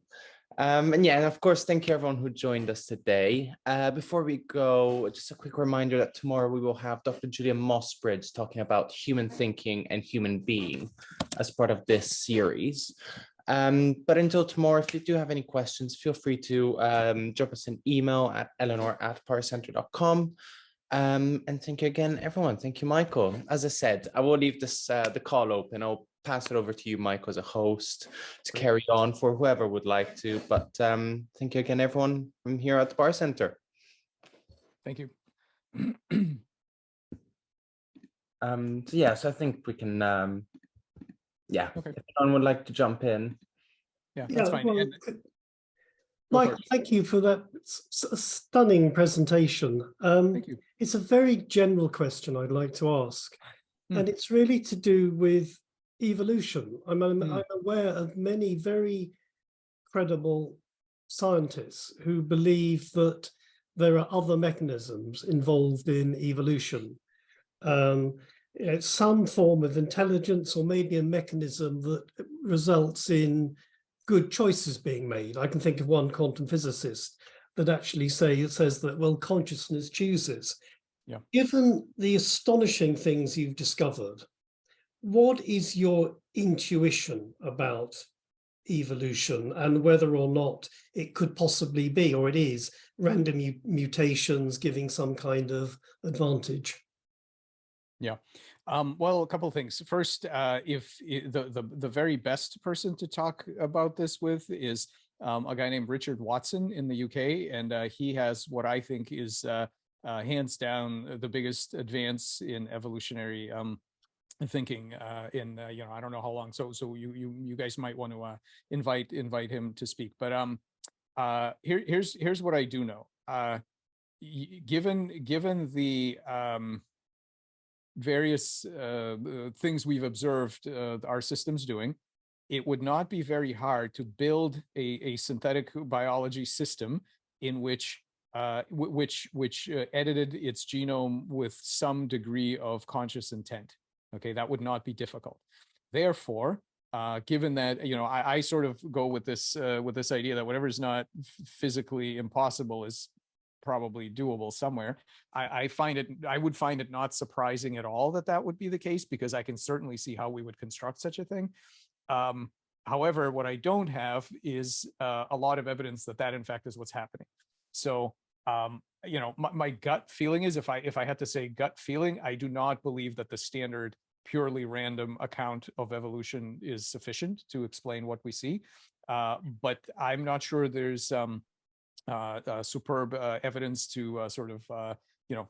And yeah, and of course, thank you everyone who joined us today. Before we go, just a quick reminder that tomorrow we will have Dr. Julia Mossbridge talking about human thinking and human being as part of this series. But until tomorrow, if you do have any questions, feel free to drop us an email at eleanor@powercenter.com. And thank you again, everyone. Thank you, Michael. As I said, I will leave this the call open. I'll pass it over to you, Michael, as a host to carry on for whoever would like to. But thank you again, everyone, from here at the Bar Center. Thank you. So yeah, so I think we can, yeah, Okay. if anyone would like to jump in. Yeah, that's fine. Well, And- Mike, thank you for that stunning presentation. Thank you. It's a very general question I'd like to ask, and it's really to do with evolution. I'm aware of many very credible scientists who believe that there are other mechanisms involved in evolution. It's some form of intelligence, or maybe a mechanism that results in good choices being made. I can think of one quantum physicist that actually says that, well, consciousness chooses. Yeah. Given the astonishing things you've discovered, what is your intuition about evolution and whether or not it could possibly be, or it is, random mutations giving some kind of advantage? Yeah. Well, a couple of things. First, if the very best person to talk about this with is a guy named Richard Watson in the UK, and he has what I think is hands down the biggest advance in evolutionary thinking in I don't know how long. So you guys might want to invite him to speak. But here's what I do know. Given the various things we've observed our systems doing, it would not be very hard to build a synthetic biology system in which edited its genome with some degree of conscious intent. Okay, that would not be difficult. Therefore, given that I sort of go with this idea that whatever is not physically impossible is probably doable somewhere. I would find it not surprising at all that would be the case, because I can certainly see how we would construct such a thing. However, what I don't have is a lot of evidence that in fact is what's happening. So, my gut feeling is, if I had to say gut feeling, I do not believe that the standard purely random account of evolution is sufficient to explain what we see. But I'm not sure there's superb evidence to sort of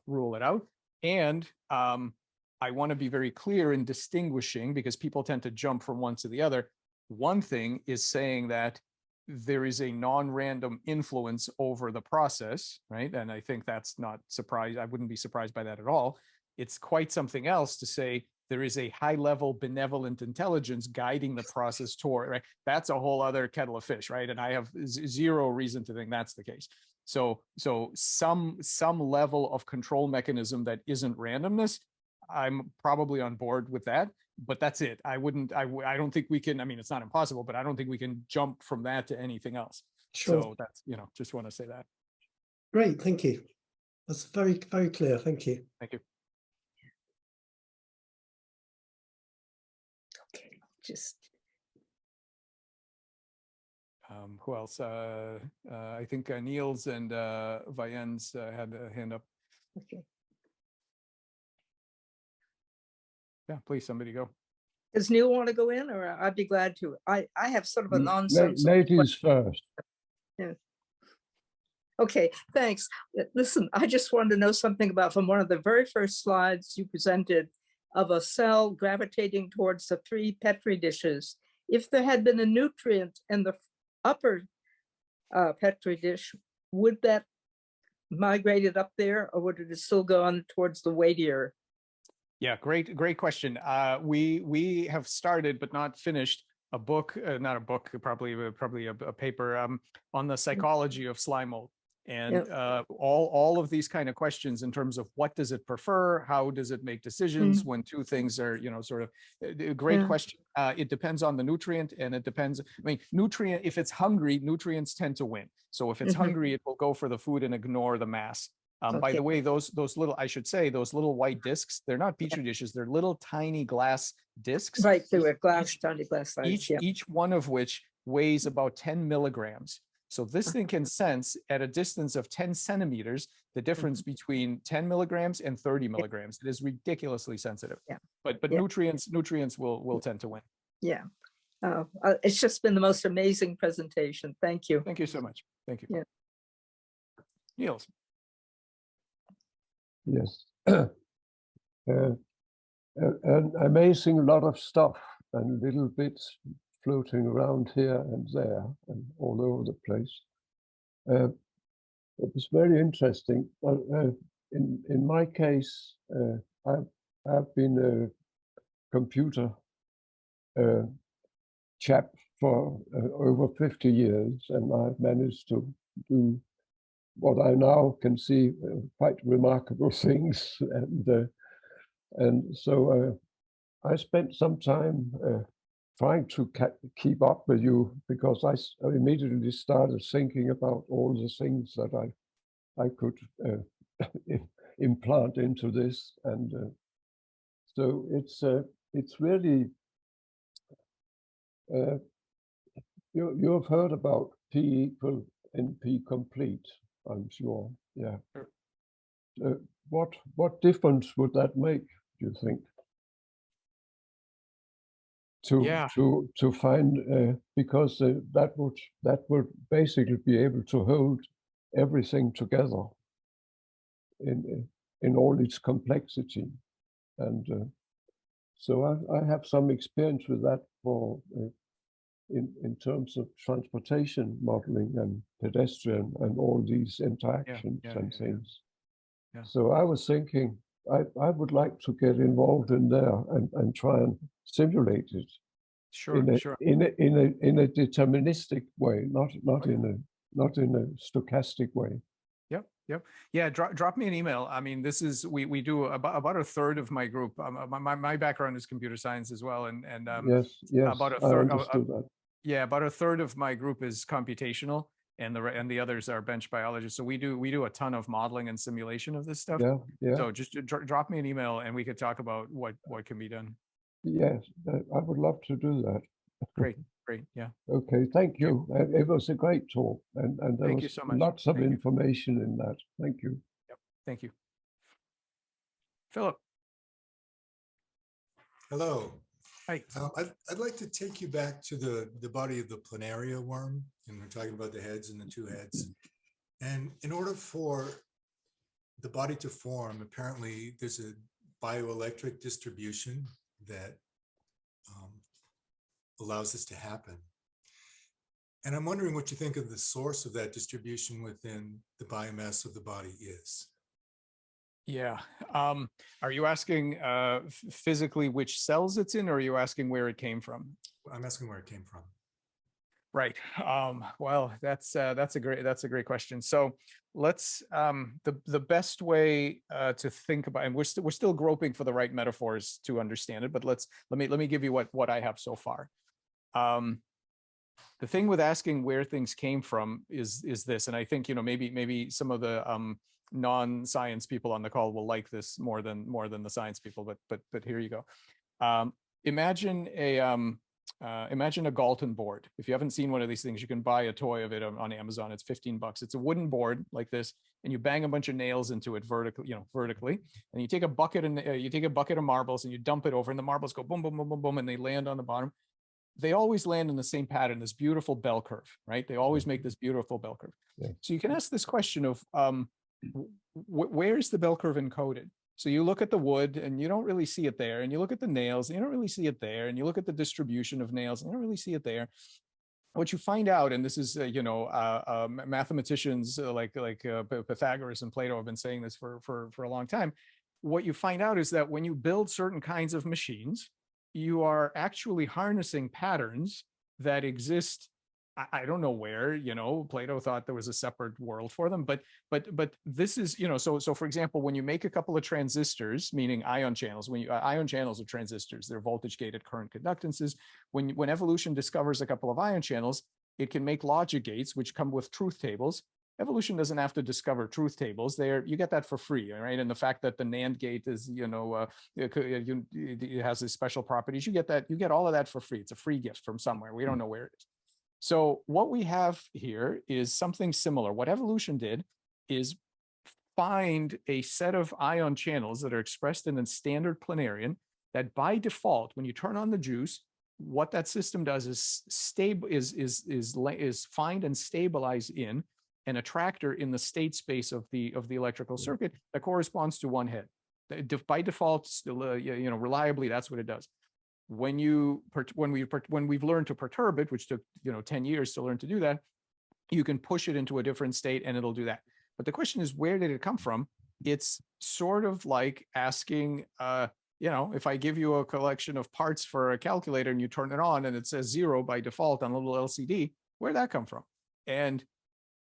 rule it out. And I want to be very clear in distinguishing, because people tend to jump from one to the other. One thing is saying that there is a non-random influence over the process, right? And I think that's not surprised. I wouldn't be surprised by that at all. It's quite something else to say there is a high-level benevolent intelligence guiding the process toward, right? That's a whole other kettle of fish, right? And I have zero reason to think that's the case. So some level of control mechanism that isn't randomness, I'm probably on board with that, but that's it. I don't think we can, I mean, it's not impossible, but I don't think we can jump from that to anything else. Sure. So that's, just want to say that. Great, thank you. That's very, very clear. Thank you. Thank you. Okay, just Who else? I think Niels and Viens had a hand up. okay. Yeah, please, somebody go. Does Neil want to go in, or I'd be glad to? I have sort of a nonsense. Ladies first. Yeah. Okay, thanks. Listen, I just wanted to know something about from one of the very first slides you presented of a cell gravitating towards the 3 Petri dishes. If there had been a nutrient in the upper Petri dish, would that migrate it up there, or would it still go on towards the weightier? Yeah, great question. We have started but not finished a book, not a book, probably a paper on the psychology of slime mold, and all of these kind of questions in terms of what does it prefer, how does it make decisions when 2 things are, sort of a great question. It depends on the nutrient, and it depends. I mean, nutrient, if it's hungry, nutrients tend to win. So if it's hungry, it will go for the food and ignore the mass. By the way, those little, I should say, those little white discs, they're not Petri dishes, they're little tiny glass discs. Right, they were tiny glass size. Each one of which weighs about 10 milligrams. So this thing can sense at a distance of 10 centimeters, the difference between 10 milligrams and 30 milligrams. It is ridiculously sensitive. But nutrients will tend to win. Yeah. It's just been the most amazing presentation. Thank you. Thank you so much. Thank you. Yeah. Niels. Yes. An amazing lot of stuff and little bits floating around here and there and all over the place. It was very interesting. In my case, I've been a computer chap for over 50 years, and I've managed to do what I now can see quite remarkable things, and so I spent some time trying to keep up with you, because I immediately started thinking about all the things that I could implant into this, and so it's really you've heard about P equal NP complete, I'm sure. Yeah. What difference would that make, do you think? To find because that would basically be able to hold everything together in all its complexity, and so I have some experience with that for in terms of transportation modeling and pedestrian and all these interactions and things. So I was thinking I would like to get involved in there and try and simulate it. In a deterministic way, not in a stochastic way. Yep. Yeah, drop me an email. I mean, this is we do about a third of my group. My background is computer science as well, and yes, about a third. I understood that. Yeah, about a third of my group is computational, and the others are bench biologists. So we do a ton of modeling and simulation of this stuff. Yeah. So just drop me an email, and we could talk about what can be done. Yes, I would love to do that. Great. Yeah. Okay, thank you. It was a great talk, and there thank was you so much. Lots of information in that. Thank you. Yep. Thank you. Philip. Hello. Hi. I'd like to take you back to the body of the planaria worm, and we're talking about the heads and the 2 heads. And in order for the body to form, apparently there's a bioelectric distribution that allows this to happen. And I'm wondering what you think of the source of that distribution within the biomass of the body is. Yeah. Are you asking physically which cells it's in, or are you asking where it came from? I'm asking where it came from. Right. Well, that's a great question. So let's the best way to think about, and we're still groping for the right metaphors to understand it, but let me give you what I have so far. The thing with asking where things came from is this, and I think maybe some of the non-science people on the call will like this more than the science people, but here you go. Imagine imagine a Galton board. If you haven't seen one of these things, you can buy a toy of it on Amazon. It's $15. It's a wooden board like this, and you bang a bunch of nails into it vertically, and you take a bucket of marbles and you dump it over, and the marbles go boom, boom, boom, boom, boom, and they land on the bottom. They always land in the same pattern, this beautiful bell curve, right? They always make this beautiful bell curve. Yeah. So you can ask this question of where is the bell curve encoded? So you look at the wood and you don't really see it there. And you look at the nails and you don't really see it there. And you look at the distribution of nails and you don't really see it there. What you find out, and this is, mathematicians like Pythagoras and Plato have been saying this for a long time. What you find out is that when you build certain kinds of machines, you are actually harnessing patterns that exist. I don't know where, Plato thought there was a separate world for them, but this is, so for example, when you make a couple of transistors, meaning ion channels, ion channels are transistors, they're voltage gated current conductances. When evolution discovers a couple of ion channels, it can make logic gates, which come with truth tables. Evolution doesn't have to discover truth tables. You get that for free, right? And the fact that the NAND gate is, it has these special properties, you get all of that for free. It's a free gift from somewhere. We don't know where it is. So what we have here is something similar. What evolution did is find a set of ion channels that are expressed in a standard planarian that by default, when you turn on the juice, what that system does is find and stabilize in an attractor in the state space of the electrical circuit that corresponds to one head. By default, reliably, that's what it does. When we've learned to perturb it, which took 10 years to learn to do that, you can push it into a different state and it'll do that. But the question is, where did it come from? It's sort of like asking, if I give you a collection of parts for a calculator and you turn it on and it says 0 by default on a little LCD, where'd that come from? And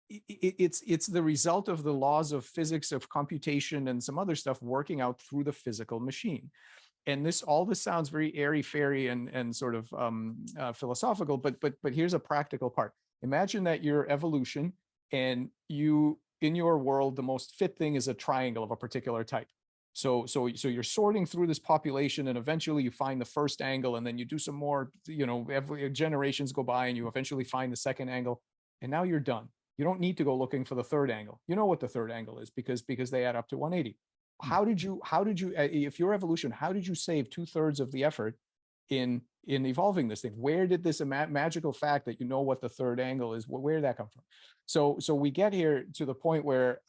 it's the result of the laws of physics, of computation, and some other stuff working out through the physical machine. And all this sounds very airy-fairy and sort of philosophical, but here's a practical part. Imagine that you're evolution, and in your world, the most fit thing is a triangle of a particular type. So you're sorting through this population, and eventually you find the first angle, and then you do some more, every generations go by, and you eventually find the second angle, and now you're done. You don't need to go looking for the third angle. You know what the third angle is because they add up to 180. How did you, if you're evolution, how did you save 2/3 of the effort in evolving this thing? Where did this magical fact that you know what the third angle is, where did that come from? So we get here to the point where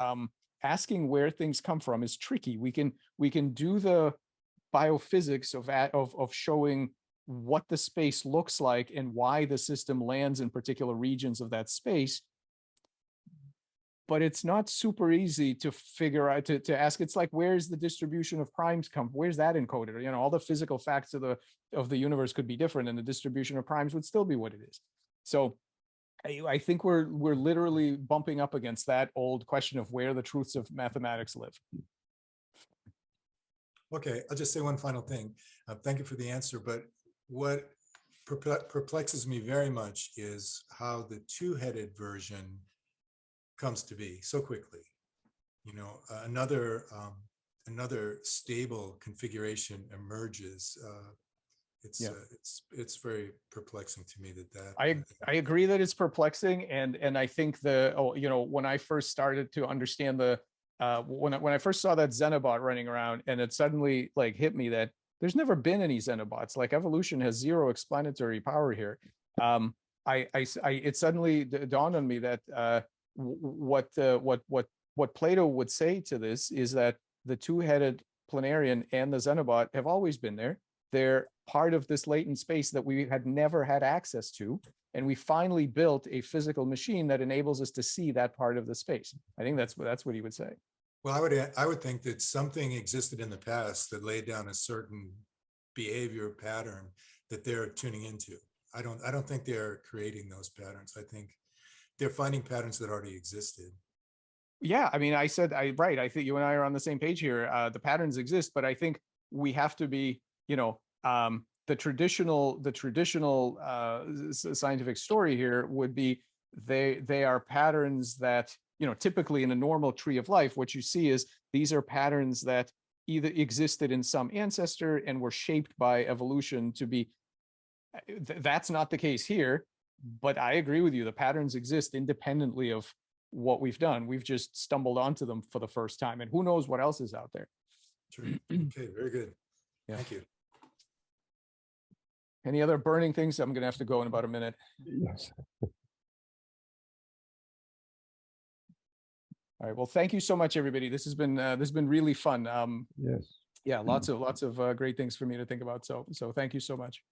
asking where things come from is tricky. We can do the biophysics of showing what the space looks like and why the system lands in particular regions of that space. But it's not super easy to figure out, to ask. It's like, where's the distribution of primes come? Where's that encoded? All the physical facts of the universe could be different, and the distribution of primes would still be what it is. So I think we're literally bumping up against that old question of where the truths of mathematics live. Okay, I'll just say one final thing. Thank you for the answer, but what perplexes me very much is how the two-headed version comes to be so quickly. Another stable configuration emerges. It's very perplexing to me that I agree that it's perplexing, and I think when I first started to understand when I first saw that Xenobot running around, and it suddenly hit me that there's never been any Xenobots. Like, evolution has zero explanatory power here. It suddenly dawned on me that what Plato would say to this is that the two-headed planarian and the Xenobot have always been there. They're part of this latent space that we had never had access to, and we finally built a physical machine that enables us to see that part of the space. I think that's what he would say. Well, I would think that something existed in the past that laid down a certain behavior pattern that they're tuning into. I don't think they're creating those patterns. I think they're finding patterns that already existed. Yeah, I mean, I think you and I are on the same page here. The patterns exist, but I think we have to be, the traditional scientific story here would be they are patterns that, typically in a normal tree of life, what you see is these are patterns that either existed in some ancestor and were shaped by evolution to be That's not the case here, but I agree with you. The patterns exist independently of what we've done. We've just stumbled onto them for the first time, and who knows what else is out there. Sure. Okay, very good. Yeah. Thank you. Any other burning things? I'm going to have to go in about a minute. Yes. All right. Well, thank you so much, everybody. This has been really fun. Yes. Yeah, lots of great things for me to think about. So thank you so much.